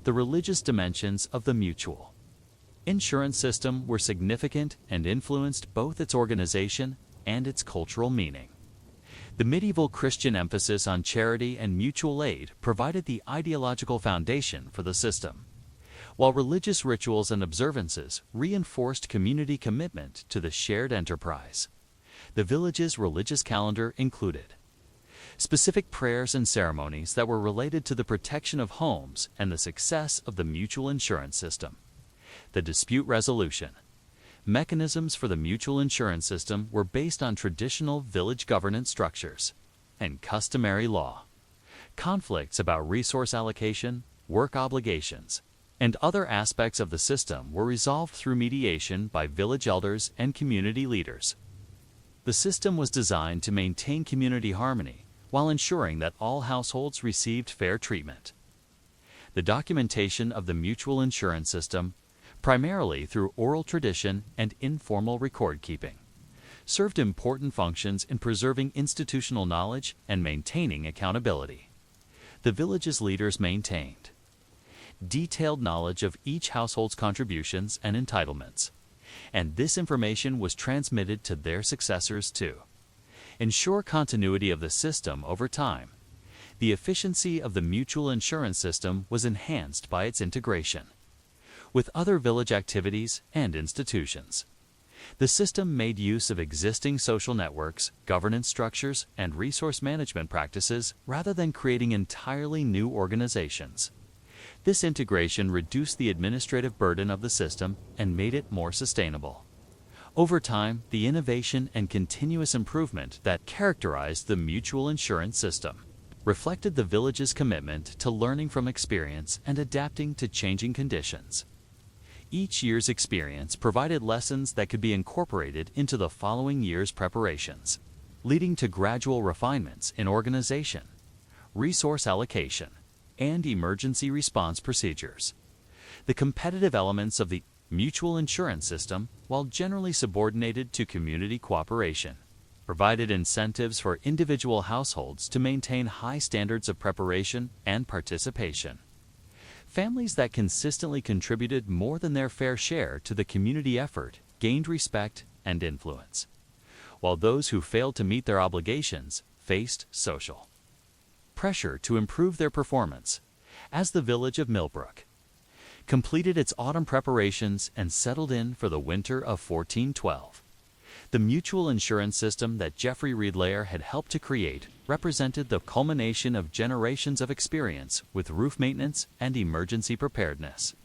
The religious dimensions of the mutual insurance system were significant and influenced both its organization and its cultural meaning. The medieval Christian emphasis on charity and mutual aid provided the ideological foundation for the system, while religious rituals and observances reinforced community commitment to the shared enterprise. The village's religious calendar included specific prayers and ceremonies that were related to the protection of homes and the success of the mutual insurance system. The dispute resolution mechanisms for the mutual insurance system were based on traditional village governance structures and customary law. Conflicts about resource allocation, work obligations, and other aspects of the system were resolved through mediation by village elders and community leaders. The system was designed to maintain community harmony while ensuring that all households received fair treatment. The documentation of the mutual insurance system, primarily through oral tradition and informal record-keeping, served important functions in preserving institutional knowledge and maintaining accountability. The village's leaders maintained detailed knowledge of each household's contributions and entitlements, and this information was transmitted to their successors to ensure continuity of the system over time. The efficiency of the mutual insurance system was enhanced by its integration with other village activities and institutions. The system made use of existing social networks, governance structures, and resource management practices rather than creating entirely new organizations. This integration reduced the administrative burden of the system and made it more sustainable. Over time, the innovation and continuous improvement that characterized the mutual insurance system reflected the village's commitment to learning from experience and adapting to changing conditions. Each year's experience provided lessons that could be incorporated into the following year's preparations, leading to gradual refinements in organization, resource allocation, and emergency response procedures. The competitive elements of the mutual insurance system, while generally subordinated to community cooperation, provided incentives for individual households to maintain high standards of preparation and participation. Families that consistently contributed more than their fair share to the community effort gained respect and influence, while those who failed to meet their obligations faced social pressure to improve their performance. As the village of Millbrook completed its autumn preparations and settled in for the winter of 1412, the mutual insurance system that Jeffrey Reed Layer had helped to create represented the culmination of generations of experience with roof maintenance and emergency preparedness.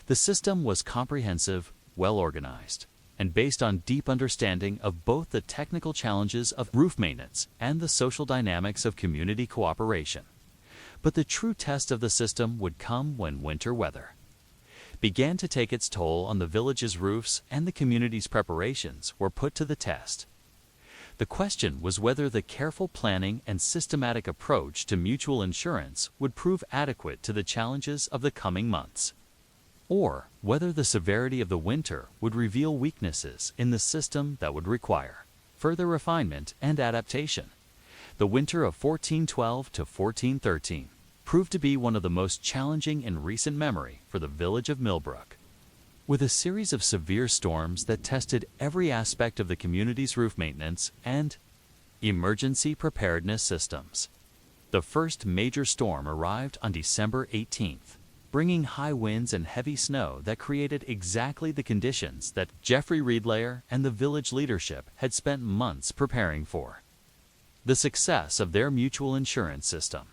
The system was comprehensive, well-organized, and based on deep understanding of both the technical challenges of roof maintenance and the social dynamics of community cooperation. But the true test of the system would come when winter weather began to take its toll on the village's roofs and the community's preparations were put to the test. The question was whether the careful planning and systematic approach to mutual insurance would prove adequate to the challenges of the coming months, or whether the severity of the winter would reveal weaknesses in the system that would require further refinement and adaptation. The winter of 1412 to 1413 proved to be one of the most challenging in recent memory for the village of Millbrook. With a series of severe storms that tested every aspect of the community's roof maintenance and emergency preparedness systems. The first major storm arrived on December 18th, bringing high winds and heavy snow that created exactly the conditions that Jeffrey Reedlayer and the village leadership had spent months preparing for. The success of their mutual insurance system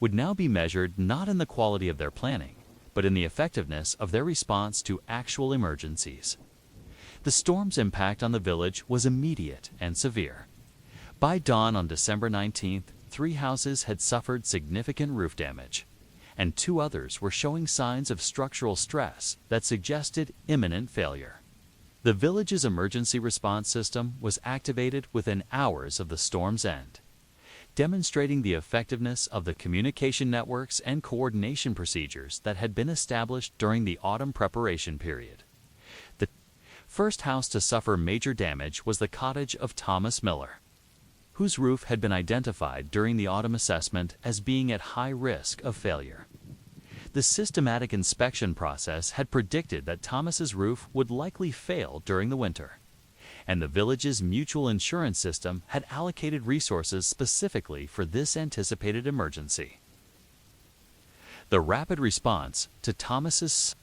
would now be measured not in the quality of their planning, but in the effectiveness of their response to actual emergencies. The storm's impact on the village was immediate and severe. By dawn on December 19th, 3 houses had suffered significant roof damage, and 2 others were showing signs of structural stress that suggested imminent failure. The village's emergency response system was activated within hours of the storm's end, demonstrating the effectiveness of the communication networks and coordination procedures that had been established during the autumn preparation period. The first house to suffer major damage was the cottage of Thomas Miller, whose roof had been identified during the autumn assessment as being at high risk of failure. The systematic inspection process had predicted that Thomas's roof would likely fail during the winter, and the village's mutual insurance system had allocated resources specifically for this anticipated emergency. The rapid response to Thomas's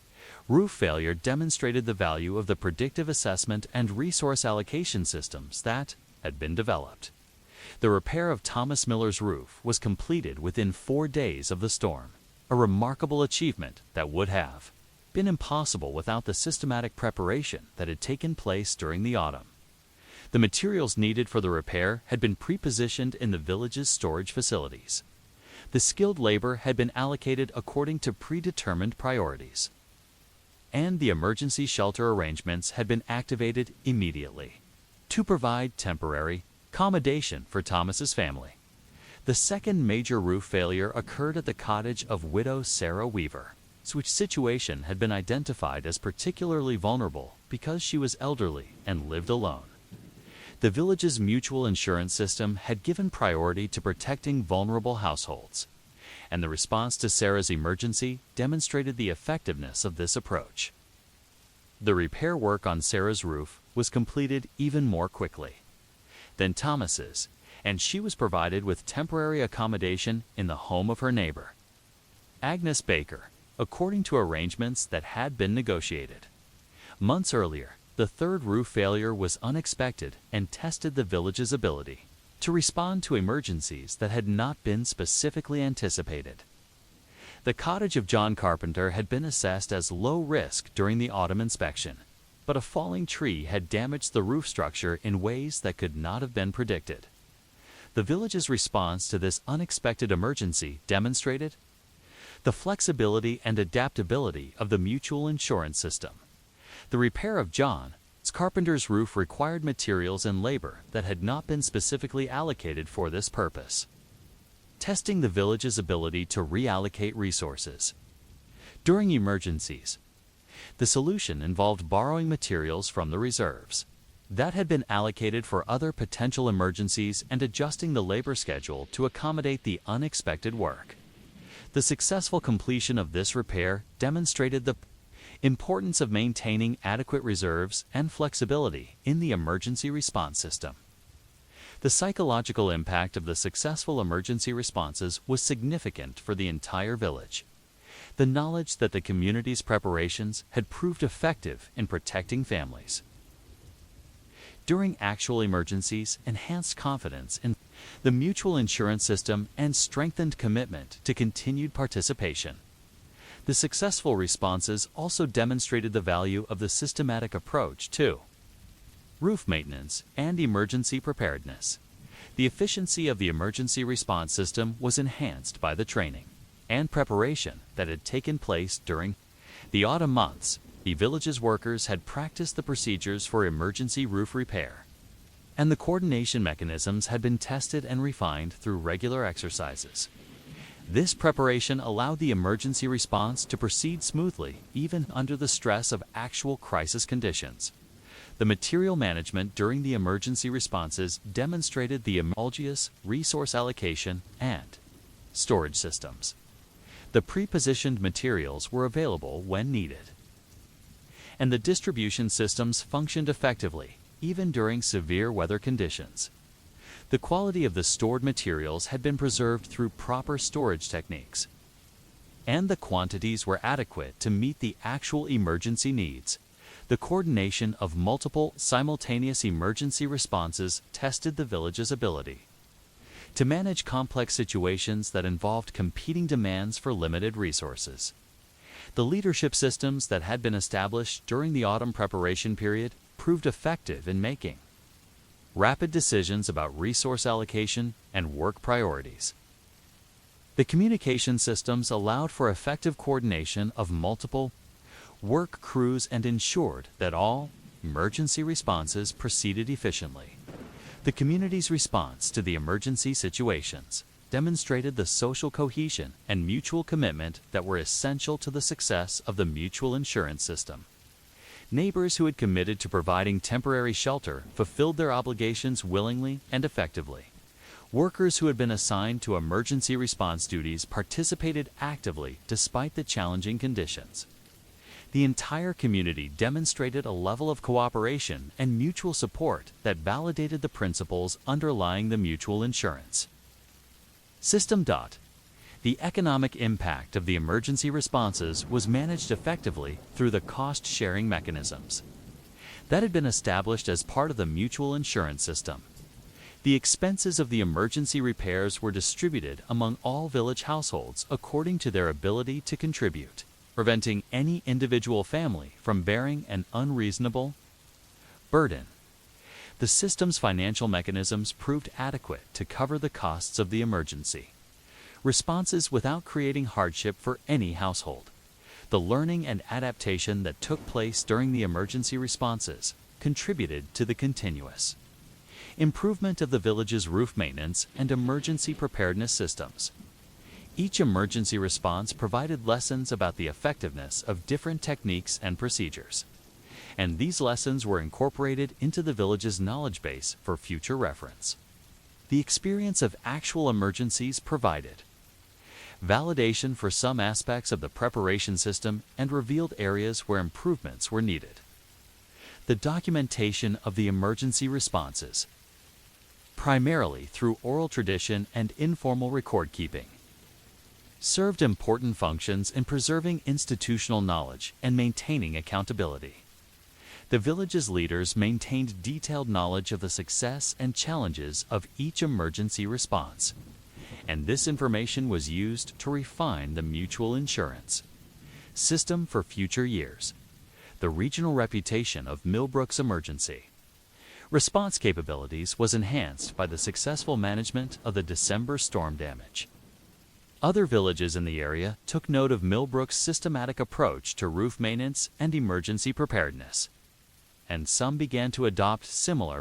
roof failure demonstrated the value of the predictive assessment and resource allocation systems that had been developed. The repair of Thomas Miller's roof was completed within 4 days of the storm, a remarkable achievement that would have been impossible without the systematic preparation that had taken place during the autumn. The materials needed for the repair had been pre-positioned in the village's storage facilities. The skilled labor had been allocated according to predetermined priorities, and the emergency shelter arrangements had been activated immediately to provide temporary accommodation for Thomas's family. The second major roof failure occurred at the cottage of widow Sarah Weaver, which situation had been identified as particularly vulnerable because she was elderly and lived alone. The village's mutual insurance system had given priority to protecting vulnerable households, and the response to Sarah's emergency demonstrated the effectiveness of this approach. The repair work on Sarah's roof was completed even more quickly than Thomas's, and she was provided with temporary accommodation in the home of her neighbor, Agnes Baker, according to arrangements that had been negotiated. Months earlier, the third roof failure was unexpected and tested the village's ability to respond to emergencies that had not been specifically anticipated. The cottage of John Carpenter had been assessed as low risk during the autumn inspection, but a falling tree had damaged the roof structure in ways that could not have been predicted. The village's response to this unexpected emergency demonstrated the flexibility and adaptability of the mutual insurance system. The repair of John Carpenter's roof required materials and labor that had not been specifically allocated for this purpose, testing the village's ability to reallocate resources. During emergencies, the solution involved borrowing materials from the reserves that had been allocated for other potential emergencies and adjusting the labor schedule to accommodate the unexpected work. The successful completion of this repair demonstrated the importance of maintaining adequate reserves and flexibility in the emergency response system. The psychological impact of the successful emergency responses was significant for the entire village. The knowledge that the community's preparations had proved effective in protecting families during actual emergencies enhanced confidence in the mutual insurance system and strengthened commitment to continued participation. The successful responses also demonstrated the value of the systematic approach to roof maintenance and emergency preparedness. The efficiency of the emergency response system was enhanced by the training and preparation that had taken place during the autumn months. The village's workers had practiced the procedures for emergency roof repair, and the coordination mechanisms had been tested and refined through regular exercises. This preparation allowed the emergency response to proceed smoothly even under the stress of actual crisis conditions. The material management during the emergency responses demonstrated the homogeneous resource allocation and storage systems. The pre-positioned materials were available when needed, and the distribution systems functioned effectively even during severe weather conditions. The quality of the stored materials had been preserved through proper storage techniques, and the quantities were adequate to meet the actual emergency needs. The coordination of multiple simultaneous emergency responses tested the village's ability to manage complex situations that involved competing demands for limited resources. The leadership systems that had been established during the autumn preparation period proved effective in making rapid decisions about resource allocation and work priorities. The communication systems allowed for effective coordination of multiple work crews and ensured that all emergency responses proceeded efficiently. The community's response to the emergency situations demonstrated the social cohesion and mutual commitment that were essential to the success of the mutual insurance system. Neighbors who had committed to providing temporary shelter fulfilled their obligations willingly and effectively. Workers who had been assigned to emergency response duties participated actively despite the challenging conditions. The entire community demonstrated a level of cooperation and mutual support that validated the principles underlying the mutual insurance system. The economic impact of the emergency responses was managed effectively through the cost-sharing mechanisms that had been established as part of the mutual insurance system. The expenses of the emergency repairs were distributed among all village households according to their ability to contribute, preventing any individual family from bearing an unreasonable burden. The system's financial mechanisms proved adequate to cover the costs of the emergency responses without creating hardship for any household. The learning and adaptation that took place during the emergency responses contributed to the continuous improvement of the village's roof maintenance and emergency preparedness systems. Each emergency response provided lessons about the effectiveness of different techniques and procedures, and these lessons were incorporated into the village's knowledge base for future reference. The experience of actual emergencies provided validation for some aspects of the preparation system and revealed areas where improvements were needed. The documentation of the emergency responses, primarily through oral tradition and informal record keeping, served important functions in preserving institutional knowledge and maintaining accountability. The village's leaders maintained detailed knowledge of the success and challenges of each emergency response, and this information was used to refine the mutual insurance system for future years. The regional reputation of Millbrook's emergency response capabilities was enhanced by the successful management of the December storm damage. Other villages in the area took note of Millbrook's systematic approach to roof maintenance and emergency preparedness, and some began to adopt similar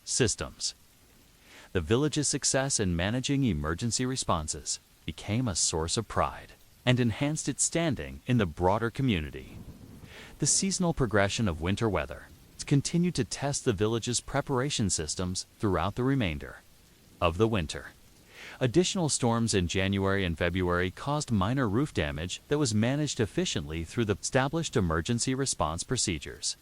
systems. The village's success in managing emergency responses became a source of pride and enhanced its standing in the broader community. The seasonal progression of winter weather continued to test the village's preparation systems throughout the remainder of the winter. Additional storms in January and February caused minor roof damage that was managed efficiently through the established emergency response procedures.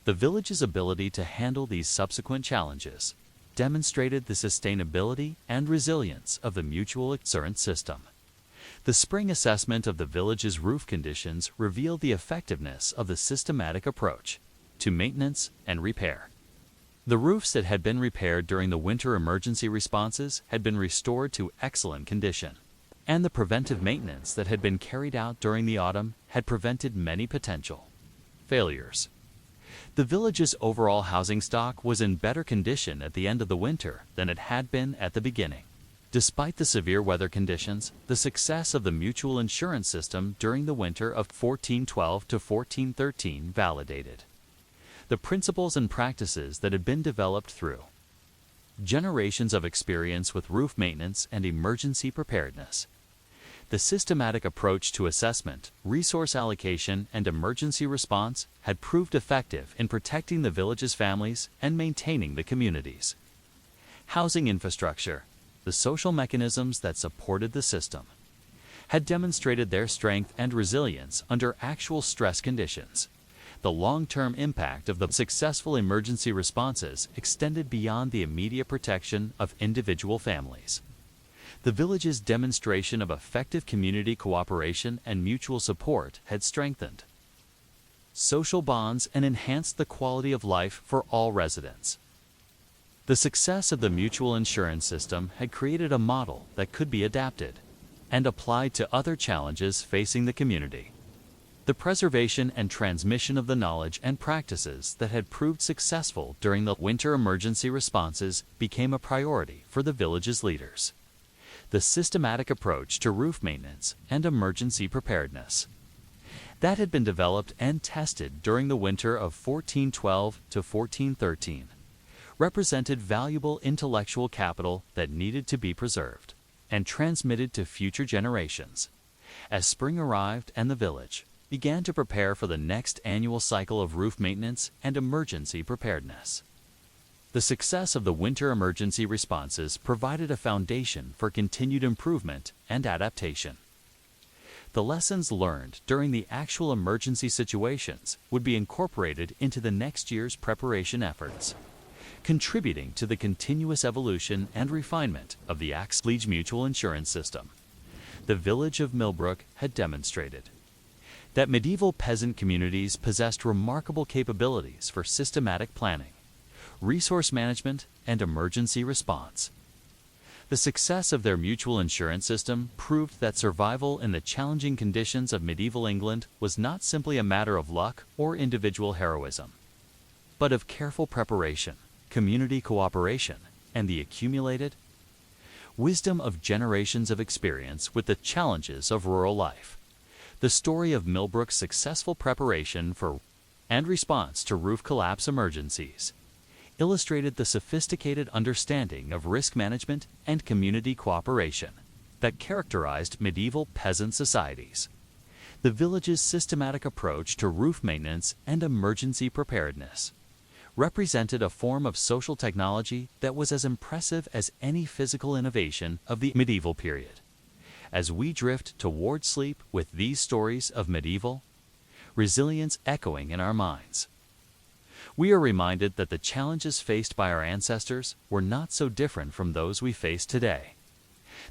The village's ability to handle these subsequent challenges demonstrated the sustainability and resilience of the mutual insurance system. The spring assessment of the village's roof conditions revealed the effectiveness of the systematic approach to maintenance and repair. The roofs that had been repaired during the winter emergency responses had been restored to excellent condition, and the preventive maintenance that had been carried out during the autumn had prevented many potential failures. The village's overall housing stock was in better condition at the end of the winter than it had been at the beginning. Despite the severe weather conditions, the success of the mutual insurance system during the winter of 1412 to 1413 validated the principles and practices that had been developed through generations of experience with roof maintenance and emergency preparedness. The systematic approach to assessment, resource allocation, and emergency response had proved effective in protecting the village's families and maintaining the community's housing infrastructure. The social mechanisms that supported the system had demonstrated their strength and resilience under actual stress conditions. The long-term impact of the successful emergency responses extended beyond the immediate protection of individual families. The village's demonstration of effective community cooperation and mutual support had strengthened social bonds and enhanced the quality of life for all residents. The success of the mutual insurance system had created a model that could be adapted and applied to other challenges facing the community. The preservation and transmission of the knowledge and practices that had proved successful during the winter emergency responses became a priority for the village's leaders. The systematic approach to roof maintenance and emergency preparedness that had been developed and tested during the winter of 1412 to 1413 represented valuable intellectual capital that needed to be preserved and transmitted to future generations. As spring arrived and the village began to prepare for the next annual cycle of roof maintenance and emergency preparedness, the success of the winter emergency responses provided a foundation for continued improvement and adaptation. The lessons learned during the actual emergency situations would be incorporated into the next year's preparation efforts, contributing to the continuous evolution and refinement of the Axlige Mutual Insurance System. The village of Millbrook had demonstrated that medieval peasant communities possessed remarkable capabilities for systematic planning, resource management, and emergency response. The success of their mutual insurance system proved that survival in the challenging conditions of medieval England was not simply a matter of luck or individual heroism, but of careful preparation, community cooperation, and the accumulated wisdom of generations of experience with the challenges of rural life. The story of Millbrook's successful preparation for and response to roof collapse emergencies illustrated the sophisticated understanding of risk management and community cooperation that characterized medieval peasant societies. The village's systematic approach to roof maintenance and emergency preparedness represented a form of social technology that was as impressive as any physical innovation of the medieval period. As we drift toward sleep with these stories of medieval resilience echoing in our minds, we are reminded that the challenges faced by our ancestors were not so different from those we face today.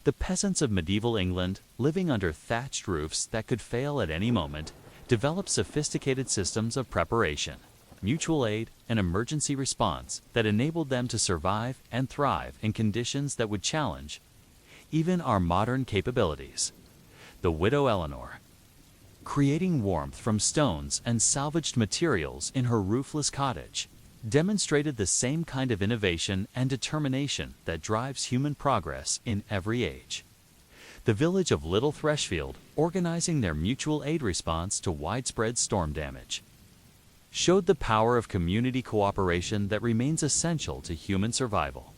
The peasants of medieval England, living under thatched roofs that could fail at any moment, developed sophisticated systems of preparation, mutual aid, and emergency response that enabled them to survive and thrive in conditions that would challenge even our modern capabilities. The widow Eleanor, creating warmth from stones and salvaged materials in her roofless cottage, demonstrated the same kind of innovation and determination that drives human progress in every age. The village of Little Threshfield, organizing their mutual aid response to widespread storm damage, showed the power of community cooperation that remains essential to human survival.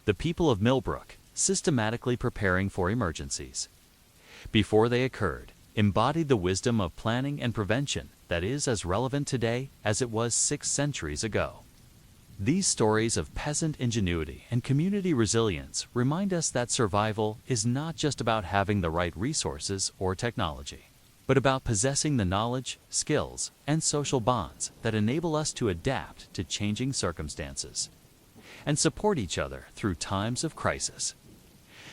The people of Millbrook, systematically preparing for emergencies before they occurred, embodied the wisdom of planning and prevention that is as relevant today as it was 6 centuries ago. These stories of peasant ingenuity and community resilience remind us that survival is not just about having the right resources or technology, but about possessing the knowledge, skills, and social bonds that enable us to adapt to changing circumstances and support each other through times of crisis.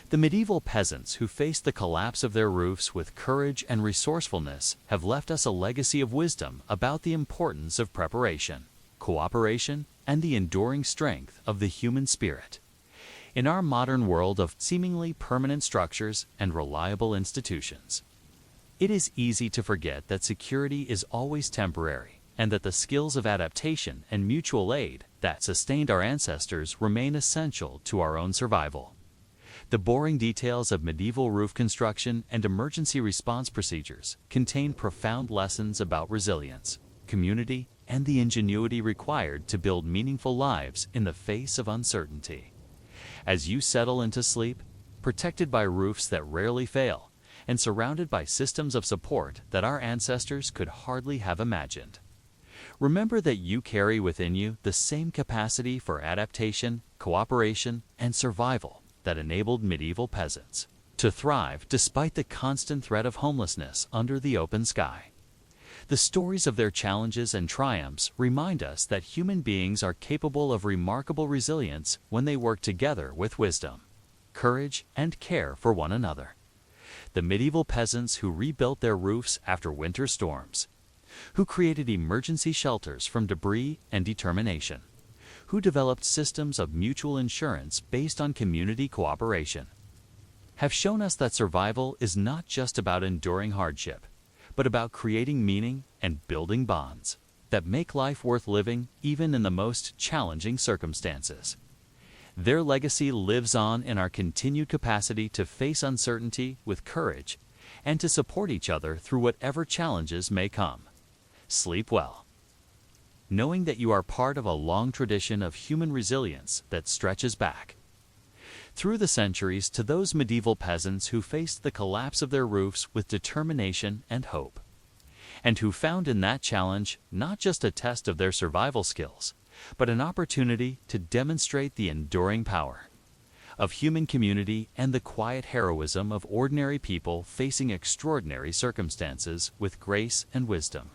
The medieval peasants who faced the collapse of their roofs with courage and resourcefulness have left us a legacy of wisdom about the importance of preparation, cooperation, and the enduring strength of the human spirit. In our modern world of seemingly permanent structures and reliable institutions, it is easy to forget that security is always temporary and that the skills of adaptation and mutual aid that sustained our ancestors remain essential to our own survival. The boring details of medieval roof construction and emergency response procedures contain profound lessons about resilience, community, and the ingenuity required to build meaningful lives in the face of uncertainty. As you settle into sleep, protected by roofs that rarely fail, and surrounded by systems of support that our ancestors could hardly have imagined, remember that you carry within you the same capacity for adaptation, cooperation, and survival that enabled medieval peasants to thrive despite the constant threat of homelessness under the open sky. The stories of their challenges and triumphs remind us that human beings are capable of remarkable resilience when they work together with wisdom, courage, and care for one another. The medieval peasants who rebuilt their roofs after winter storms, who created emergency shelters from debris and determination, who developed systems of mutual insurance based on community cooperation, have shown us that survival is not just about enduring hardship, but about creating meaning and building bonds that make life worth living even in the most challenging circumstances. Their legacy lives on in our continued capacity to face uncertainty with courage and to support each other through whatever challenges may come. Sleep well, knowing that you are part of a long tradition of human resilience that stretches back through the centuries to those medieval peasants who faced the collapse of their roofs with determination and hope, and who found in that challenge not just a test of their survival skills, but an opportunity to demonstrate the enduring power of human community and the quiet heroism of ordinary people facing extraordinary circumstances with grace and wisdom.